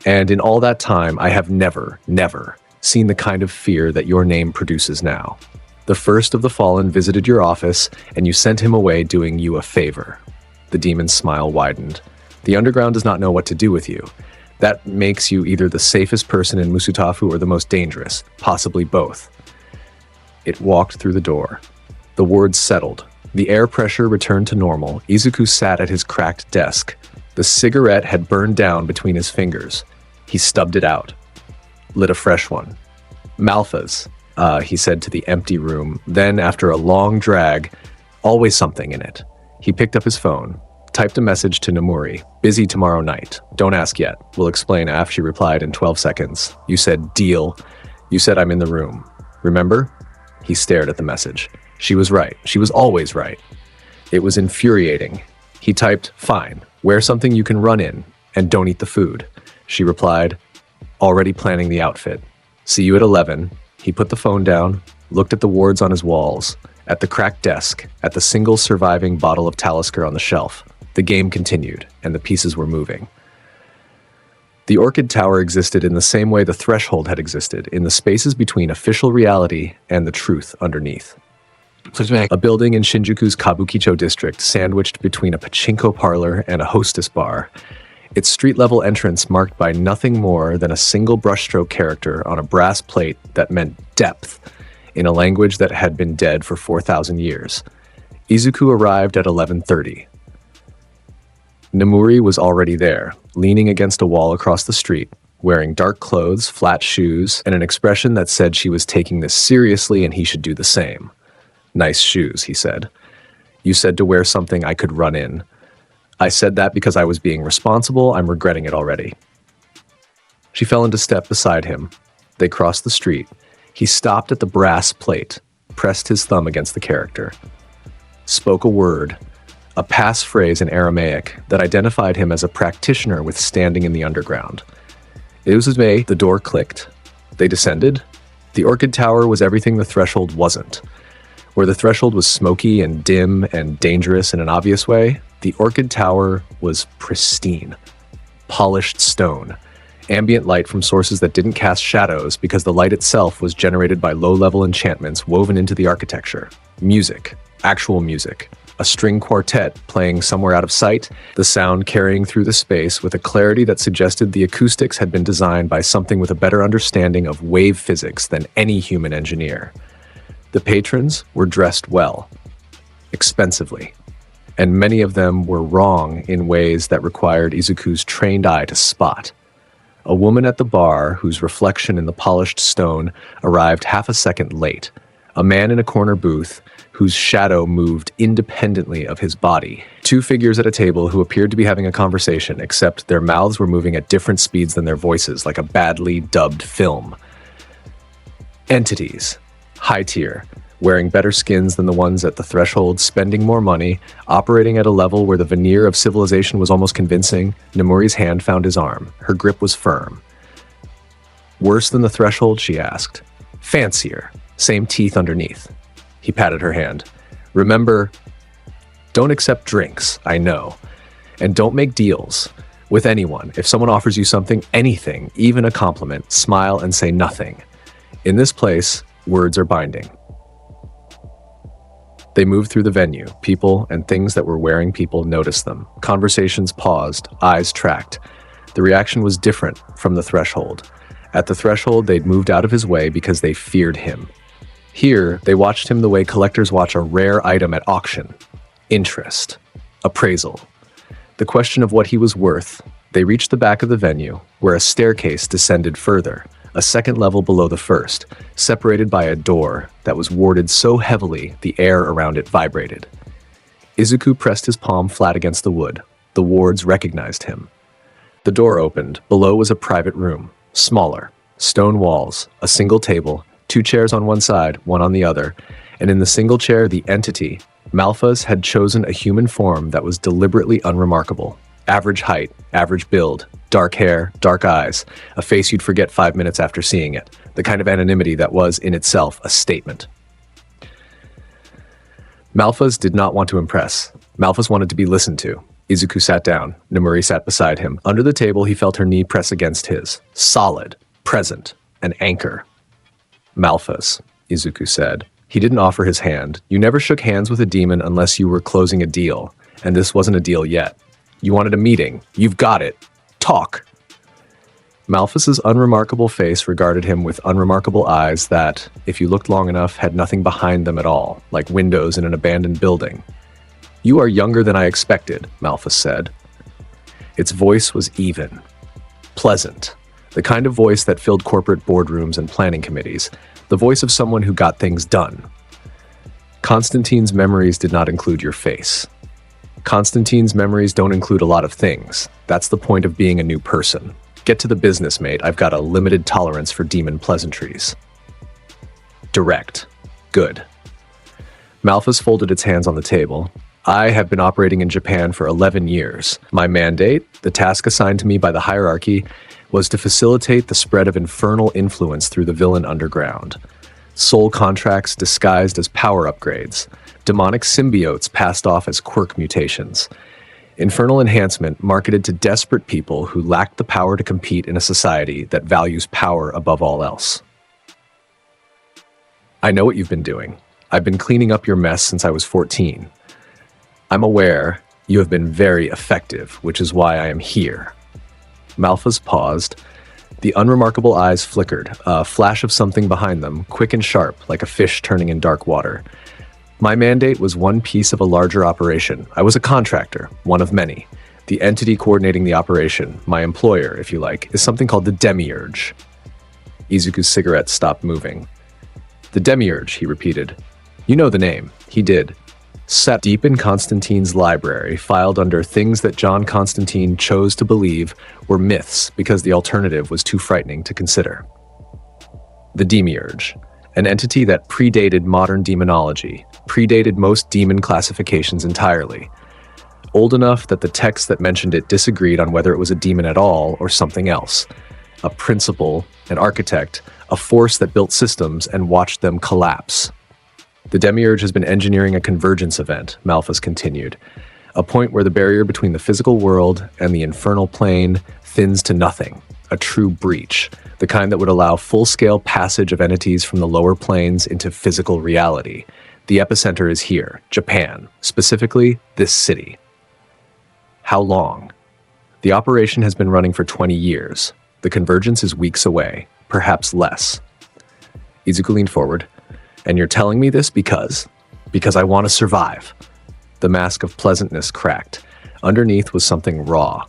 And in all that time, I have never seen the kind of fear that your name produces now. The first of the fallen visited your office, and you sent him away doing you a favor. The demon's smile widened. The underground does not know what to do with you. That makes you either the safest person in Musutafu or the most dangerous, possibly both. It walked through the door. The words settled. The air pressure returned to normal. Izuku sat at his cracked desk. The cigarette had burned down between his fingers. He stubbed it out. Lit a fresh one. Malphas, he said to the empty room. Then, after a long drag, always something in it. He picked up his phone, typed a message to Nomuri. Busy tomorrow night. Don't ask yet. We'll explain after. She replied in 12 seconds. You said, deal. You said I'm in the room. Remember? He stared at the message. She was right. She was always right. It was infuriating. He typed, fine. Wear something you can run in, and don't eat the food. She replied, already planning the outfit. See you at 11. He put the phone down, looked at the wards on his walls. at the cracked desk, at the single surviving bottle of Talisker on the shelf. The game continued, and the pieces were moving. The Orchid Tower existed in the same way the Threshold had existed, in the spaces between official reality and the truth underneath. A building in Shinjuku's Kabukicho district, sandwiched between a pachinko parlor and a hostess bar. Its street-level entrance marked by nothing more than a single brushstroke character on a brass plate that meant depth, in a language that had been dead for 4,000 years. Izuku arrived at 11:30. Nemuri was already there, leaning against a wall across the street, wearing dark clothes, flat shoes, and an expression that said she was taking this seriously and he should do the same. "Nice shoes," he said. "You said to wear something I could run in. I said that because I was being responsible. I'm regretting it already." She fell into step beside him. They crossed the street. He stopped at the brass plate, pressed his thumb against the character, spoke a word, a passphrase in Aramaic that identified him as a practitioner with standing in the underground. Izume, the door clicked. They descended. The Orchid Tower was everything the Threshold wasn't. Where the Threshold was smoky and dim and dangerous in an obvious way, the Orchid Tower was pristine. Polished stone. Ambient light from sources that didn't cast shadows because the light itself was generated by low-level enchantments woven into the architecture. Music. Actual music. A string quartet playing somewhere out of sight, the sound carrying through the space with a clarity that suggested the acoustics had been designed by something with a better understanding of wave physics than any human engineer. The patrons were dressed well, expensively, and many of them were wrong in ways that required Izuku's trained eye to spot. A woman at the bar, whose reflection in the polished stone arrived half a second late. A man in a corner booth, whose shadow moved independently of his body. Two figures at a table who appeared to be having a conversation, except their mouths were moving at different speeds than their voices, like a badly dubbed film. Entities. High tier, wearing better skins than the ones at the Threshold, spending more money, operating at a level where the veneer of civilization was almost convincing. Nemuri's hand found his arm. Her grip was firm. "Worse than the Threshold?" she asked. "Fancier. Same teeth underneath." He patted her hand. "Remember, don't accept drinks, I know. And don't make deals with anyone. If someone offers you something, anything, even a compliment, smile and say nothing. In this place, words are binding." They moved through the venue. People and things that were wearing people noticed them. Conversations paused, eyes tracked. The reaction was different from the Threshold. At the Threshold, they'd moved out of his way because they feared him. Here, they watched him the way collectors watch a rare item at auction. Interest. Appraisal. The question of what he was worth. They reached the back of the venue, where a staircase descended further, a second level below the first, separated by a door that was warded so heavily the air around it vibrated. Izuku pressed his palm flat against the wood. The wards recognized him. The door opened. Below was a private room, smaller, stone walls, a single table, two chairs on one side, one on the other, and in the single chair the entity, Malphas, had chosen a human form that was deliberately unremarkable. Average height, average build, dark hair, dark eyes, a face you'd forget 5 minutes after seeing it, the kind of anonymity that was, in itself, a statement. Malphas did not want to impress. Malphas wanted to be listened to. Izuku sat down. Nemuri sat beside him. Under the table, he felt her knee press against his. Solid, present, an anchor. "Malphas," Izuku said. He didn't offer his hand. You never shook hands with a demon unless you were closing a deal, and this wasn't a deal yet. You wanted a meeting. You've got it. Talk. Malphas's unremarkable face regarded him with unremarkable eyes that, if you looked long enough, had nothing behind them at all, like windows in an abandoned building. "You are younger than I expected," Malphas said. Its voice was even. Pleasant. The kind of voice that filled corporate boardrooms and planning committees. The voice of someone who got things done. Constantine's memories did not include your face. Constantine's memories don't include a lot of things. That's the point of being a new person. Get to the business, mate. I've got a limited tolerance for demon pleasantries. Direct. Good. Malphas folded its hands on the table. I have been operating in Japan for 11 years. My mandate, the task assigned to me by the hierarchy, was to facilitate the spread of infernal influence through the villain underground. soul contracts disguised as power upgrades, demonic symbiotes passed off as quirk mutations, infernal enhancement marketed to desperate people who lacked the power to compete in a society that values power above all else. I know what you've been doing. I've been cleaning up your mess since I was 14. I'm aware you have been very effective, which is why I am here. Malphas paused. The unremarkable eyes flickered, a flash of something behind them, quick and sharp, like a fish turning in dark water. My mandate was one piece of a larger operation. I was a contractor, one of many. The entity coordinating the operation, my employer, if you like, is something called the Demiurge. Izuku's cigarette stopped moving. The Demiurge, he repeated. You know the name. He did. Sat deep in Constantine's library, filed under things that John Constantine chose to believe were myths because the alternative was too frightening to consider. The Demiurge, an entity that predated modern demonology, predated most demon classifications entirely. Old enough that the texts that mentioned it disagreed on whether it was a demon at all or something else. A principle, an architect, a force that built systems and watched them collapse. The Demiurge has been engineering a convergence event, Malphas continued, a point where the barrier between the physical world and the infernal plane thins to nothing, a true breach, the kind that would allow full-scale passage of entities from the lower planes into physical reality. The epicenter is here, Japan, specifically this city. How long? The operation has been running for 20 years. The convergence is weeks away, perhaps less. Izuku leaned forward. And you're telling me this because I want to survive. The mask of pleasantness cracked. Underneath was something raw.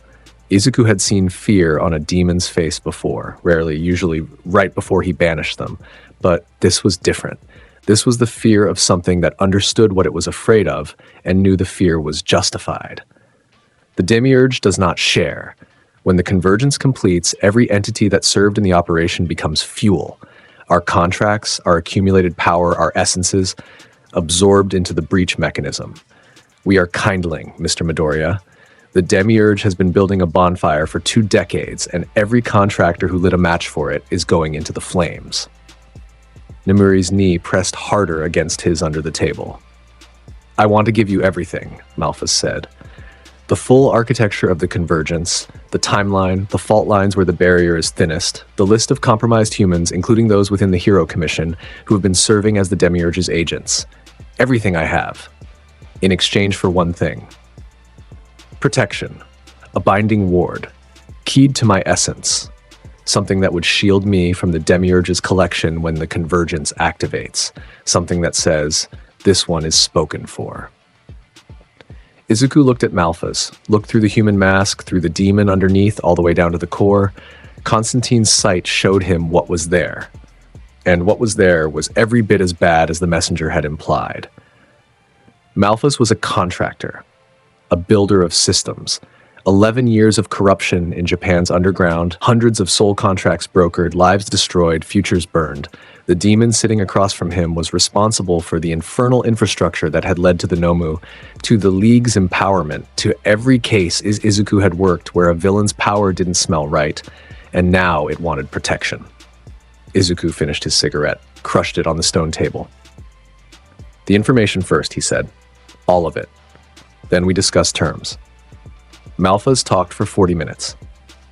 Izuku had seen fear on a demon's face before, rarely, usually right before he banished them. But this was different. This was the fear of something that understood what it was afraid of and knew the fear was justified. The Demiurge does not share. When the convergence completes, every entity that served in the operation becomes fuel. Our contracts, our accumulated power, our essences, absorbed into the breach mechanism. We are kindling, Mr. Midoriya. The Demiurge has been building a bonfire for 2 decades, and every contractor who lit a match for it is going into the flames. Nemuri's knee pressed harder against his under the table. I want to give you everything, Malphas said. The full architecture of the convergence, the timeline, the fault lines where the barrier is thinnest, the list of compromised humans, including those within the Hero Commission, who have been serving as the Demiurge's agents. Everything I have. In exchange for one thing. Protection. A binding ward. Keyed to my essence. Something that would shield me from the Demiurge's collection when the convergence activates. Something that says, this one is spoken for. Izuku looked at Malphas, looked through the human mask, through the demon underneath, all the way down to the core. Constantine's sight showed him what was there. And what was there was every bit as bad as the messenger had implied. Malphas was a contractor, a builder of systems. 11 years of corruption in Japan's underground, hundreds of soul contracts brokered, lives destroyed, futures burned. The demon sitting across from him was responsible for the infernal infrastructure that had led to the Nomu, to the League's empowerment, to every case Izuku had worked where a villain's power didn't smell right, and now it wanted protection. Izuku finished his cigarette, crushed it on the stone table. The information first, he said. All of it. Then we discussed terms. Malphas talked for 40 minutes.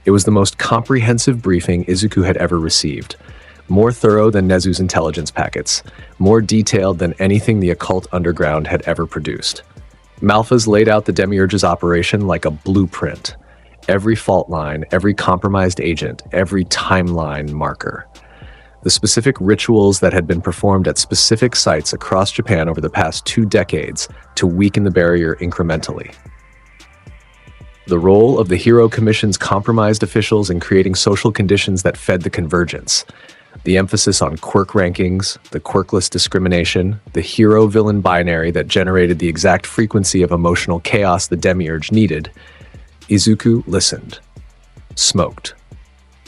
It was the most comprehensive briefing Izuku had ever received. More thorough than Nezu's intelligence packets, more detailed than anything the occult underground had ever produced. Malphas laid out the Demiurge's operation like a blueprint. Every fault line, every compromised agent, every timeline marker. The specific rituals that had been performed at specific sites across Japan over the past 2 decades to weaken the barrier incrementally. The role of the Hero Commission's compromised officials in creating social conditions that fed the convergence. The emphasis on quirk rankings, the quirkless discrimination, the hero-villain binary that generated the exact frequency of emotional chaos the Demiurge needed. Izuku listened. Smoked.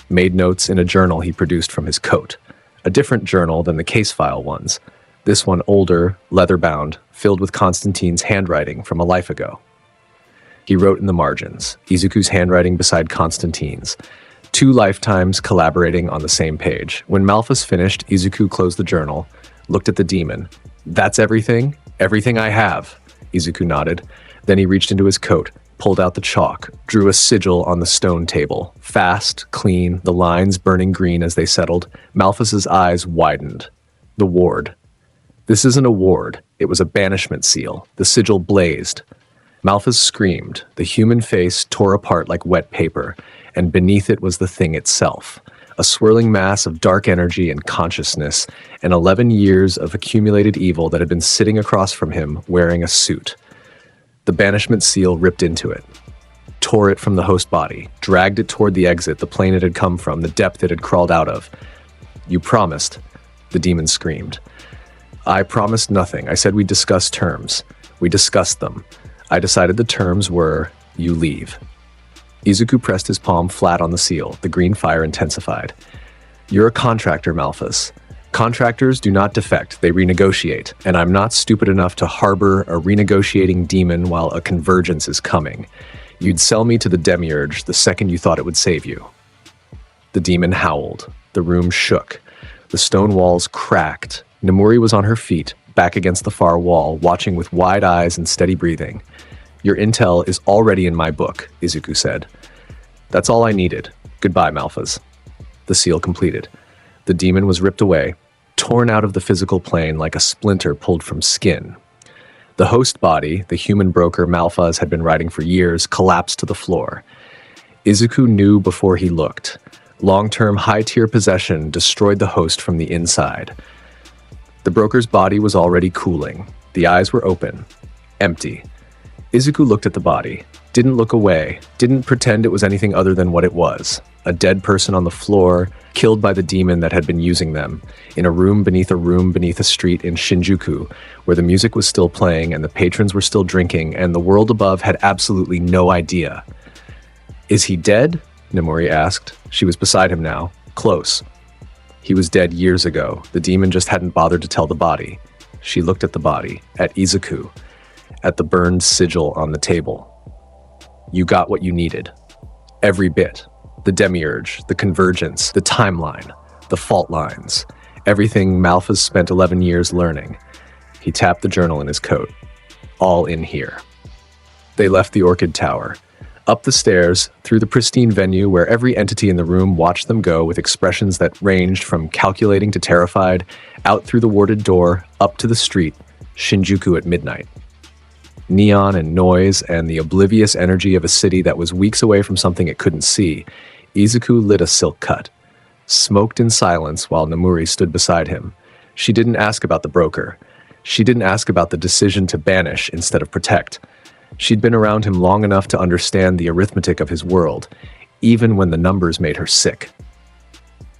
Made notes in a journal he produced from his coat. A different journal than the case file ones. This one older, leather-bound, filled with Constantine's handwriting from a life ago. He wrote in the margins, Izuku's handwriting beside Constantine's. 2 lifetimes collaborating on the same page. When Malphus finished, Izuku closed the journal, looked at the demon. "That's everything? Everything I have." Izuku nodded. Then he reached into his coat, pulled out the chalk, drew a sigil on the stone table. Fast, clean, the lines burning green as they settled. Malphus's eyes widened. The ward. This isn't a ward. It was a banishment seal. The sigil blazed. Malphus screamed. The human face tore apart like wet paper, and beneath it was the thing itself. A swirling mass of dark energy and consciousness, and 11 years of accumulated evil that had been sitting across from him wearing a suit. The banishment seal ripped into it, tore it from the host body, dragged it toward the exit, the plane it had come from, the depth it had crawled out of. "You promised," the demon screamed. "I promised nothing. I said we'd discuss terms. We discussed them. I decided the terms were, you leave." Izuku pressed his palm flat on the seal. The green fire intensified. "You're a contractor, Malphus. Contractors do not defect, they renegotiate, and I'm not stupid enough to harbor a renegotiating demon while a convergence is coming. You'd sell me to the demiurge the second you thought it would save you." The demon howled. The room shook. The stone walls cracked. Nemuri was on her feet, back against the far wall, watching with wide eyes and steady breathing. "Your intel is already in my book," Izuku said. "That's all I needed. Goodbye, Malphus." The seal completed. The demon was ripped away, torn out of the physical plane like a splinter pulled from skin. The host body, the human broker Malphus had been riding for years, collapsed to the floor. Izuku knew before he looked. Long-term high-tier possession destroyed the host from the inside. The broker's body was already cooling. The eyes were open, empty. Izuku looked at the body, didn't look away, didn't pretend it was anything other than what it was. A dead person on the floor, killed by the demon that had been using them, in a room beneath a street in Shinjuku, where the music was still playing and the patrons were still drinking, and the world above had absolutely no idea. "Is he dead?" Nemuri asked. She was beside him now, close. "He was dead years ago. The demon just hadn't bothered to tell the body." She looked at the body, at Izuku, at the burned sigil on the table. "You got what you needed. Every bit. The demiurge, the convergence, the timeline, the fault lines. Everything Malphus spent 11 years learning." He tapped the journal in his coat. "All in here." They left the Orchid Tower. Up the stairs, through the pristine venue where every entity in the room watched them go with expressions that ranged from calculating to terrified, out through the warded door, up to the street, Shinjuku at midnight. Neon and noise and the oblivious energy of a city that was weeks away from something it couldn't see, Izuku lit a silk cut, smoked in silence while Nemuri stood beside him. She didn't ask about the broker. She didn't ask about the decision to banish instead of protect. She'd been around him long enough to understand the arithmetic of his world, even when the numbers made her sick.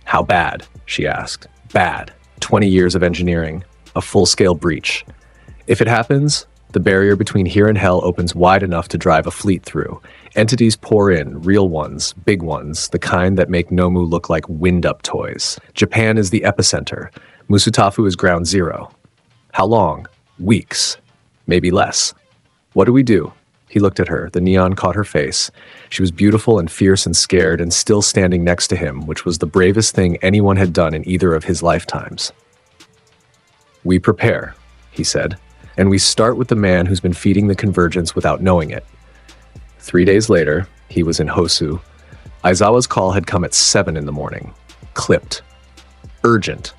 "How bad?" she asked. "Bad. 20 years of engineering. A full-scale breach. If it happens, the barrier between here and hell opens wide enough to drive a fleet through. Entities pour in, real ones, big ones, the kind that make Nomu look like wind-up toys. Japan is the epicenter. Musutafu is ground zero. How long? Weeks. Maybe less. What do we do?" He looked at her. The neon caught her face. She was beautiful and fierce and scared and still standing next to him, which was the bravest thing anyone had done in either of his lifetimes. "We prepare," he said. "And we start with the man who's been feeding the convergence without knowing it." 3 days later, he was in Hosu. Aizawa's call had come at 7 in the morning. Clipped. Urgent.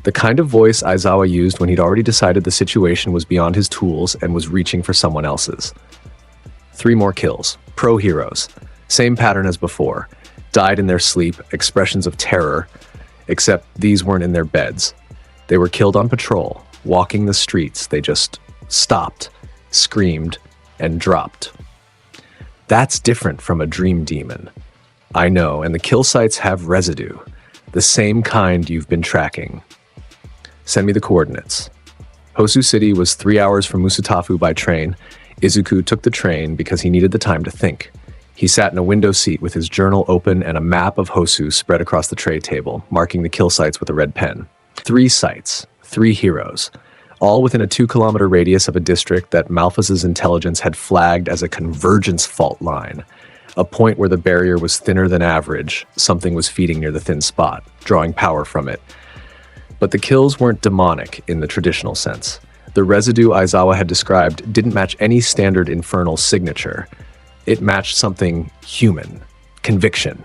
The kind of voice Aizawa used when he'd already decided the situation was beyond his tools and was reaching for someone else's. 3 more kills. Pro-heroes. Same pattern as before. Died in their sleep, expressions of terror, except these weren't in their beds. They were killed on patrol. Walking the streets, they just stopped, screamed, and dropped. That's different from a dream demon. I know, and the kill sites have residue. The same kind you've been tracking. Send me the coordinates. Hosu City was 3 hours from Musutafu by train. Izuku took the train because he needed the time to think. He sat in a window seat with his journal open and a map of Hosu spread across the tray table, marking the kill sites with a red pen. 3 sites. 3 heroes, all within a 2-kilometer radius of a district that Malphus's intelligence had flagged as a convergence fault line. a point where the barrier was thinner than average. Something was feeding near the thin spot, drawing power from it. But the kills weren't demonic in the traditional sense. The residue Aizawa had described didn't match any standard infernal signature. It matched something human, conviction,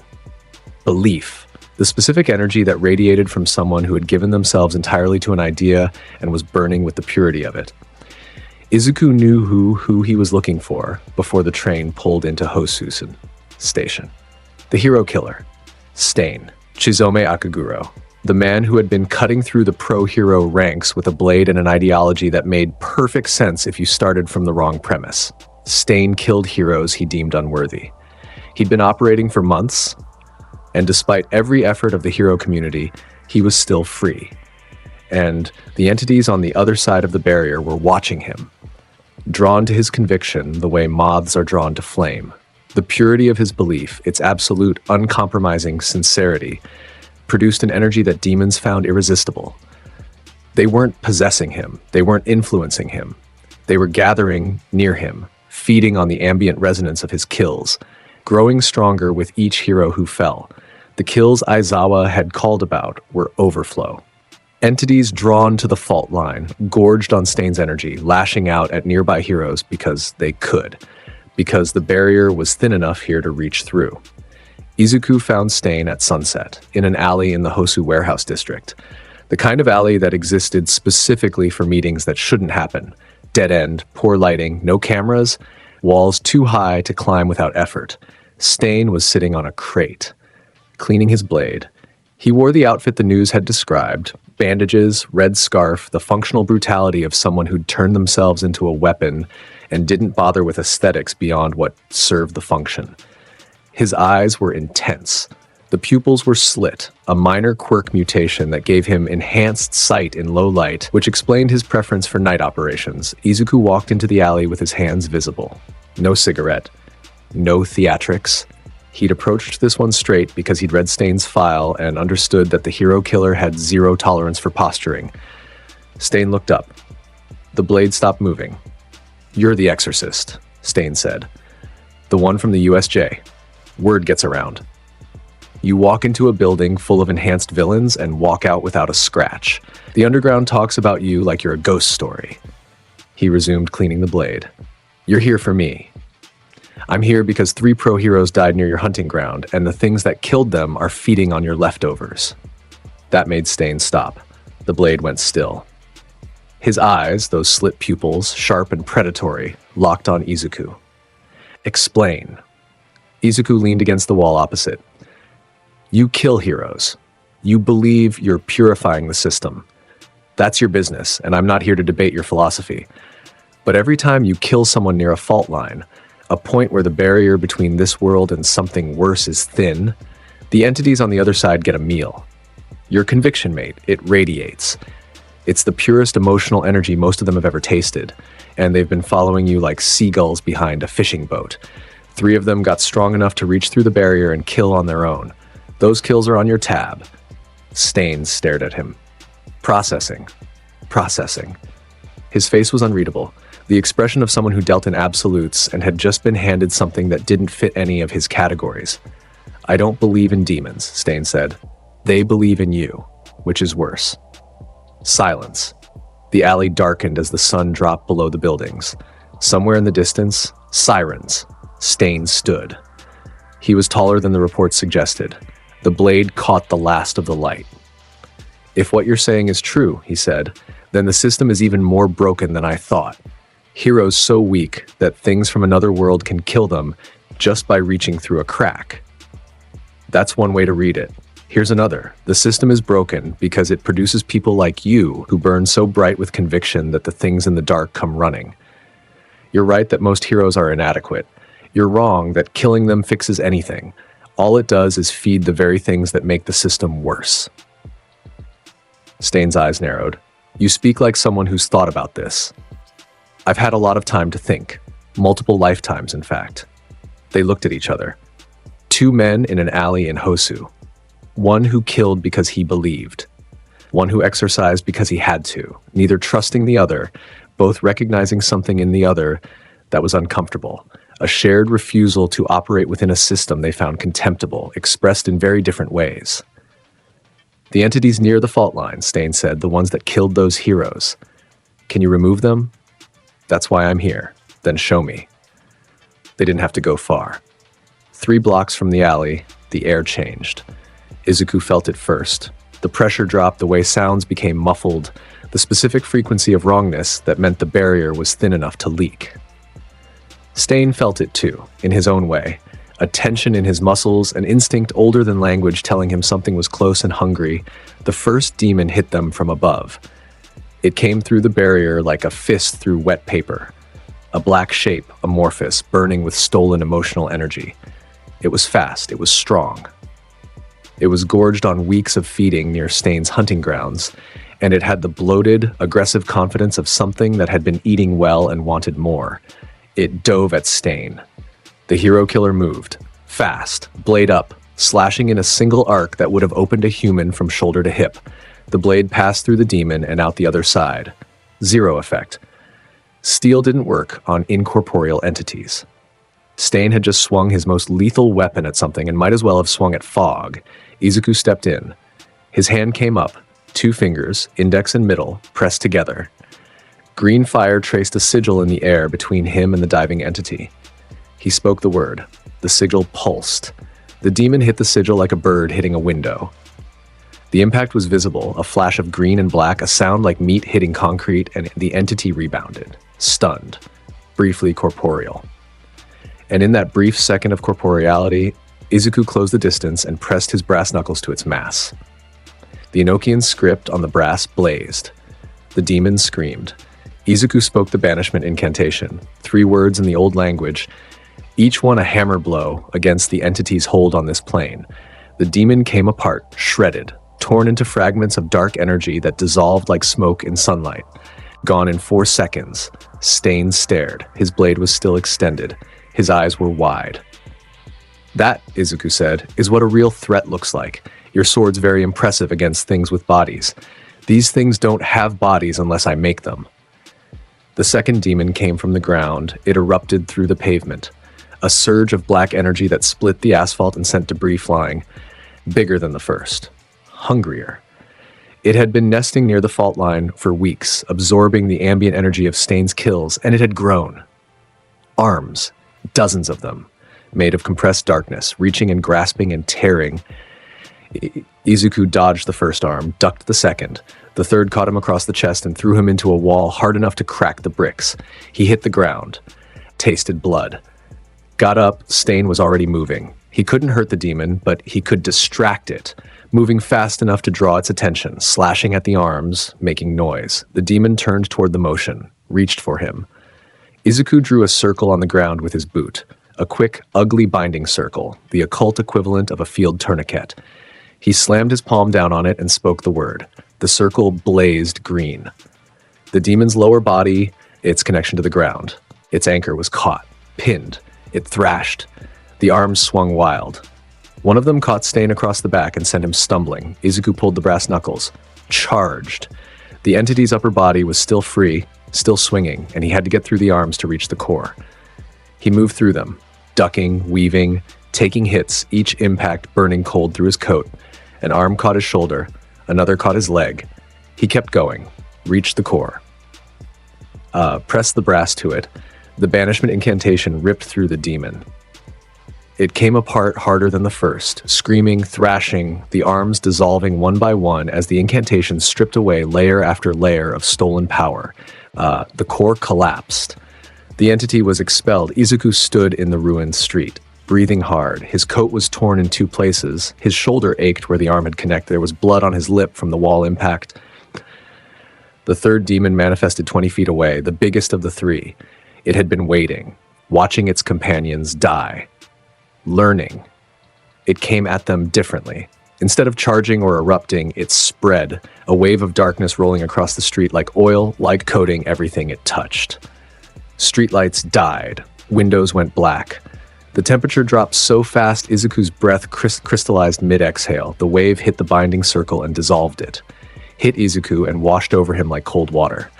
belief, the specific energy that radiated from someone who had given themselves entirely to an idea and was burning with the purity of it. Izuku knew who he was looking for before the train pulled into Hosusen Station. The hero killer, Stain, Chizome Akaguro, the man who had been cutting through the pro-hero ranks with a blade and an ideology that made perfect sense if you started from the wrong premise. Stain killed heroes he deemed unworthy. He'd been operating for months, and despite every effort of the hero community, he was still free. And the entities on the other side of the barrier were watching him, drawn to his conviction the way moths are drawn to flame. The purity of his belief, its absolute, uncompromising sincerity, produced an energy that demons found irresistible. They weren't possessing him. They weren't influencing him. They were gathering near him, feeding on the ambient resonance of his kills, growing stronger with each hero who fell. The kills Aizawa had called about were overflow. Entities drawn to the fault line, gorged on Stain's energy, lashing out at nearby heroes because they could, because the barrier was thin enough here to reach through. Izuku found Stain at sunset, in an alley in the Hosu warehouse district, the kind of alley that existed specifically for meetings that shouldn't happen. Dead end, poor lighting, no cameras, walls too high to climb without effort. Stain was sitting on a crate, cleaning his blade. He wore the outfit the news had described: bandages, red scarf, the functional brutality of someone who'd turned themselves into a weapon and didn't bother with aesthetics beyond what served the function. His eyes were intense. The pupils were slit, a minor quirk mutation that gave him enhanced sight in low light, which explained his preference for night operations. Izuku walked into the alley with his hands visible. No cigarette. No theatrics. He'd approached this one straight because he'd read Stain's file and understood that the hero killer had zero tolerance for posturing. Stain looked up. The blade stopped moving. "You're the exorcist," Stain said. "The one from the USJ. Word gets around. You walk into a building full of enhanced villains and walk out without a scratch. The underground talks about you like you're a ghost story." He resumed cleaning the blade. "You're here for me. I'm here because 3 pro heroes died near your hunting ground, and the things that killed them are feeding on your leftovers." That made Stain stop. The blade went still. His eyes, those slit pupils, sharp and predatory, locked on Izuku. "Explain." Izuku leaned against the wall opposite. "You kill heroes. You believe you're purifying the system. That's your business, and I'm not here to debate your philosophy. But every time you kill someone near a fault line, a point where the barrier between this world and something worse is thin, the entities on the other side get a meal. Your conviction, mate, it radiates. It's the purest emotional energy most of them have ever tasted, and they've been following you like seagulls behind a fishing boat. 3 of them got strong enough to reach through the barrier and kill on their own. Those kills are on your tab." Stain stared at him. Processing. His face was unreadable, the expression of someone who dealt in absolutes and had just been handed something that didn't fit any of his categories. "I don't believe in demons," Stain said. "They believe in you, which is worse." Silence. The alley darkened as the sun dropped below the buildings. Somewhere in the distance, sirens. Stain stood. He was taller than the report suggested. The blade caught the last of the light. "If what you're saying is true," he said, "then the system is even more broken than I thought. Heroes so weak that things from another world can kill them just by reaching through a crack." That's one way to read it. Here's another. The system is broken because it produces people like you who burn so bright with conviction that the things in the dark come running. You're right that most heroes are inadequate. You're wrong that killing them fixes anything. All it does is feed the very things that make the system worse. Stain's eyes narrowed. "You speak like someone who's thought about this." "I've had a lot of time to think. Multiple lifetimes, in fact." They looked at each other. 2 men in an alley in Hosu. One who killed because he believed. One who exercised because he had to, neither trusting the other, both recognizing something in the other that was uncomfortable. a shared refusal to operate within a system they found contemptible, expressed in very different ways. The entities near the fault line, Stain said, the ones that killed those heroes. Can you remove them? That's why I'm here. Then show me. They didn't have to go far. 3 blocks from the alley, the air changed. Izuku felt it first. The pressure dropped, the way sounds became muffled, the specific frequency of wrongness that meant the barrier was thin enough to leak. Stain felt it too, in his own way. A tension in his muscles, an instinct older than language telling him something was close and hungry. The first demon hit them from above. It came through the barrier like a fist through wet paper. A black shape, amorphous, burning with stolen emotional energy. It was fast, it was strong. It was gorged on weeks of feeding near Stain's hunting grounds, and it had the bloated, aggressive confidence of something that had been eating well and wanted more. It dove at Stain. The hero killer moved, fast, blade up, slashing in a single arc that would have opened a human from shoulder to hip. The blade passed through the demon and out the other side. 0 effect. Steel didn't work on incorporeal entities. Stain had just swung his most lethal weapon at something and might as well have swung at fog. Izuku stepped in. His hand came up, 2 fingers, index and middle, pressed together. Green fire traced a sigil in the air between him and the diving entity. He spoke the word. The sigil pulsed. The demon hit the sigil like a bird hitting a window. The impact was visible, a flash of green and black, a sound like meat hitting concrete, and the entity rebounded, stunned, briefly corporeal. And in that brief second of corporeality, Izuku closed the distance and pressed his brass knuckles to its mass. The Enochian script on the brass blazed. The demon screamed. Izuku spoke the banishment incantation, 3 words in the old language, each one a hammer blow against the entity's hold on this plane. The demon came apart, shredded, torn into fragments of dark energy that dissolved like smoke in sunlight. Gone in 4 seconds, Stain stared. His blade was still extended. His eyes were wide. That, Izuku said, is what a real threat looks like. Your sword's very impressive against things with bodies. These things don't have bodies unless I make them. The second demon came from the ground. It erupted through the pavement. A surge of black energy that split the asphalt and sent debris flying. Bigger than the first. Hungrier. It had been nesting near the fault line for weeks, absorbing the ambient energy of Stain's kills, and it had grown. Arms. Dozens of them. Made of compressed darkness, reaching and grasping and tearing. Izuku dodged the first arm, ducked the second. The third caught him across the chest and threw him into a wall hard enough to crack the bricks. He hit the ground. Tasted blood. Got up, Stain was already moving. He couldn't hurt the demon, but he could distract it, moving fast enough to draw its attention, slashing at the arms, making noise. The demon turned toward the motion, reached for him. Izuku drew a circle on the ground with his boot. A quick, ugly binding circle, the occult equivalent of a field tourniquet. He slammed his palm down on it and spoke the word. The circle blazed green. The demon's lower body, its connection to the ground. Its anchor was caught, pinned. It thrashed. The arms swung wild. One of them caught Stain across the back and sent him stumbling. Izuku pulled the brass knuckles. Charged. The entity's upper body was still free, still swinging, and he had to get through the arms to reach the core. He moved through them, ducking, weaving, taking hits, each impact burning cold through his coat. An arm caught his shoulder, another caught his leg. He kept going, reached the core. Pressed the brass to it. The banishment incantation ripped through the demon. It came apart harder than the first, screaming, thrashing, the arms dissolving one by one as the incantation stripped away layer after layer of stolen power. The core collapsed. The entity was expelled. Izuku stood in the ruined street, breathing hard. His coat was torn in 2 places. His shoulder ached where the arm had connected. There was blood on his lip from the wall impact. The third demon manifested 20 feet away, the biggest of the 3. It had been waiting, watching its companions die. Learning. It came at them differently. Instead of charging or erupting, it spread, a wave of darkness rolling across the street like oil, like coating everything it touched. Streetlights died. Windows went black. The temperature dropped so fast Izuku's breath crystallized mid-exhale. The wave hit the binding circle and dissolved it. Hit Izuku and washed over him like cold water.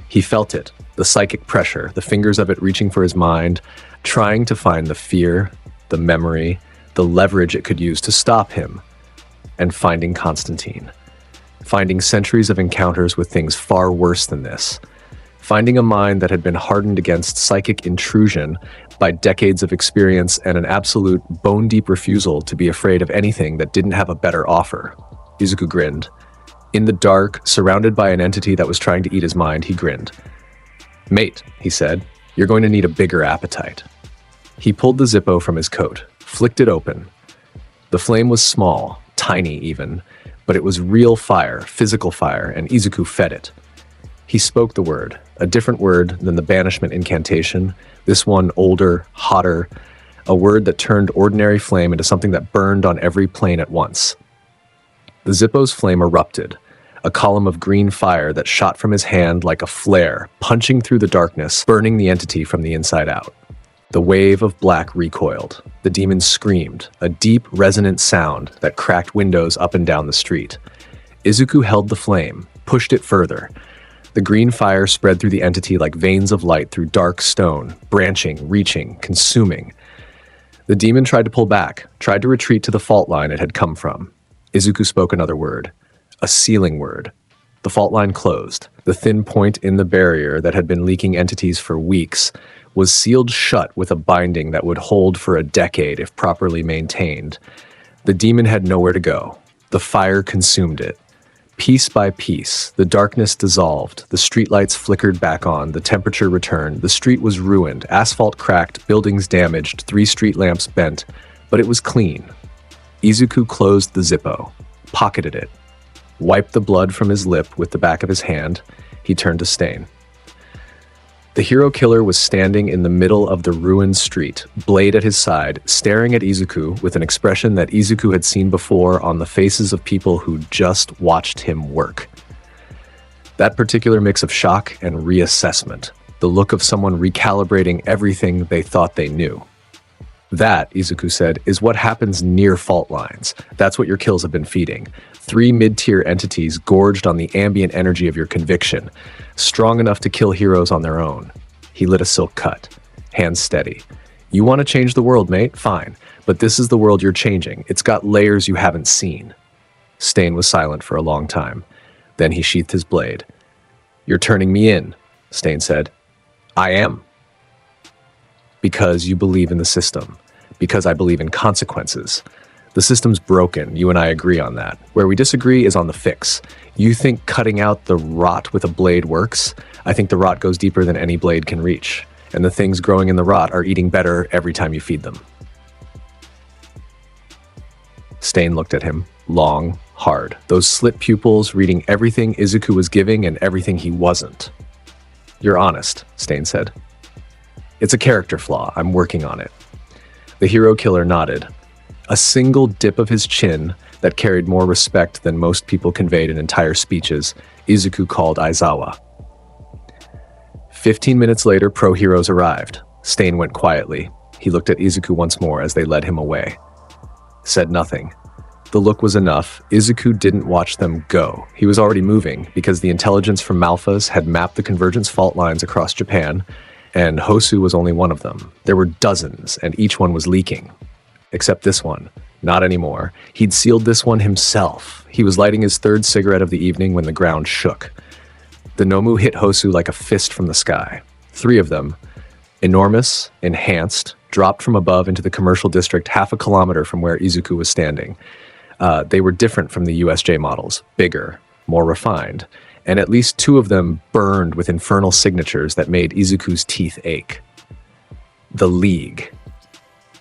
He felt it, the psychic pressure, the fingers of it reaching for his mind. trying to find the fear, the memory, the leverage it could use to stop him, and finding Constantine. Finding centuries of encounters with things far worse than this. Finding a mind that had been hardened against psychic intrusion by decades of experience and an absolute bone-deep refusal to be afraid of anything that didn't have a better offer. Izuku grinned. In the dark, surrounded by an entity that was trying to eat his mind, he grinned. "Mate," he said, "you're going to need a bigger appetite." He pulled the Zippo from his coat, flicked it open. The flame was small, tiny even, but it was real fire, physical fire, and Izuku fed it. He spoke the word, a different word than the banishment incantation, this one older, hotter, a word that turned ordinary flame into something that burned on every plane at once. The Zippo's flame erupted, a column of green fire that shot from his hand like a flare, punching through the darkness, burning the entity from the inside out. The wave of black recoiled. The demon screamed, a deep, resonant sound that cracked windows up and down the street. Izuku held the flame, pushed it further. The green fire spread through the entity like veins of light through dark stone, branching, reaching, consuming. The demon tried to pull back, tried to retreat to the fault line it had come from. Izuku spoke another word, a sealing word. The fault line closed. The thin point in the barrier that had been leaking entities for weeks was sealed shut with a binding that would hold for a decade if properly maintained. The demon had nowhere to go. The fire consumed it. Piece by piece, the darkness dissolved, the streetlights flickered back on, the temperature returned, the street was ruined, asphalt cracked, buildings damaged, 3 street lamps bent, but it was clean. Izuku closed the Zippo, pocketed it, wiped the blood from his lip with the back of his hand. He turned to Stain. The hero killer was standing in the middle of the ruined street, blade at his side, staring at Izuku with an expression that Izuku had seen before on the faces of people who just watched him work. That particular mix of shock and reassessment, the look of someone recalibrating everything they thought they knew. That, Izuku said, is what happens near fault lines. That's what your kills have been feeding. 3 mid-tier entities gorged on the ambient energy of your conviction, strong enough to kill heroes on their own. He lit a silk cut, hands steady. You want to change the world, mate? Fine. But this is the world you're changing. It's got layers you haven't seen. Stain was silent for a long time. Then he sheathed his blade. You're turning me in, Stain said. I am. Because you believe in the system. Because I believe in consequences. The system's broken, you and I agree on that. Where we disagree is on the fix. You think cutting out the rot with a blade works? I think the rot goes deeper than any blade can reach. And the things growing in the rot are eating better every time you feed them. Stain looked at him, long, hard. Those slit pupils reading everything Izuku was giving and everything he wasn't. You're honest, Stain said. It's a character flaw. I'm working on it. The hero killer nodded. A single dip of his chin that carried more respect than most people conveyed in entire speeches, Izuku called Aizawa. 15 minutes later, pro-heroes arrived. Stain went quietly. He looked at Izuku once more as they led him away. Said nothing. The look was enough. Izuku didn't watch them go. He was already moving, because the intelligence from Malphas had mapped the convergence fault lines across Japan, and Hosu was only one of them. There were dozens, and each one was leaking. Except this one. Not anymore. He'd sealed this one himself. He was lighting his 3rd cigarette of the evening when the ground shook. The Nomu hit Hosu like a fist from the sky. 3 of them, enormous, enhanced, dropped from above into the commercial district half a kilometer from where Izuku was standing. They were different from the USJ models, bigger, more refined, and at least 2 of them burned with infernal signatures that made Izuku's teeth ache. The League.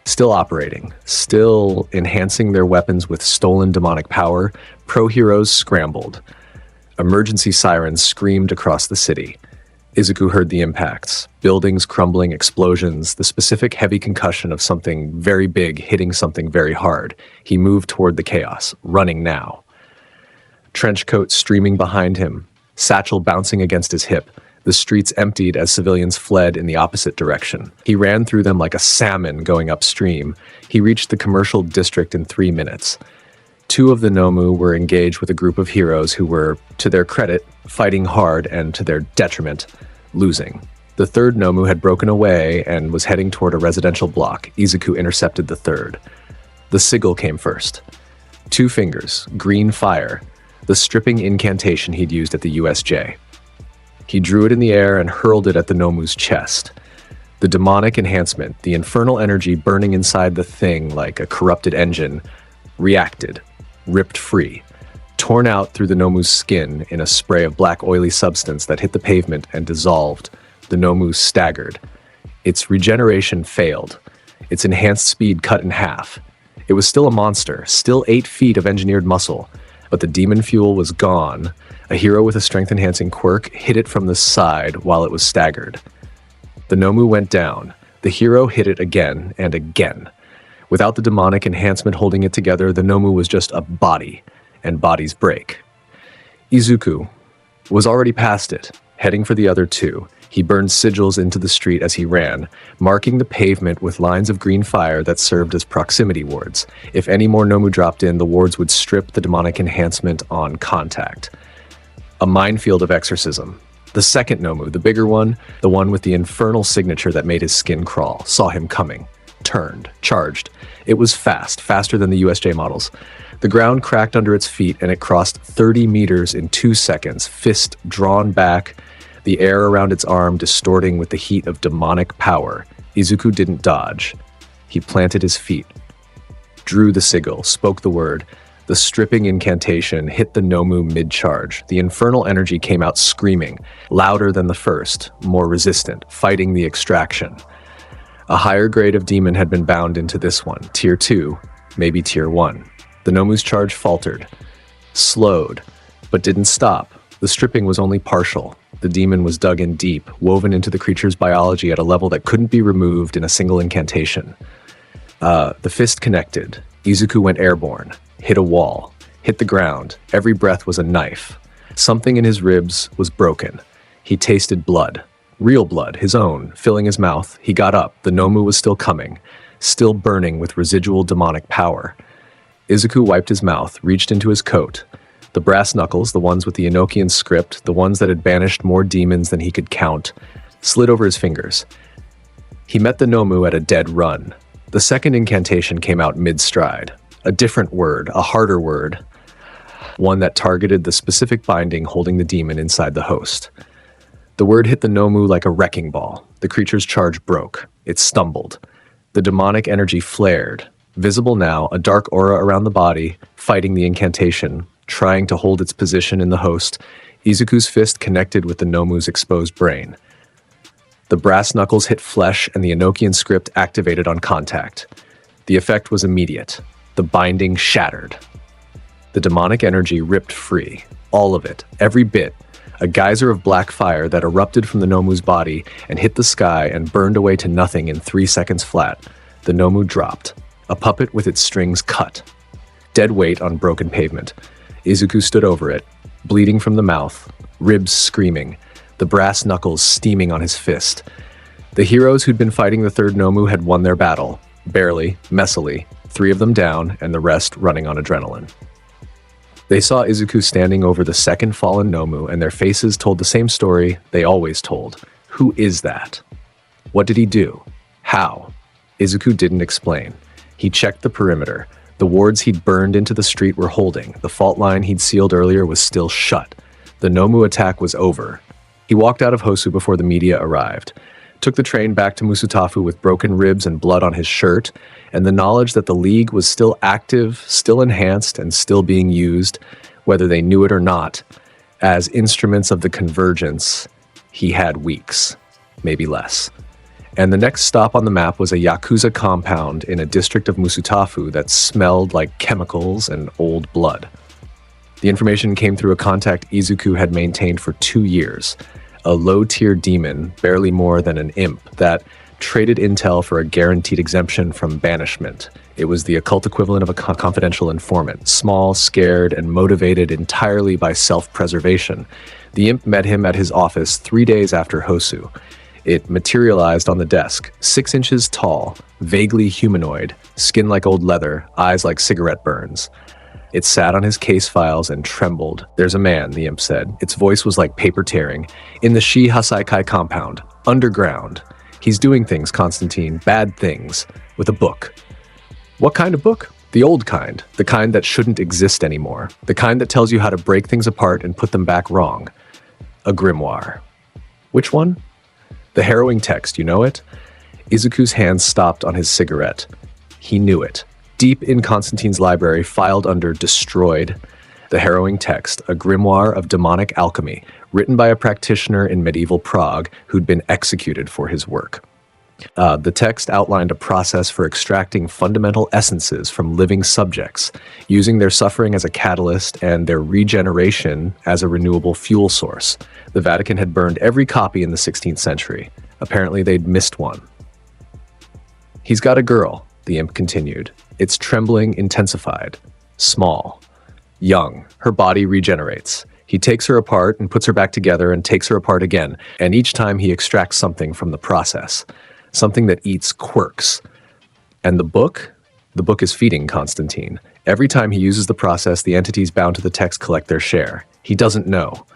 Still operating, still enhancing their weapons with stolen demonic power, pro-heroes scrambled. Emergency sirens screamed across the city. Izuku heard the impacts, buildings crumbling, explosions, the specific heavy concussion of something very big hitting something very hard. He moved toward the chaos, running now. Trench coat streaming behind him, satchel bouncing against his hip. The streets emptied as civilians fled in the opposite direction. He ran through them like a salmon going upstream. He reached the commercial district in 3 minutes. 2 of the Nomu were engaged with a group of heroes who were, to their credit, fighting hard and to their detriment, losing. The third Nomu had broken away and was heading toward a residential block. Izuku intercepted the third. The sigil came first. 2 fingers, green fire, the stripping incantation he'd used at the USJ. He drew it in the air and hurled it at the Nomu's chest. The demonic enhancement, the infernal energy burning inside the thing like a corrupted engine, reacted, ripped free, torn out through the Nomu's skin in a spray of black oily substance that hit the pavement and dissolved. The Nomu staggered. Its regeneration failed. Its enhanced speed cut in half. It was still a monster, still 8 feet of engineered muscle, but the demon fuel was gone. A hero with a strength-enhancing quirk hit it from the side while it was staggered. The Nomu went down. The hero hit it again and again. Without the demonic enhancement holding it together, the Nomu was just a body, and bodies break. Izuku was already past it, heading for the other 2. He burned sigils into the street as he ran, marking the pavement with lines of green fire that served as proximity wards. If any more Nomu dropped in, the wards would strip the demonic enhancement on contact. A minefield of exorcism. The second Nomu, the bigger one, the one with the infernal signature that made his skin crawl, saw him coming, turned, charged. It was fast, faster than the USJ models. The ground cracked under its feet and it crossed 30 meters in 2 seconds, fist drawn back, the air around its arm distorting with the heat of demonic power. Izuku didn't dodge. He planted his feet, drew the sigil, spoke the word. The stripping incantation hit the Nomu mid-charge. The infernal energy came out screaming, louder than the first, more resistant, fighting the extraction. A higher grade of demon had been bound into this one, tier 2, maybe tier 1. The Nomu's charge faltered, slowed, but didn't stop. The stripping was only partial. The demon was dug in deep, woven into the creature's biology at a level that couldn't be removed in a single incantation. The fist connected. Izuku went airborne, hit a wall, hit the ground. Every breath was a knife. Something in his ribs was broken. He tasted blood. Real blood, his own, filling his mouth. He got up. The Nomu was still coming, still burning with residual demonic power. Izuku wiped his mouth, reached into his coat. The brass knuckles, the ones with the Enochian script, the ones that had banished more demons than he could count, slid over his fingers. He met the Nomu at a dead run. The second incantation came out mid-stride. A different word, a harder word, one that targeted the specific binding holding the demon inside the host. The word hit the Nomu like a wrecking ball. The creature's charge broke. It stumbled. The demonic energy flared. Visible now, a dark aura around the body, fighting the incantation, trying to hold its position in the host. Izuku's fist connected with the Nomu's exposed brain. The brass knuckles hit flesh and the Enochian script activated on contact. The effect was immediate. The binding shattered. The demonic energy ripped free. All of it. Every bit. A geyser of black fire that erupted from the Nomu's body and hit the sky and burned away to nothing in 3 seconds flat. The Nomu dropped. A puppet with its strings cut. Dead weight on broken pavement. Izuku stood over it, bleeding from the mouth, ribs screaming, the brass knuckles steaming on his fist. The heroes who'd been fighting the third Nomu had won their battle, barely, messily, 3 of them down and the rest running on adrenaline. They saw Izuku standing over the second fallen Nomu and their faces told the same story they always told. Who is that? What did he do? How? Izuku didn't explain. He checked the perimeter. The wards he'd burned into the street were holding. The fault line he'd sealed earlier was still shut. The Nomu attack was over. He walked out of Hosu before the media arrived, took the train back to Musutafu with broken ribs and blood on his shirt, and the knowledge that the League was still active, still enhanced, and still being used, whether they knew it or not, as instruments of the convergence. He had weeks, maybe less. And the next stop on the map was a Yakuza compound in a district of Musutafu that smelled like chemicals and old blood. The information came through a contact Izuku had maintained for 2 years, a low-tier demon, barely more than an imp, that traded intel for a guaranteed exemption from banishment. It was the occult equivalent of a confidential informant, small, scared, and motivated entirely by self-preservation. The imp met him at his office 3 days after Hosu. It materialized on the desk, 6 inches tall, vaguely humanoid, skin like old leather, eyes like cigarette burns. It sat on his case files and trembled. "There's a man," the imp said. Its voice was like paper tearing. "In the Shi Hasaikai compound. Underground. He's doing things, Constantine, bad things, with a book. What kind of book? The old kind. The kind that shouldn't exist anymore. The kind that tells you how to break things apart and put them back wrong. A grimoire. Which one? The harrowing text, you know it? Izuku's hand stopped on his cigarette. He knew it. Deep in Constantine's library, filed under Destroyed, the harrowing text, a grimoire of demonic alchemy, written by a practitioner in medieval Prague who'd been executed for his work. The text outlined a process for extracting fundamental essences from living subjects, using their suffering as a catalyst and their regeneration as a renewable fuel source. The Vatican had burned every copy in the 16th century. Apparently they'd missed one. He's got a girl, the imp continued. Its trembling intensified. Small. Young. Her body regenerates. He takes her apart and puts her back together and takes her apart again, and each time he extracts something from the process. Something that eats quirks. And the book? The book is feeding Constantine. Every time he uses the process, the entities bound to the text collect their share. He doesn't know.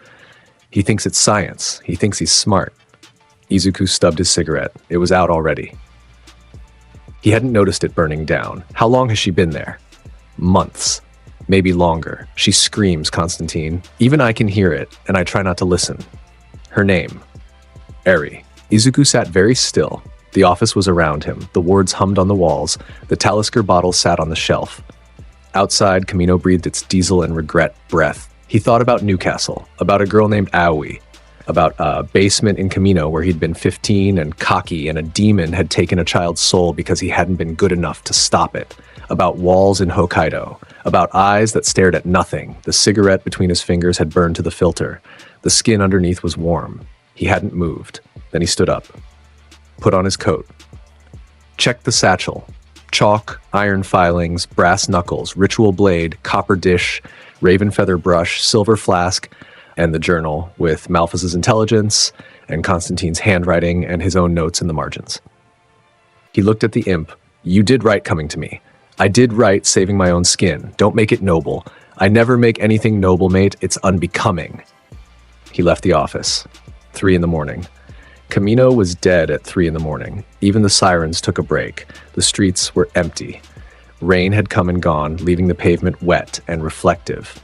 He thinks it's science. He thinks he's smart. Izuku stubbed his cigarette. It was out already. He hadn't noticed it burning down. How long has she been there? Months. Maybe longer. She screams, Constantine. Even I can hear it, and I try not to listen. Her name. Eri. Izuku sat very still. The office was around him. The wards hummed on the walls. The Talisker bottle sat on the shelf. Outside, Camino breathed its diesel and regret breath. He thought about Newcastle, about a girl named Aoi, about a basement in Camino where he'd been 15 and cocky and a demon had taken a child's soul because he hadn't been good enough to stop it, about walls in Hokkaido, about eyes that stared at nothing. The cigarette between his fingers had burned to the filter. The skin underneath was warm. He hadn't moved. Then he stood up, put on his coat, checked the satchel. Chalk, iron filings, brass knuckles, ritual blade, copper dish, raven feather brush, silver flask, and the journal with Malphas's intelligence and Constantine's handwriting and his own notes in the margins. He looked at the imp. You did right coming to me. I did right saving my own skin. Don't make it noble. I never make anything noble, mate. It's unbecoming. He left the office. 3 a.m. Camino was dead at 3 a.m. Even the sirens took a break. The streets were empty. Rain had come and gone, leaving the pavement wet and reflective.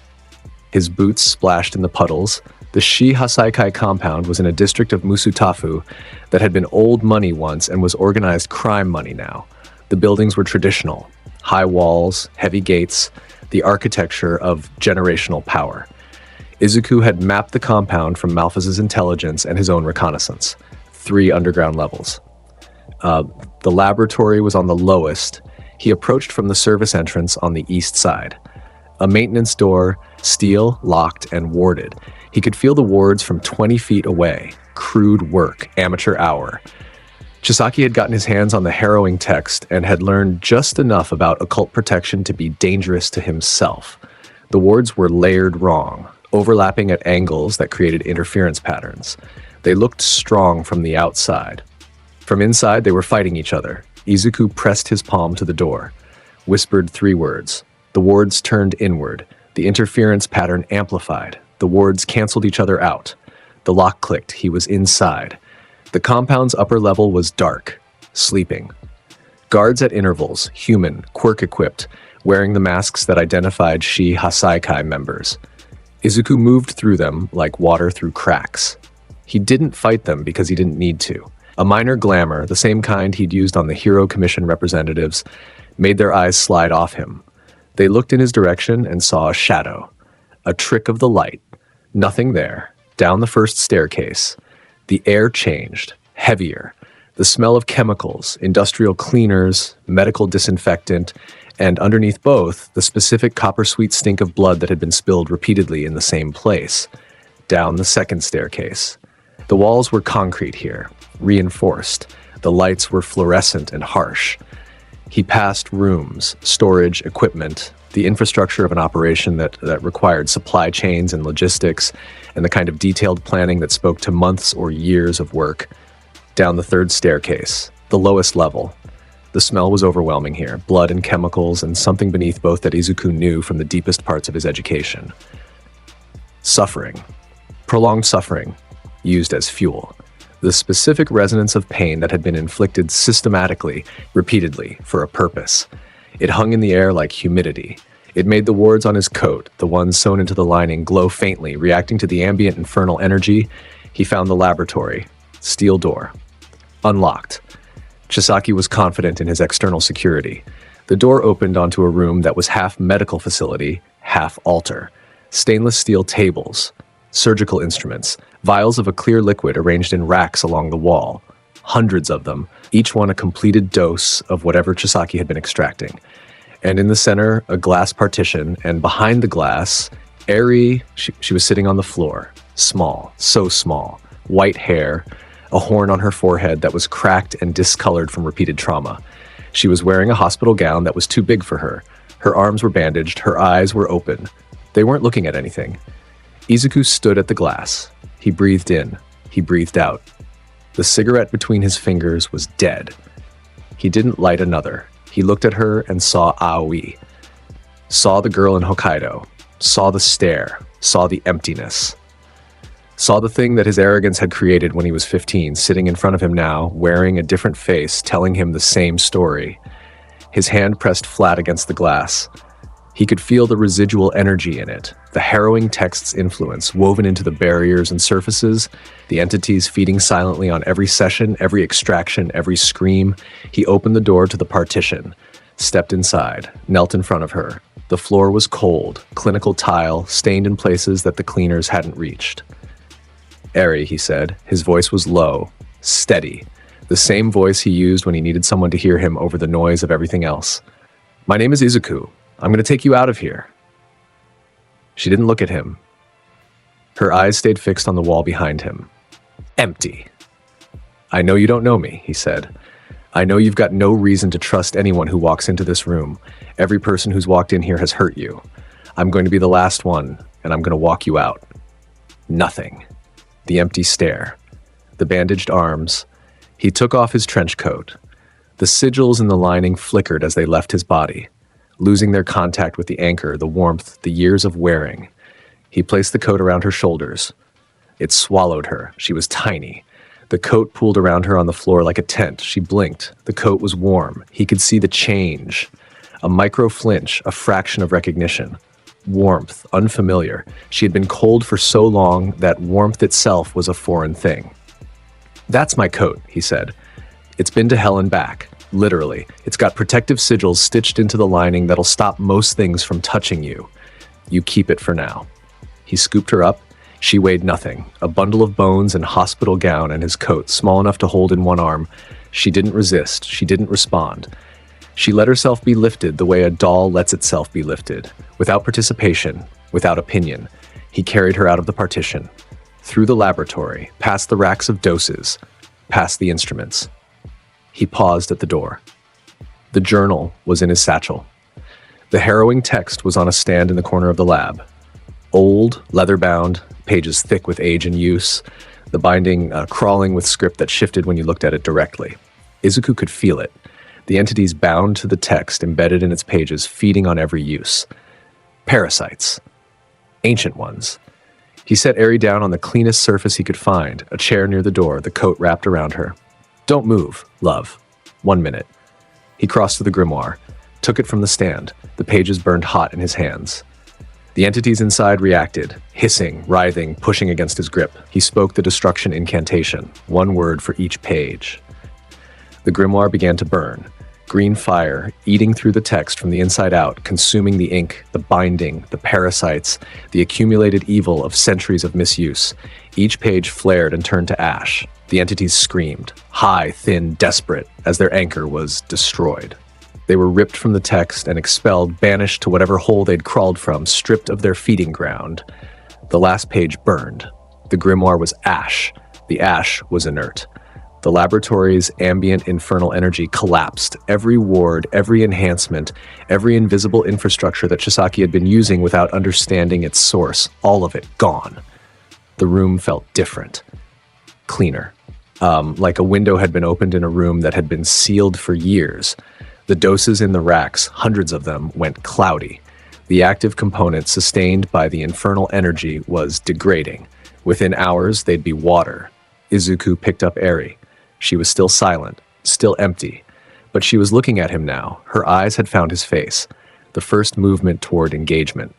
His boots splashed in the puddles. The Shi Hasaikai compound was in a district of Musutafu that had been old money once and was organized crime money now. The buildings were traditional. High walls, heavy gates, the architecture of generational power. Izuku had mapped the compound from Malphas's intelligence and his own reconnaissance. 3 underground levels. The laboratory was on the lowest. He approached from the service entrance on the east side. A maintenance door, steel, locked, and warded. He could feel the wards from 20 feet away. Crude work, amateur hour. Chisaki had gotten his hands on the harrowing text and had learned just enough about occult protection to be dangerous to himself. The wards were layered wrong, overlapping at angles that created interference patterns. They looked strong from the outside. From inside, they were fighting each other. Izuku pressed his palm to the door, whispered 3 words. The wards turned inward. The interference pattern amplified. The wards canceled each other out. The lock clicked. He was inside. The compound's upper level was dark, sleeping. Guards at intervals, human, quirk-equipped, wearing the masks that identified Shi Hasaikai members. Izuku moved through them like water through cracks. He didn't fight them because he didn't need to. A minor glamour, the same kind he'd used on the Hero Commission representatives, made their eyes slide off him. They looked in his direction and saw a shadow. A trick of the light. Nothing there. Down the first staircase. The air changed. Heavier. The smell of chemicals, industrial cleaners, medical disinfectant, and underneath both, the specific copper-sweet stink of blood that had been spilled repeatedly in the same place. Down the second staircase. The walls were concrete here, reinforced. The lights were fluorescent and harsh. He passed rooms, storage, equipment, the infrastructure of an operation that required supply chains and logistics, and the kind of detailed planning that spoke to months or years of work. Down the third staircase, the lowest level. The smell was overwhelming here, blood and chemicals, and something beneath both that Izuku knew from the deepest parts of his education. Suffering. Prolonged suffering, used as fuel. the specific resonance of pain that had been inflicted systematically, repeatedly, for a purpose. It hung in the air like humidity. It made the wards on his coat, the ones sewn into the lining, glow faintly, reacting to the ambient infernal energy. He found the laboratory. Steel door. Unlocked. Chisaki was confident in his external security. The door opened onto a room that was half medical facility, half altar. Stainless steel tables, surgical instruments, vials of a clear liquid arranged in racks along the wall. Hundreds of them, each one a completed dose of whatever Chisaki had been extracting. And in the center, a glass partition, and behind the glass, Eri, she was sitting on the floor. Small, so small. White hair, a horn on her forehead that was cracked and discolored from repeated trauma. She was wearing a hospital gown that was too big for her. Her arms were bandaged, her eyes were open. They weren't looking at anything. Izuku stood at the glass. He breathed in. He breathed out. The cigarette between his fingers was dead. He didn't light another. He looked at her and saw Aoi. Saw the girl in Hokkaido. Saw the stare. Saw the emptiness. Saw the thing that his arrogance had created when he was 15, sitting in front of him now, wearing a different face, telling him the same story. His hand pressed flat against the glass. He could feel the residual energy in it, the harrowing text's influence woven into the barriers and surfaces, the entities feeding silently on every session, every extraction, every scream. He opened the door to the partition, stepped inside, knelt in front of her. The floor was cold, clinical tile, stained in places that the cleaners hadn't reached. Eri, he said. His voice was low, steady, the same voice he used when he needed someone to hear him over the noise of everything else. My name is Izuku. I'm going to take you out of here. She didn't look at him. Her eyes stayed fixed on the wall behind him. Empty. I know you don't know me, he said. I know you've got no reason to trust anyone who walks into this room. Every person who's walked in here has hurt you. I'm going to be the last one, and I'm going to walk you out. Nothing. The empty stare. The bandaged arms. He took off his trench coat. The sigils in the lining flickered as they left his body, losing their contact with the anchor, the warmth, the years of wearing. He placed the coat around her shoulders. It swallowed her. She was tiny. The coat pooled around her on the floor like a tent. She blinked. The coat was warm. He could see the change. A micro flinch, a fraction of recognition. Warmth, unfamiliar. She had been cold for so long that warmth itself was a foreign thing. That's my coat, he said. It's been to hell and back. Literally. It's got protective sigils stitched into the lining that'll stop most things from touching you. You keep it for now. He scooped her up. She weighed nothing. A bundle of bones and hospital gown and his coat, small enough to hold in one arm. She didn't resist. She didn't respond. She let herself be lifted the way a doll lets itself be lifted, without participation, without opinion. He carried her out of the partition, through the laboratory, past the racks of doses, past the instruments. He paused at the door. The journal was in his satchel. The harrowing text was on a stand in the corner of the lab. Old, leather-bound, pages thick with age and use, the binding crawling with script that shifted when you looked at it directly. Izuku could feel it. The entities bound to the text embedded in its pages, feeding on every use. Parasites. Ancient ones. He set Eri down on the cleanest surface he could find, a chair near the door, the coat wrapped around her. Don't move, love. 1 minute. He crossed to the grimoire, took it from the stand. The pages burned hot in his hands. The entities inside reacted, hissing, writhing, pushing against his grip. He spoke the destruction incantation, one word for each page. The grimoire began to burn, green fire eating through the text from the inside out, consuming the ink, the binding, the parasites, the accumulated evil of centuries of misuse. Each page flared and turned to ash. The entities screamed, high, thin, desperate, as their anchor was destroyed. They were ripped from the text and expelled, banished to whatever hole they'd crawled from, stripped of their feeding ground. The last page burned. The grimoire was ash. The ash was inert. The laboratory's ambient infernal energy collapsed. Every ward, every enhancement, every invisible infrastructure that Chisaki had been using without understanding its source, all of it gone. The room felt different. Cleaner. Like a window had been opened in a room that had been sealed for years. The doses in the racks, hundreds of them, went cloudy. The active component sustained by the infernal energy was degrading. Within hours, they'd be water. Izuku picked up Eri. She was still silent, still empty, but she was looking at him now. Her eyes had found his face, the first movement toward engagement,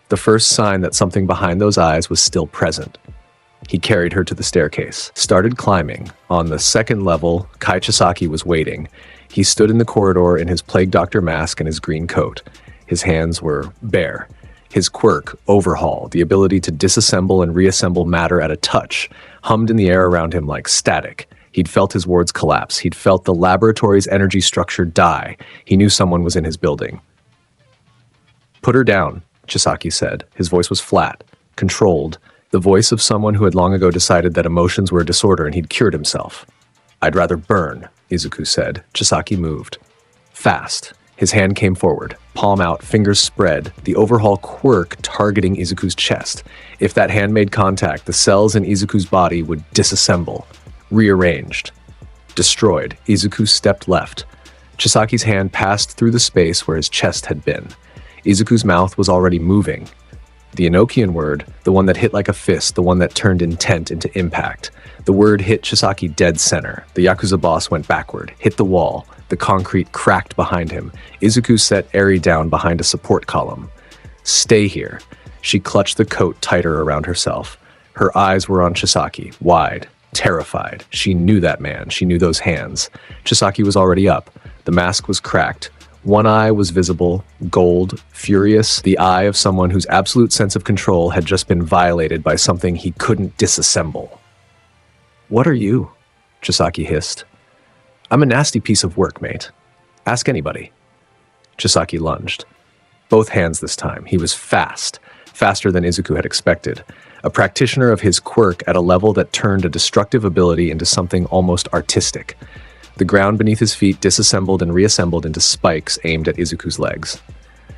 the first sign that something behind those eyes was still present. He carried her to the staircase, started climbing. On the second level, Kai Chisaki was waiting. He stood in the corridor in his Plague Doctor mask and his green coat. His hands were bare. His quirk, Overhaul, the ability to disassemble and reassemble matter at a touch, hummed in the air around him like static. He'd felt his wards collapse. He'd felt the laboratory's energy structure die. He knew someone was in his building. "Put her down," Chisaki said. His voice was flat, controlled, the voice of someone who had long ago decided that emotions were a disorder and he'd cured himself. "I'd rather burn," Izuku said. Chisaki moved. Fast. His hand came forward, palm out, fingers spread, the Overhaul quirk targeting Izuku's chest. If that hand made contact, the cells in Izuku's body would disassemble, rearranged. Destroyed. Izuku stepped left. Chisaki's hand passed through the space where his chest had been. Izuku's mouth was already moving. The Enochian word, the one that hit like a fist, the one that turned intent into impact. The word hit Chisaki dead center. The Yakuza boss went backward, hit the wall. The concrete cracked behind him. Izuku set Eri down behind a support column. "Stay here." She clutched the coat tighter around herself. Her eyes were on Chisaki, wide, terrified. She knew that man. She knew those hands. Chisaki was already up. The mask was cracked. One eye was visible, gold, furious, the eye of someone whose absolute sense of control had just been violated by something he couldn't disassemble. "What are you?" Chisaki hissed. "I'm a nasty piece of work, mate. Ask anybody." Chisaki lunged. Both hands this time. He was fast, faster than Izuku had expected. A practitioner of his quirk at a level that turned a destructive ability into something almost artistic. The ground beneath his feet disassembled and reassembled into spikes aimed at Izuku's legs.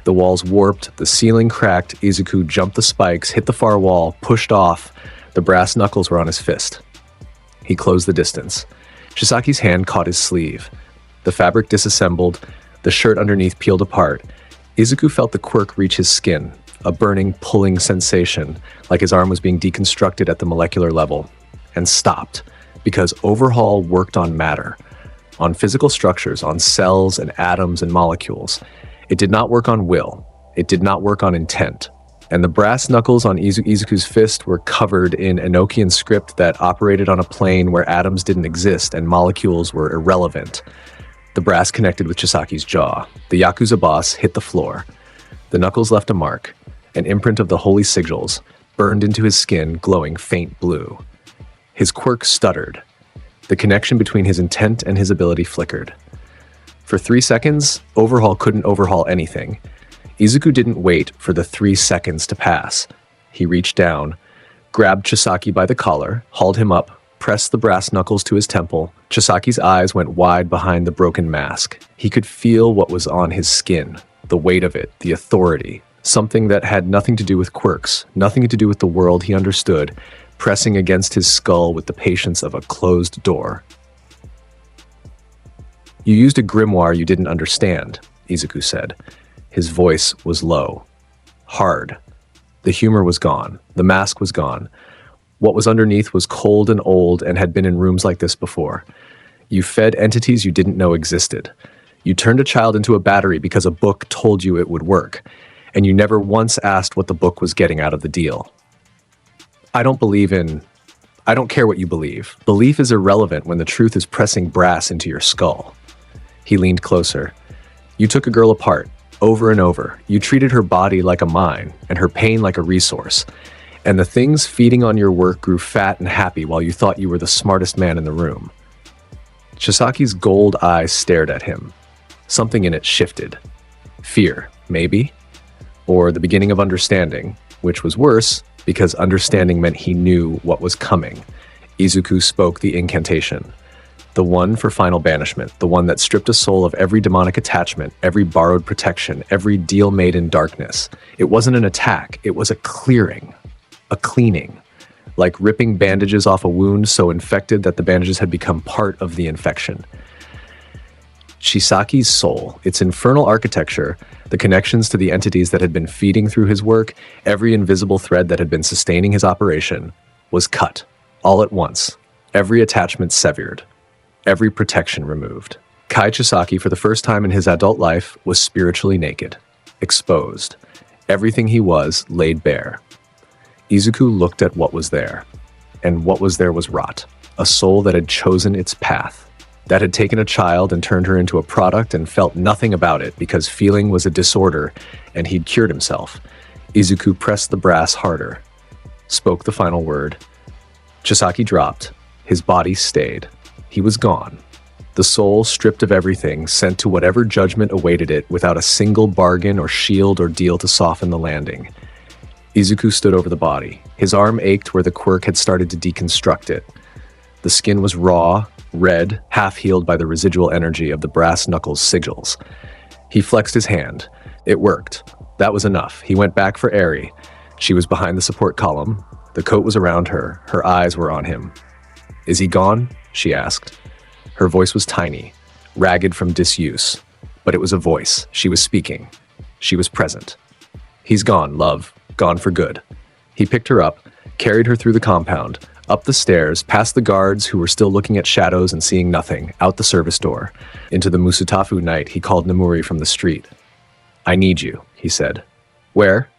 The walls warped, the ceiling cracked. Izuku jumped the spikes, hit the far wall, pushed off. The brass knuckles were on his fist. He closed the distance. Chisaki's hand caught his sleeve. The fabric disassembled, the shirt underneath peeled apart. Izuku felt the quirk reach his skin, a burning, pulling sensation, like his arm was being deconstructed at the molecular level, and stopped, because Overhaul worked on matter, on physical structures, on cells and atoms and molecules. It did not work on will. It did not work on intent. And the brass knuckles on Izuku's fist were covered in Enochian script that operated on a plane where atoms didn't exist and molecules were irrelevant. The brass connected with Chisaki's jaw. The Yakuza boss hit the floor. The knuckles left a mark, an imprint of the holy sigils, burned into his skin, glowing faint blue. His quirk stuttered. The connection between his intent and his ability flickered. For 3 seconds, Overhaul couldn't overhaul anything. Izuku didn't wait for the 3 seconds to pass. He reached down, grabbed Chisaki by the collar, hauled him up, pressed the brass knuckles to his temple. Chisaki's eyes went wide behind the broken mask. He could feel what was on his skin, the weight of it, the authority, something that had nothing to do with quirks, nothing to do with the world he understood, pressing against his skull with the patience of a closed door. "You used a grimoire you didn't understand," Izuku said. His voice was low, hard. The humor was gone. The mask was gone. What was underneath was cold and old and had been in rooms like this before. You fed entities you didn't know existed. You turned a child into a battery because a book told you it would work, and you never once asked what the book was getting out of the deal. I don't care what you believe. Belief is irrelevant when the truth is pressing brass into your skull." He leaned closer. "You took a girl apart, over and over. You treated her body like a mine, and her pain like a resource. And the things feeding on your work grew fat and happy while you thought you were the smartest man in the room." Chisaki's gold eyes stared at him. Something in it shifted. Fear, maybe? Or the beginning of understanding, which was worse, because understanding meant he knew what was coming. Izuku spoke the incantation. The one for final banishment, the one that stripped a soul of every demonic attachment, every borrowed protection, every deal made in darkness. It wasn't an attack, it was a clearing, a cleaning. Like ripping bandages off a wound so infected that the bandages had become part of the infection. Chisaki's soul, its infernal architecture, the connections to the entities that had been feeding through his work, every invisible thread that had been sustaining his operation, was cut, all at once, Every attachment severed, every protection removed. Kai Chisaki, for the first time in his adult life, was spiritually naked, exposed. Everything he was laid bare. Izuku looked at what was there, and what was there was rot, a soul that had chosen its path, that had taken a child and turned her into a product and felt nothing about it because feeling was a disorder and he'd cured himself. Izuku pressed the brass harder, spoke the final word. Chisaki dropped. His body stayed. He was gone. The soul, stripped of everything, sent to whatever judgment awaited it without a single bargain or shield or deal to soften the landing. Izuku stood over the body. His arm ached where the quirk had started to deconstruct it. The skin was raw, red, half-healed by the residual energy of the brass knuckles sigils. He flexed his hand. It worked. That was enough. He went back for Eri. She was behind the support column. The coat was around her. Her eyes were on him. "Is he gone?" she asked. Her voice was tiny, ragged from disuse, but it was a voice. She was speaking. She was present. "He's gone, love. Gone for good." He picked her up, carried her through the compound, up the stairs, past the guards who were still looking at shadows and seeing nothing, out the service door. Into the Musutafu night, he called Nemuri from the street. "I need you," he said. "Where?"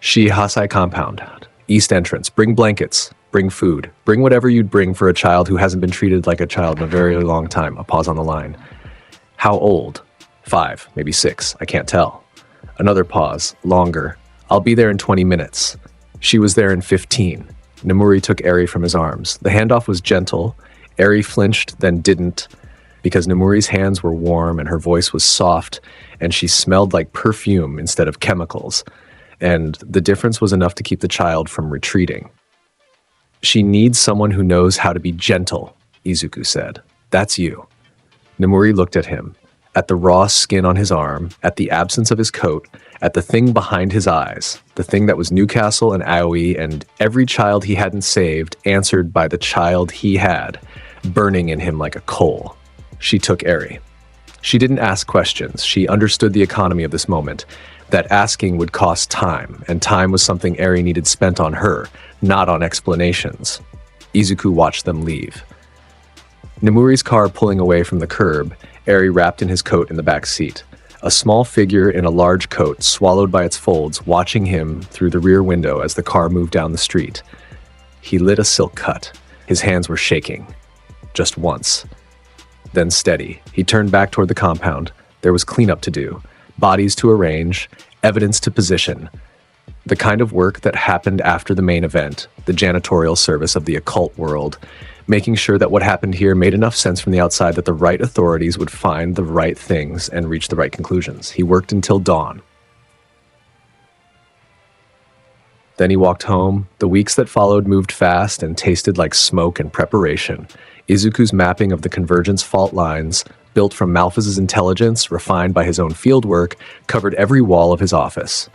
"Shihasai compound. East entrance. Bring blankets. Bring food. Bring whatever you'd bring for a child who hasn't been treated like a child in a very long time." A pause on the line. "How old?" 5, maybe 6. I can't tell. Another pause. Longer. "I'll be there in 20 minutes. She was there in 15. Nemuri took Eri from his arms. The handoff was gentle. Eri flinched, then didn't, because Nemuri's hands were warm and her voice was soft, and she smelled like perfume instead of chemicals. And the difference was enough to keep the child from retreating. "She needs someone who knows how to be gentle," Izuku said. "That's you." Nemuri looked at him, at the raw skin on his arm, at the absence of his coat, at the thing behind his eyes, the thing that was Newcastle and Aoi and every child he hadn't saved answered by the child he had, burning in him like a coal. She took Eri. She didn't ask questions. She understood the economy of this moment, that asking would cost time, and time was something Eri needed spent on her, not on explanations. Izuku watched them leave. Nemuri's car pulling away from the curb, Eri wrapped in his coat in the back seat. A small figure in a large coat, swallowed by its folds, watching him through the rear window as the car moved down the street. He lit a silk cut. His hands were shaking. Just once. Then steady. He turned back toward the compound. There was cleanup to do. Bodies to arrange. Evidence to position. The kind of work that happened after the main event, the janitorial service of the occult world, making sure that what happened here made enough sense from the outside that the right authorities would find the right things and reach the right conclusions. He worked until dawn. Then he walked home. The weeks that followed moved fast and tasted like smoke and preparation. Izuku's mapping of the convergence fault lines, built from Malphas's intelligence, refined by his own fieldwork, covered every wall of his office.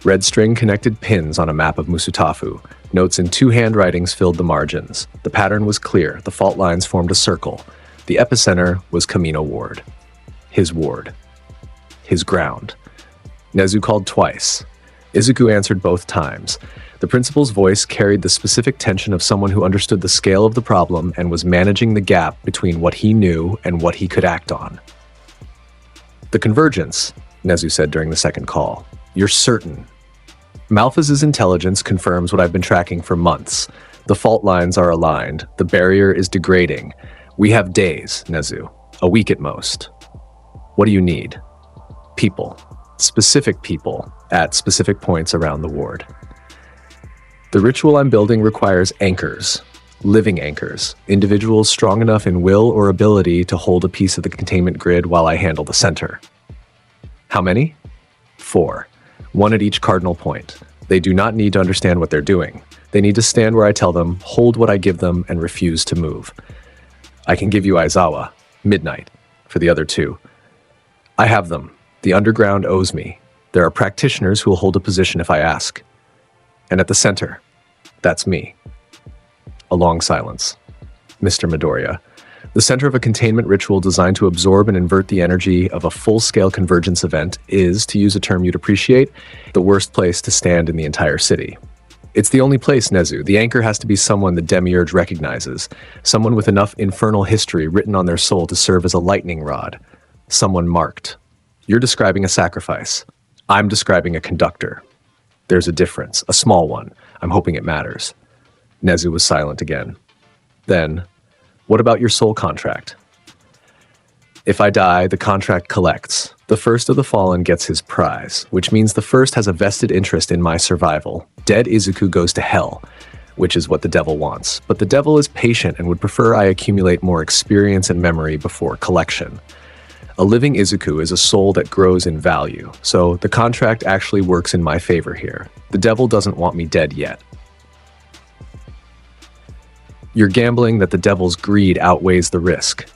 Red string connected pins on a map of Musutafu. Notes in 2 handwritings filled the margins. The pattern was clear. The fault lines formed a circle. The epicenter was Kamino Ward. His ward. His ground. Nezu called twice. Izuku answered both times. The principal's voice carried the specific tension of someone who understood the scale of the problem and was managing the gap between what he knew and what he could act on. "The convergence," Nezu said during the second call. "You're certain?" "Malphas's intelligence confirms what I've been tracking for months. The fault lines are aligned. The barrier is degrading. We have days, Nezu. A week at most." "What do you need?" "People. Specific people at specific points around the ward. The ritual I'm building requires anchors. Living anchors. Individuals strong enough in will or ability to hold a piece of the containment grid while I handle the center." "How many?" 4. 1 at each cardinal point. They do not need to understand what they're doing. They need to stand where I tell them, hold what I give them, and refuse to move. I can give you Aizawa, midnight, for the other 2. I have them. The underground owes me. There are practitioners who will hold a position if I ask. And at the center, that's me. A long silence. "Mr. Midoriya, the center of a containment ritual designed to absorb and invert the energy of a full-scale convergence event is, to use a term you'd appreciate, the worst place to stand in the entire city. It's the only place, Nezu. The anchor has to be someone the demiurge recognizes, someone with enough infernal history written on their soul to serve as a lightning rod, someone marked. You're describing a sacrifice. I'm describing a conductor. There's a difference, a small one. I'm hoping it matters. Nezu was silent again. Then, what about your soul contract? If I die, the contract collects. The first of the fallen gets his prize, which means the first has a vested interest in my survival. Dead Izuku goes to hell, which is what the devil wants. But the devil is patient and would prefer I accumulate more experience and memory before collection. A living Izuku is a soul that grows in value, so the contract actually works in my favor here. The devil doesn't want me dead yet. You're gambling that the devil's greed outweighs the risk.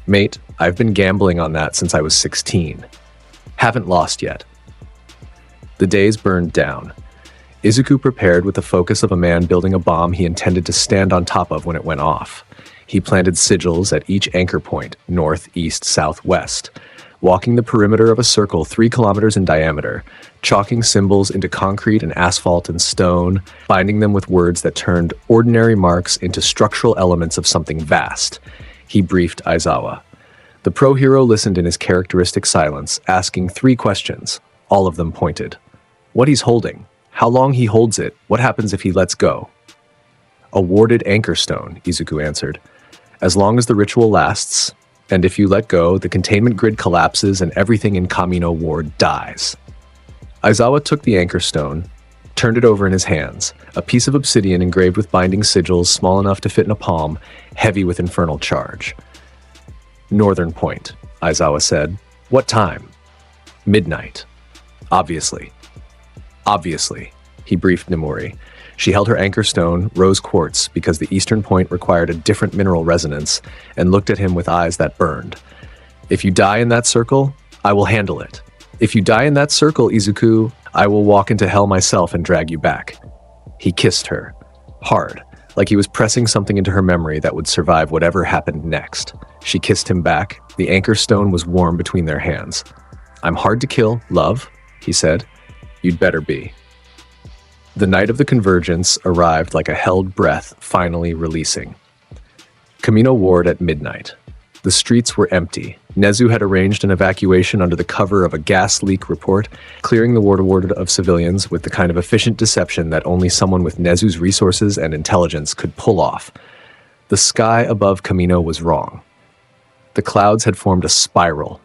Mate, I've been gambling on that since I was 16. Haven't lost yet. The days burned down. Izuku prepared with the focus of a man building a bomb he intended to stand on top of when it went off. He planted sigils at each anchor point, north, east, south, west, walking the perimeter of a circle 3 kilometers in diameter, chalking symbols into concrete and asphalt and stone, binding them with words that turned ordinary marks into structural elements of something vast. He briefed Aizawa. The pro-hero listened in his characteristic silence, asking 3 questions, all of them pointed. What he's holding, how long he holds it, what happens if he lets go? A warded anchor stone, Izuku answered. As long as the ritual lasts, and if you let go, the containment grid collapses and everything in Kamino Ward dies. Aizawa took the anchor stone, turned it over in his hands, a piece of obsidian engraved with binding sigils small enough to fit in a palm, heavy with infernal charge. Northern Point, Aizawa said. What time? Midnight. Obviously. Obviously, he briefed Nemuri. She held her anchor stone, rose quartz, because the eastern point required a different mineral resonance, and looked at him with eyes that burned. If you die in that circle, I will handle it. If you die in that circle, Izuku, I will walk into hell myself and drag you back. He kissed her, hard, like he was pressing something into her memory that would survive whatever happened next. She kissed him back. The anchor stone was warm between their hands. I'm hard to kill, love, he said. You'd better be. The night of the convergence arrived like a held breath finally releasing. Kamino Ward at midnight. The streets were empty. Nezu had arranged an evacuation under the cover of a gas leak report, clearing the ward of civilians with the kind of efficient deception that only someone with Nezu's resources and intelligence could pull off. The sky above Kamino was wrong. The clouds had formed a spiral,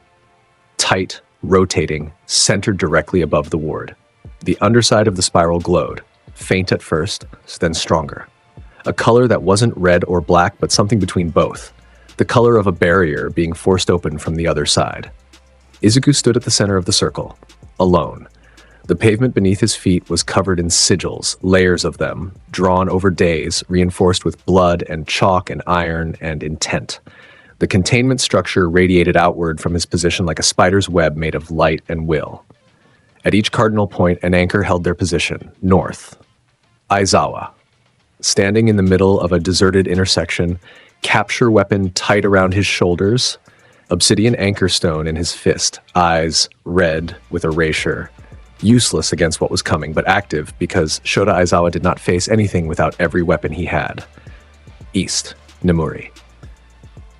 tight, rotating, centered directly above the ward. The underside of the spiral glowed, faint at first, then stronger. A color that wasn't red or black, but something between both. The color of a barrier being forced open from the other side. Izuku stood at the center of the circle, alone. The pavement beneath his feet was covered in sigils, layers of them, drawn over days, reinforced with blood and chalk and iron and intent. The containment structure radiated outward from his position like a spider's web made of light and will. At each cardinal point, an anchor held their position, north. Aizawa, standing in the middle of a deserted intersection, capture weapon tight around his shoulders, obsidian anchor stone in his fist, eyes red with erasure, useless against what was coming, but active because Shota Aizawa did not face anything without every weapon he had. East, Nemuri.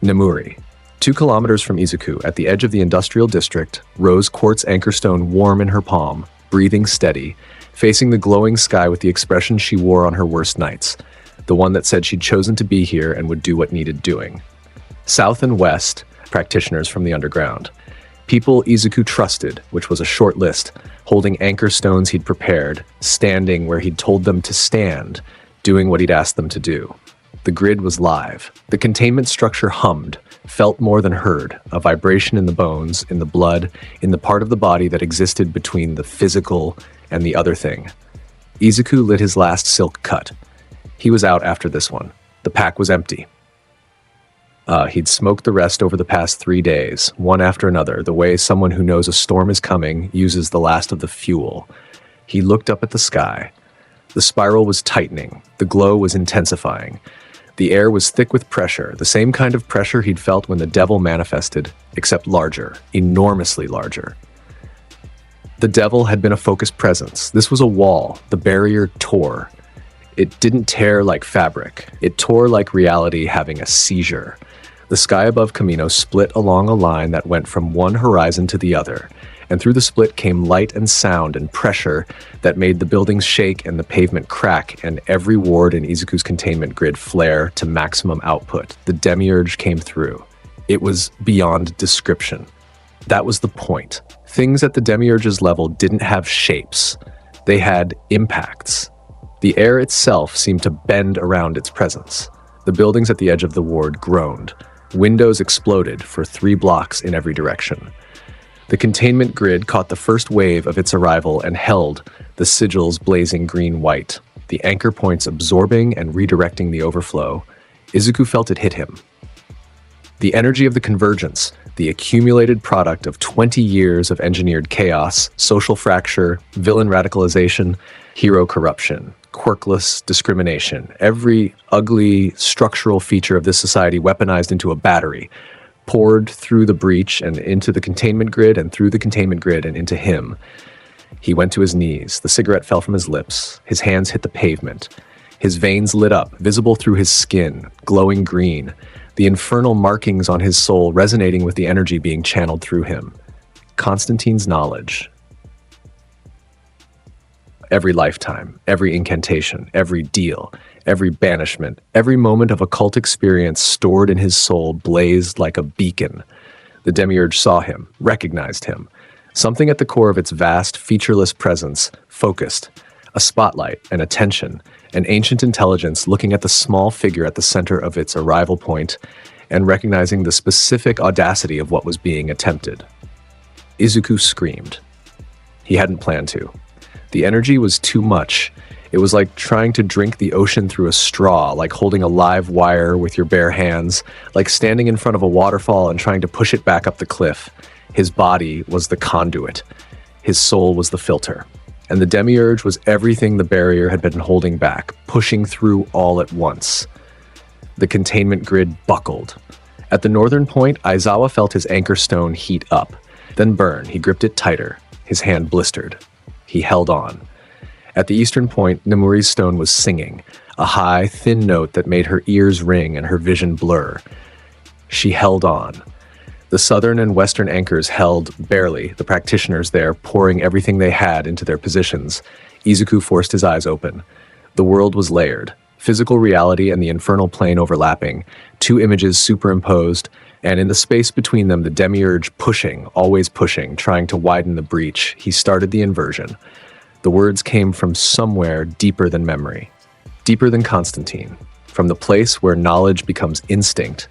Nemuri. 2 kilometers from Izuku, at the edge of the industrial district, rose quartz anchor stone warm in her palm, breathing steady, facing the glowing sky with the expression she wore on her worst nights, the one that said she'd chosen to be here and would do what needed doing. South and west, practitioners from the underground. People Izuku trusted, which was a short list, holding anchor stones he'd prepared, standing where he'd told them to stand, doing what he'd asked them to do. The grid was live. The containment structure hummed, felt more than heard, a vibration in the bones, in the blood, in the part of the body that existed between the physical and the other thing. Izuku lit his last silk cut. He was out after this one. The pack was empty. He'd smoked the rest over the past 3 days, one after another, the way someone who knows a storm is coming uses the last of the fuel. He looked up at the sky. The spiral was tightening. The glow was intensifying. The air was thick with pressure, the same kind of pressure he'd felt when the devil manifested, except larger, enormously larger. The devil had been a focused presence. This was a wall. The barrier tore. It didn't tear like fabric. It tore like reality having a seizure. The sky above Camino split along a line that went from one horizon to the other, and through the split came light and sound and pressure that made the buildings shake and the pavement crack and every ward in Izuku's containment grid flare to maximum output. The demiurge came through. It was beyond description. That was the point. Things at the demiurge's level didn't have shapes. They had impacts. The air itself seemed to bend around its presence. The buildings at the edge of the ward groaned. Windows exploded for 3 blocks in every direction. The containment grid caught the first wave of its arrival and held, the sigils blazing green-white, the anchor points absorbing and redirecting the overflow. Izuku felt it hit him. The energy of the convergence, the accumulated product of 20 years of engineered chaos, social fracture, villain radicalization, hero corruption, quirkless discrimination, every ugly structural feature of this society weaponized into a battery, poured through the breach and into the containment grid and through the containment grid and into him. He went to his knees. The cigarette fell from his lips. His hands hit the pavement. His veins lit up, visible through his skin, glowing green, the infernal markings on his soul resonating with the energy being channeled through him. Constantine's knowledge. Every lifetime, every incantation, every deal, every banishment, every moment of occult experience stored in his soul blazed like a beacon. The demiurge saw him, recognized him. Something at the core of its vast, featureless presence focused, a spotlight, an attention, an ancient intelligence looking at the small figure at the center of its arrival point and recognizing the specific audacity of what was being attempted. Izuku screamed. He hadn't planned to. The energy was too much. It was like trying to drink the ocean through a straw, like holding a live wire with your bare hands, like standing in front of a waterfall and trying to push it back up the cliff. His body was the conduit. His soul was the filter. And the demiurge was everything the barrier had been holding back, pushing through all at once. The containment grid buckled. At the northern point, Aizawa felt his anchor stone heat up, then burn. He gripped it tighter. His hand blistered. He held on. At the eastern point, Nemuri's stone was singing, a high, thin note that made her ears ring and her vision blur. She held on. The southern and western anchors held barely, the practitioners there pouring everything they had into their positions. Izuku forced his eyes open. The world was layered, physical reality and the infernal plane overlapping, 2 images superimposed, and in the space between them, the demiurge pushing, always pushing, trying to widen the breach. He started the inversion. The words came from somewhere deeper than memory, deeper than Constantine, from the place where knowledge becomes instinct,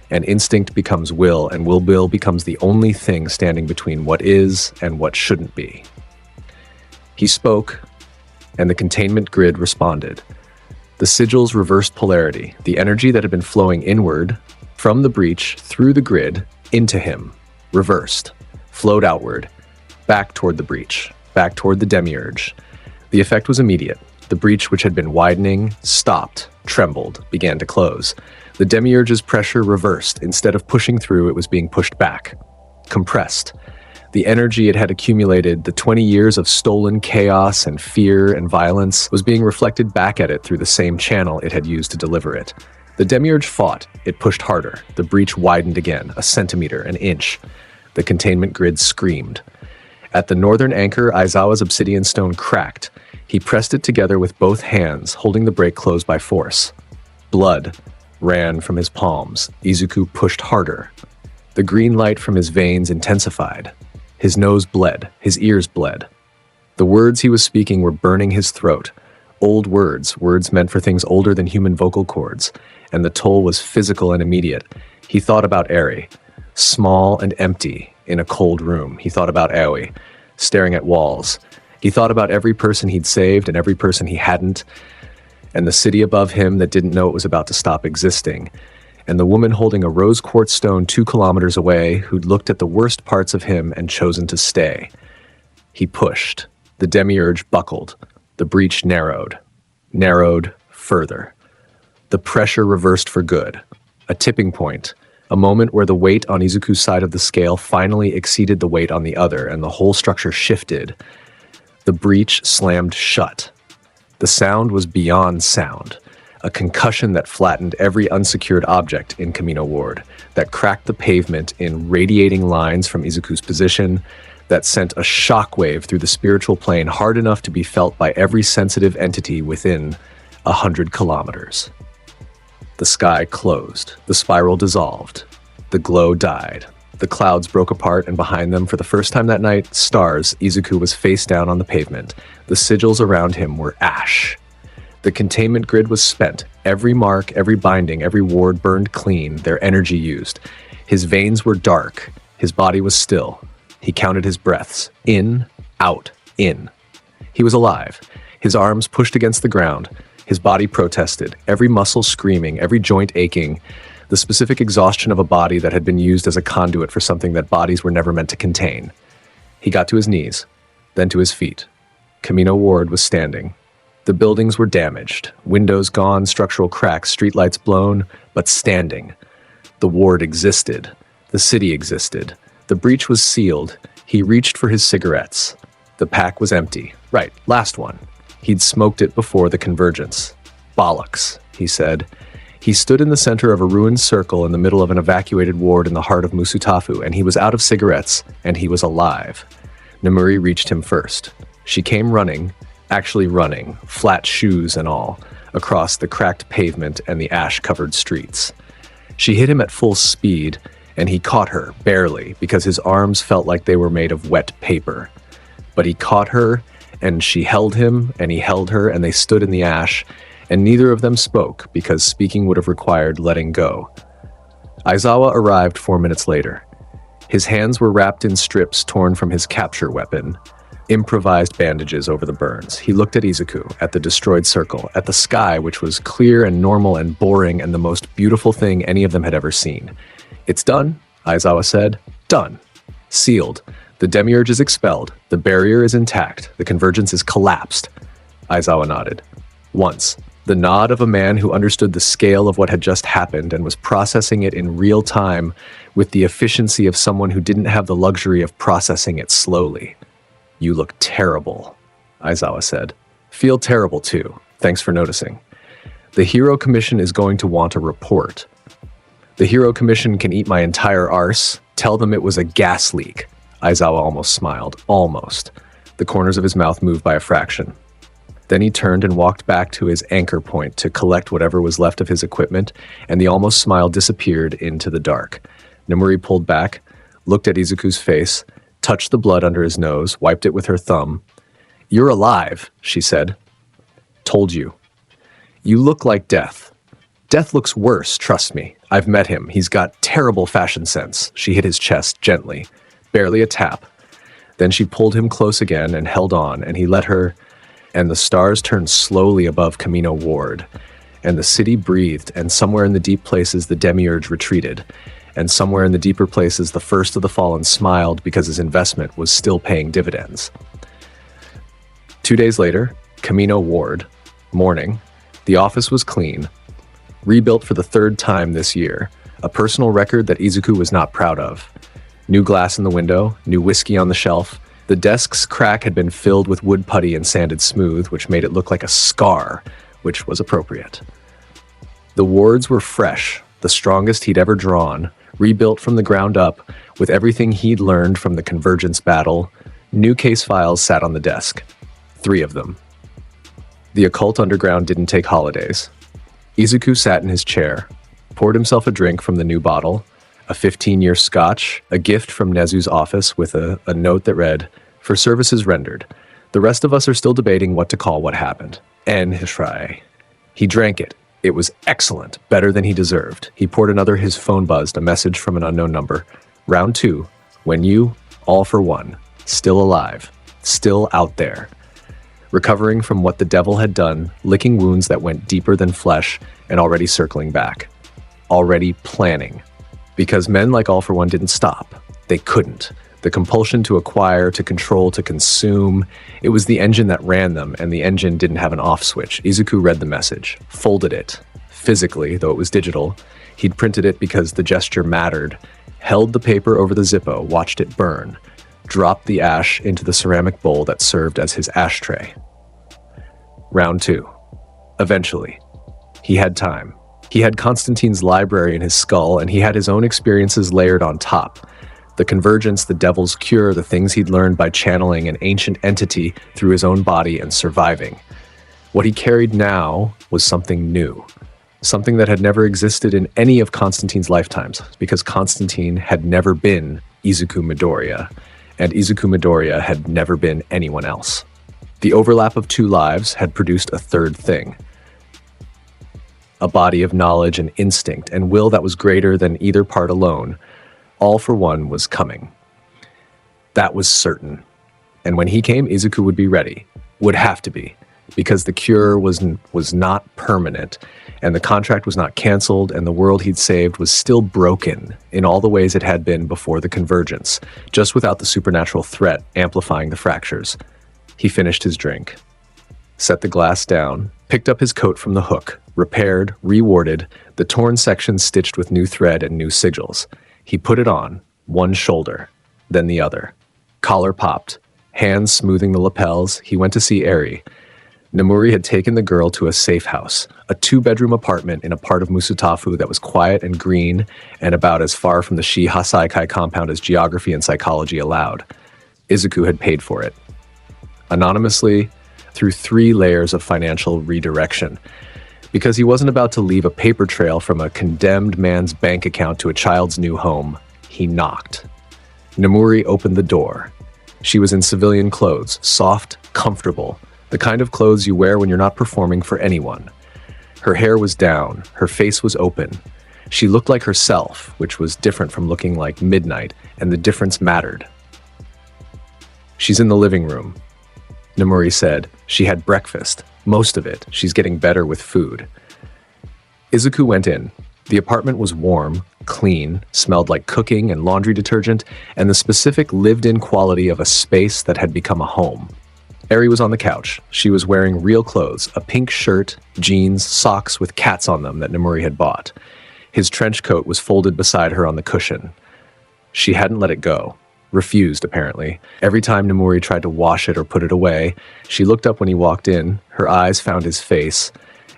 and instinct becomes will, and will becomes the only thing standing between what is and what shouldn't be. He spoke, and the containment grid responded. The sigils reversed polarity, the energy that had been flowing inward, from the breach, through the grid, into him, reversed, flowed outward, back toward the breach, back toward the demiurge. The effect was immediate. The breach, which had been widening, stopped, trembled, began to close. The demiurge's pressure reversed. Instead of pushing through, it was being pushed back, compressed. The energy it had accumulated, the 20 years of stolen chaos and fear and violence, was being reflected back at it through the same channel it had used to deliver it. The demiurge fought. It pushed harder. The breach widened again, a centimeter, an inch. The containment grid screamed. At the northern anchor, Aizawa's obsidian stone cracked. He pressed it together with both hands, holding the break closed by force. Blood ran from his palms. Izuku pushed harder. The green light from his veins intensified. His nose bled. His ears bled. The words he was speaking were burning his throat. Old words, words meant for things older than human vocal cords, and the toll was physical and immediate. He thought about Eri, small and empty, in a cold room. He thought about Aoi, staring at walls. He thought about every person he'd saved and every person he hadn't, and the city above him that didn't know it was about to stop existing, and the woman holding a rose quartz stone 2 kilometers away who'd looked at the worst parts of him and chosen to stay. He pushed. The demiurge buckled. The breach narrowed further. The pressure reversed for good. A tipping point, A moment where the weight on Izuku's side of the scale finally exceeded the weight on the other, and the whole structure shifted. The breach slammed shut. The sound was beyond sound, a concussion that flattened every unsecured object in Camino Ward, that cracked the pavement in radiating lines from Izuku's position, that sent a shockwave through the spiritual plane hard enough to be felt by every sensitive entity within 100 kilometers. The sky closed. The spiral dissolved. The glow died. The clouds broke apart, and behind them, for the first time that night, stars. Izuku was face down on the pavement. The sigils around him were ash. The containment grid was spent. Every mark, every binding, every ward burned clean, their energy used. His veins were dark. His body was still. He counted his breaths. In, out, in. He was alive. His arms pushed against the ground. His body protested, every muscle screaming, every joint aching, the specific exhaustion of a body that had been used as a conduit for something that bodies were never meant to contain. He got to his knees, then to his feet. Camino Ward was standing. The buildings were damaged, windows gone, structural cracks, streetlights blown, but standing. The ward existed. The city existed. The breach was sealed. He reached for his cigarettes. The pack was empty. Right, last one. He'd smoked it before the convergence. Bollocks, he said. He stood in the center of a ruined circle in the middle of an evacuated ward in the heart of Musutafu, and he was out of cigarettes, and he was alive. Nemuri reached him first. She came running, actually running, flat shoes and all, across the cracked pavement and the ash-covered streets. She hit him at full speed, and he caught her, barely, because his arms felt like they were made of wet paper. But he caught her, and she held him, and he held her, and they stood in the ash, and neither of them spoke, because speaking would have required letting go. Aizawa arrived 4 minutes later. His hands were wrapped in strips torn from his capture weapon, improvised bandages over the burns. He looked at Izuku, at the destroyed circle, at the sky, which was clear and normal and boring and the most beautiful thing any of them had ever seen. "It's done," Aizawa said. "Done. Sealed. The demiurge is expelled. The barrier is intact. The convergence is collapsed." Aizawa nodded. Once. The nod of a man who understood the scale of what had just happened and was processing it in real time with the efficiency of someone who didn't have the luxury of processing it slowly. "You look terrible," Aizawa said. "Feel terrible too. Thanks for noticing. The Hero Commission is going to want a report. The Hero Commission can eat my entire arse. Tell them it was a gas leak." Aizawa almost smiled. Almost. The corners of his mouth moved by a fraction. Then he turned and walked back to his anchor point to collect whatever was left of his equipment, and the almost smile disappeared into the dark. Nemuri pulled back, looked at Izuku's face, touched the blood under his nose, wiped it with her thumb. "You're alive," she said. "Told you. You look like Death. Death looks worse, trust me. I've met him. He's got terrible fashion sense." She hit his chest gently, barely a tap. Then she pulled him close again and held on, and he let her, and the stars turned slowly above Camino Ward, and the city breathed, and somewhere in the deep places the demiurge retreated, and somewhere in the deeper places the first of the fallen smiled because his investment was still paying dividends. 2 days later, Camino Ward, morning, the office was clean, rebuilt for the 3rd time this year, a personal record that Izuku was not proud of. New glass in the window, new whiskey on the shelf. The desk's crack had been filled with wood putty and sanded smooth, which made it look like a scar, which was appropriate. The wards were fresh, the strongest he'd ever drawn, rebuilt from the ground up, with everything he'd learned from the Convergence battle. New case files sat on the desk. 3 of them. The occult underground didn't take holidays. Izuku sat in his chair, poured himself a drink from the new bottle, a 15-year scotch, a gift from Nezu's office with a note that read, "For services rendered. The rest of us are still debating what to call what happened. En Hishrai." He drank it. It was excellent, better than he deserved. He poured another. His phone buzzed, a message from an unknown number. "Round 2. When you, all for one. Still alive. Still out there. Recovering from what the devil had done, licking wounds that went deeper than flesh, and already circling back. Already planning. Because men like All For One didn't stop. They couldn't. The compulsion to acquire, to control, to consume, it was the engine that ran them, and the engine didn't have an off switch. Izuku read the message, folded it, physically, though it was digital. He'd printed it because the gesture mattered, held the paper over the Zippo, watched it burn, dropped the ash into the ceramic bowl that served as his ashtray. Round 2. Eventually. He had time. He had Constantine's library in his skull, and he had his own experiences layered on top. The convergence, the devil's cure, the things he'd learned by channeling an ancient entity through his own body and surviving. What he carried now was something new. Something that had never existed in any of Constantine's lifetimes, because Constantine had never been Izuku Midoriya, and Izuku Midoriya had never been anyone else. The overlap of two lives had produced a third thing. A body of knowledge and instinct and will that was greater than either part alone. All for one was coming. That was certain. And when he came, Izuku would be ready. Would have to be. Because the cure was not permanent, and the contract was not canceled, and the world he'd saved was still broken in all the ways it had been before the convergence, just without the supernatural threat amplifying the fractures. He finished his drink, set the glass down, picked up his coat from the hook, repaired, rewarded, the torn section stitched with new thread and new sigils. He put it on, one shoulder, then the other. Collar popped, hands smoothing the lapels, he went to see Eri. Nomuri had taken the girl to a safe house, a 2-bedroom apartment in a part of Musutafu that was quiet and green and about as far from the Shi-Hasaikai compound as geography and psychology allowed. Izuku had paid for it. Anonymously, through 3 layers of financial redirection. Because he wasn't about to leave a paper trail from a condemned man's bank account to a child's new home, he knocked. Nomuri opened the door. She was in civilian clothes, soft, comfortable, the kind of clothes you wear when you're not performing for anyone. Her hair was down, her face was open. She looked like herself, which was different from looking like Midnight, and the difference mattered. She's in the living room, Nomuri said. She had breakfast, most of it. She's getting better with food. Izuku went in. The apartment was warm, clean, smelled like cooking and laundry detergent, and the specific lived-in quality of a space that had become a home. Eri was on the couch. She was wearing real clothes, a pink shirt, jeans, socks with cats on them that Nomuri had bought. His trench coat was folded beside her on the cushion. She hadn't let it go. Refused, apparently. Every time Nomuri tried to wash it or put it away, she looked up when he walked in, her eyes found his face,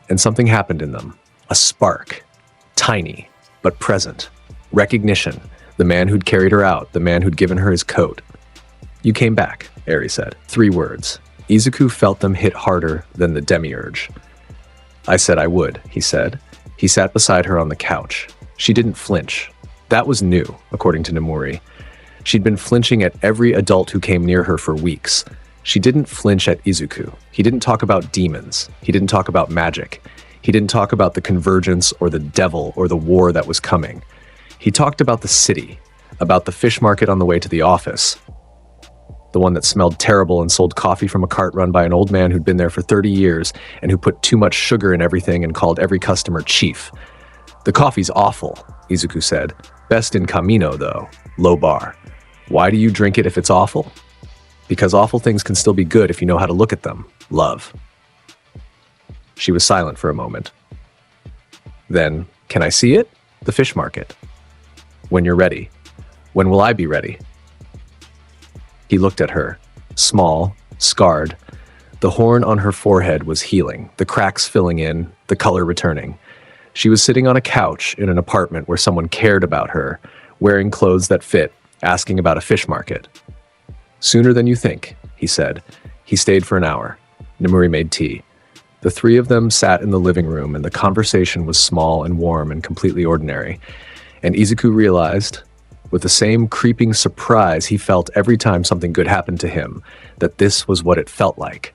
and something happened in them. A spark. Tiny, but present. Recognition. The man who'd carried her out, the man who'd given her his coat. "You came back," Eri said. 3 words. Izuku felt them hit harder than the demiurge. "I said I would," he said. He sat beside her on the couch. She didn't flinch. That was new, according to Nomuri. She'd been flinching at every adult who came near her for weeks. She didn't flinch at Izuku. He didn't talk about demons. He didn't talk about magic. He didn't talk about the convergence or the devil or the war that was coming. He talked about the city, about the fish market on the way to the office. The one that smelled terrible and sold coffee from a cart run by an old man who'd been there for 30 years and who put too much sugar in everything and called every customer chief. "The coffee's awful," Izuku said. "Best in Camino, though. Low bar. Why do you drink it if it's awful? Because awful things can still be good if you know how to look at them. Love." She was silent for a moment. Then, "Can I see it?" "The fish market." "When you're ready." "When will I be ready?" He looked at her, small, scarred. The horn on her forehead was healing, the cracks filling in, the color returning. She was sitting on a couch in an apartment where someone cared about her, wearing clothes that fit, asking about a fish market. "Sooner than you think," he said. He stayed for an hour. Nomuri made tea. The 3 of them sat in the living room, and the conversation was small and warm and completely ordinary. And Izuku realized, with the same creeping surprise he felt every time something good happened to him, that this was what it felt like.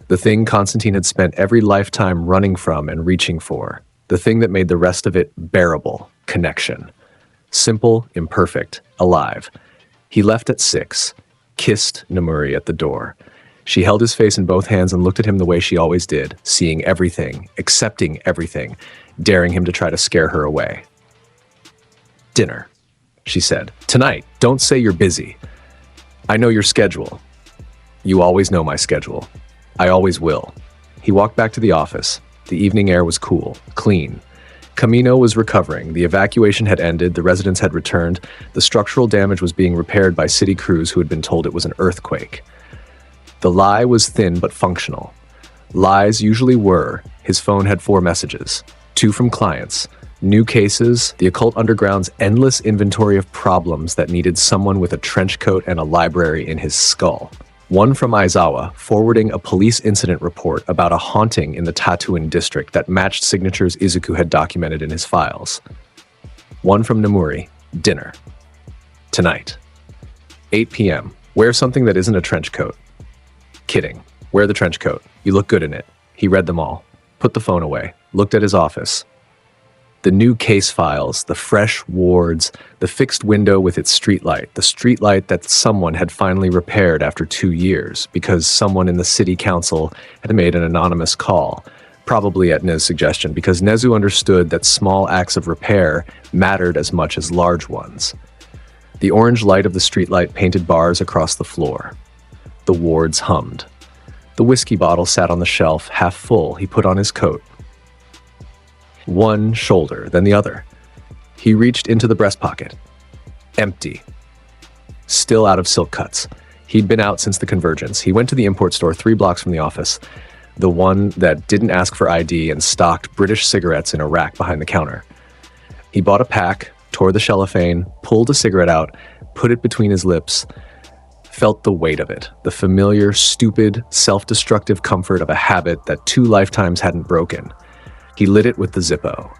The thing Constantine had spent every lifetime running from and reaching for. The thing that made the rest of it bearable. Connection. Simple, imperfect, alive. He left at 6, kissed Nomuri at the door. She held his face in both hands and looked at him the way she always did, seeing everything, accepting everything, daring him to try to scare her away. "Dinner," she said. "Tonight, don't say you're busy. I know your schedule. You always know my schedule. I always will." He walked back to the office. The evening air was cool, clean. Camino was recovering. The evacuation had ended. The residents had returned. The structural damage was being repaired by city crews who had been told it was an earthquake. The lie was thin but functional. Lies usually were. His phone had 4 messages, 2 from clients, new cases, the occult underground's endless inventory of problems that needed someone with a trench coat and a library in his skull. 1 from Aizawa, forwarding a police incident report about a haunting in the Tatooine district that matched signatures Izuku had documented in his files. 1 from Namuri, dinner. Tonight. 8 p.m. Wear something that isn't a trench coat. Kidding. Wear the trench coat. You look good in it. He read them all, put the phone away, looked at his office. The new case files, the fresh wards, the fixed window with its streetlight, the streetlight that someone had finally repaired after 2 years because someone in the city council had made an anonymous call, probably at Nez's suggestion, because Nezu understood that small acts of repair mattered as much as large ones. The orange light of the streetlight painted bars across the floor. The wards hummed. The whiskey bottle sat on the shelf, half full. He put on his coat. One shoulder, then the other. He reached into the breast pocket. Empty. Still out of silk cuts. He'd been out since the convergence. He went to the import store 3 blocks from the office, the one that didn't ask for ID and stocked British cigarettes in a rack behind the counter. He bought a pack, tore the cellophane, pulled a cigarette out, put it between his lips, felt the weight of it, the familiar, stupid, self-destructive comfort of a habit that 2 lifetimes hadn't broken. He lit it with the Zippo.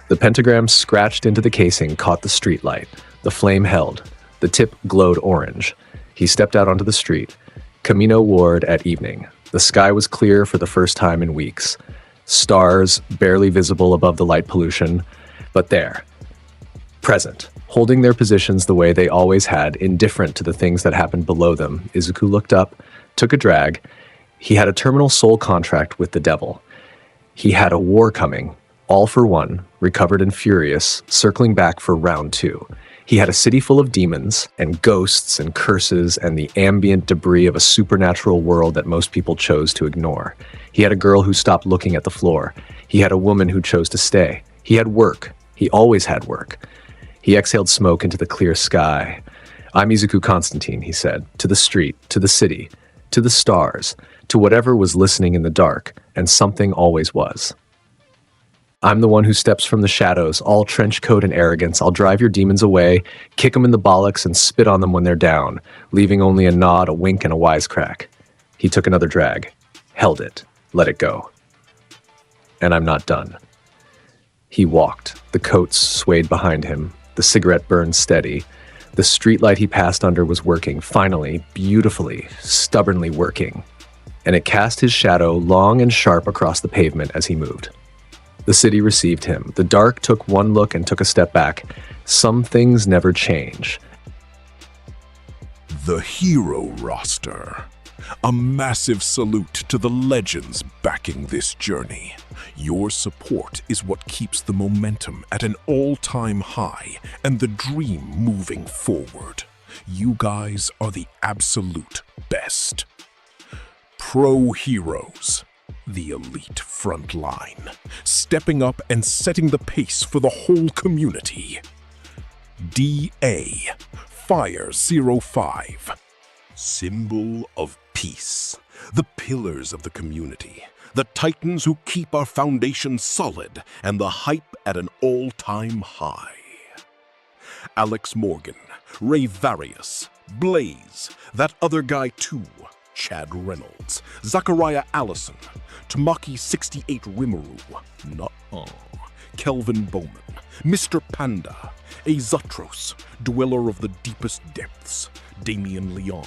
The pentagram scratched into the casing caught the streetlight. The flame held. The tip glowed orange. He stepped out onto the street. Camino Ward at evening. The sky was clear for the first time in weeks. Stars barely visible above the light pollution, but there. Present, holding their positions the way they always had, indifferent to the things that happened below them. Izuku looked up, took a drag. He had a terminal soul contract with the devil. He had a war coming, all for one, recovered and furious, circling back for round 2. He had a city full of demons and ghosts and curses and the ambient debris of a supernatural world that most people chose to ignore. He had a girl who stopped looking at the floor. He had a woman who chose to stay. He had work. He always had work. He exhaled smoke into the clear sky. I'm Izuku Constantine, he said, to the street, to the city, to the stars, to whatever was listening in the dark, and something always was. I'm the one who steps from the shadows, all trench coat and arrogance. I'll drive your demons away, kick them in the bollocks, and spit on them when they're down, leaving only a nod, a wink, and a wisecrack. He took another drag, held it, let it go. And I'm not done. He walked. The coats swayed behind him. The cigarette burned steady. The streetlight he passed under was working, finally, beautifully, stubbornly working. And it cast his shadow long and sharp across the pavement as he moved. The city received him. The dark took one look and took a step back. Some things never change. The hero roster. A massive salute to the legends backing this journey. Your support is what keeps the momentum at an all-time high and the dream moving forward. You guys are the absolute best. Pro heroes, the elite front line, stepping up and setting the pace for the whole community. DA, Fire 05, symbol of peace, the pillars of the community, the titans who keep our foundation solid and the hype at an all-time high. Alex Morgan, Ray Various, Blaze, that other guy too, Chad Reynolds, Zachariah Allison, Tamaki 68 Rimuru, Kelvin Bowman, Mr. Panda, Azatros, Dweller of the Deepest Depths, Damian Leon,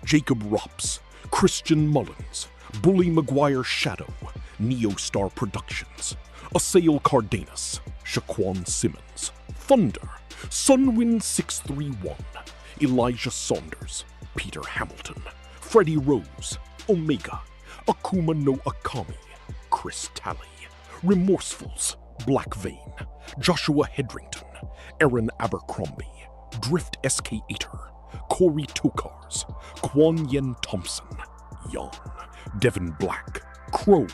Jacob Rops, Christian Mullins, Bully Maguire Shadow, Neostar Productions, Assail Cardenas, Shaquan Simmons, Thunder, Sunwind 631, Elijah Saunders, Peter Hamilton, Freddie Rose, Omega, Akuma no Akami, Chris Talley, Remorsefuls, Black Vein, Joshua Hedrington, Aaron Abercrombie, Drift SK8er, Corey Tokars, Quan Yen Thompson, Jan, Devin Black, Crow,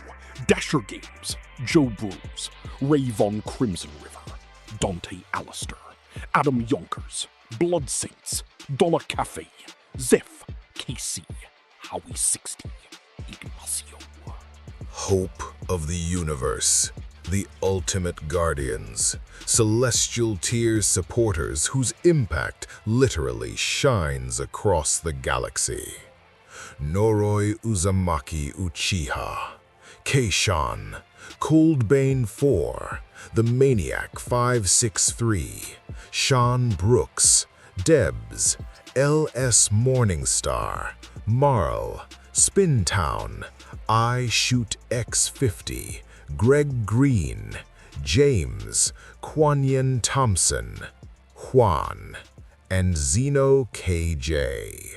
Dasher Games, Joe Bruce, Ray Von Crimson River, Dante Alistair, Adam Yonkers, Blood Saints, Donna Cafe, Zeph, Casey, Howie 60, Ignacio. Hope of the universe, the ultimate guardians, celestial tier supporters whose impact literally shines across the galaxy. Noroi Uzumaki Uchiha, Keishan, Coldbane 4, The Maniac 563, Sean Brooks, Debs, L.S. Morningstar, Marl, Spintown, I Shoot X50, Greg Green, James, Quanyan Thompson, Juan, and Zeno KJ.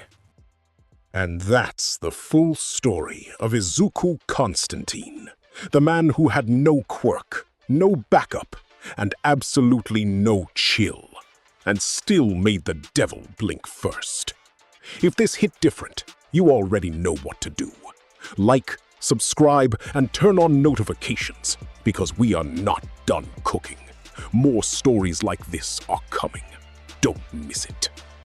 And that's the full story of Izuku Constantine, the man who had no quirk, no backup, and absolutely no chill, and still made the devil blink first. If this hit different, you already know what to do. Like, subscribe, and turn on notifications, because we are not done cooking. More stories like this are coming. Don't miss it.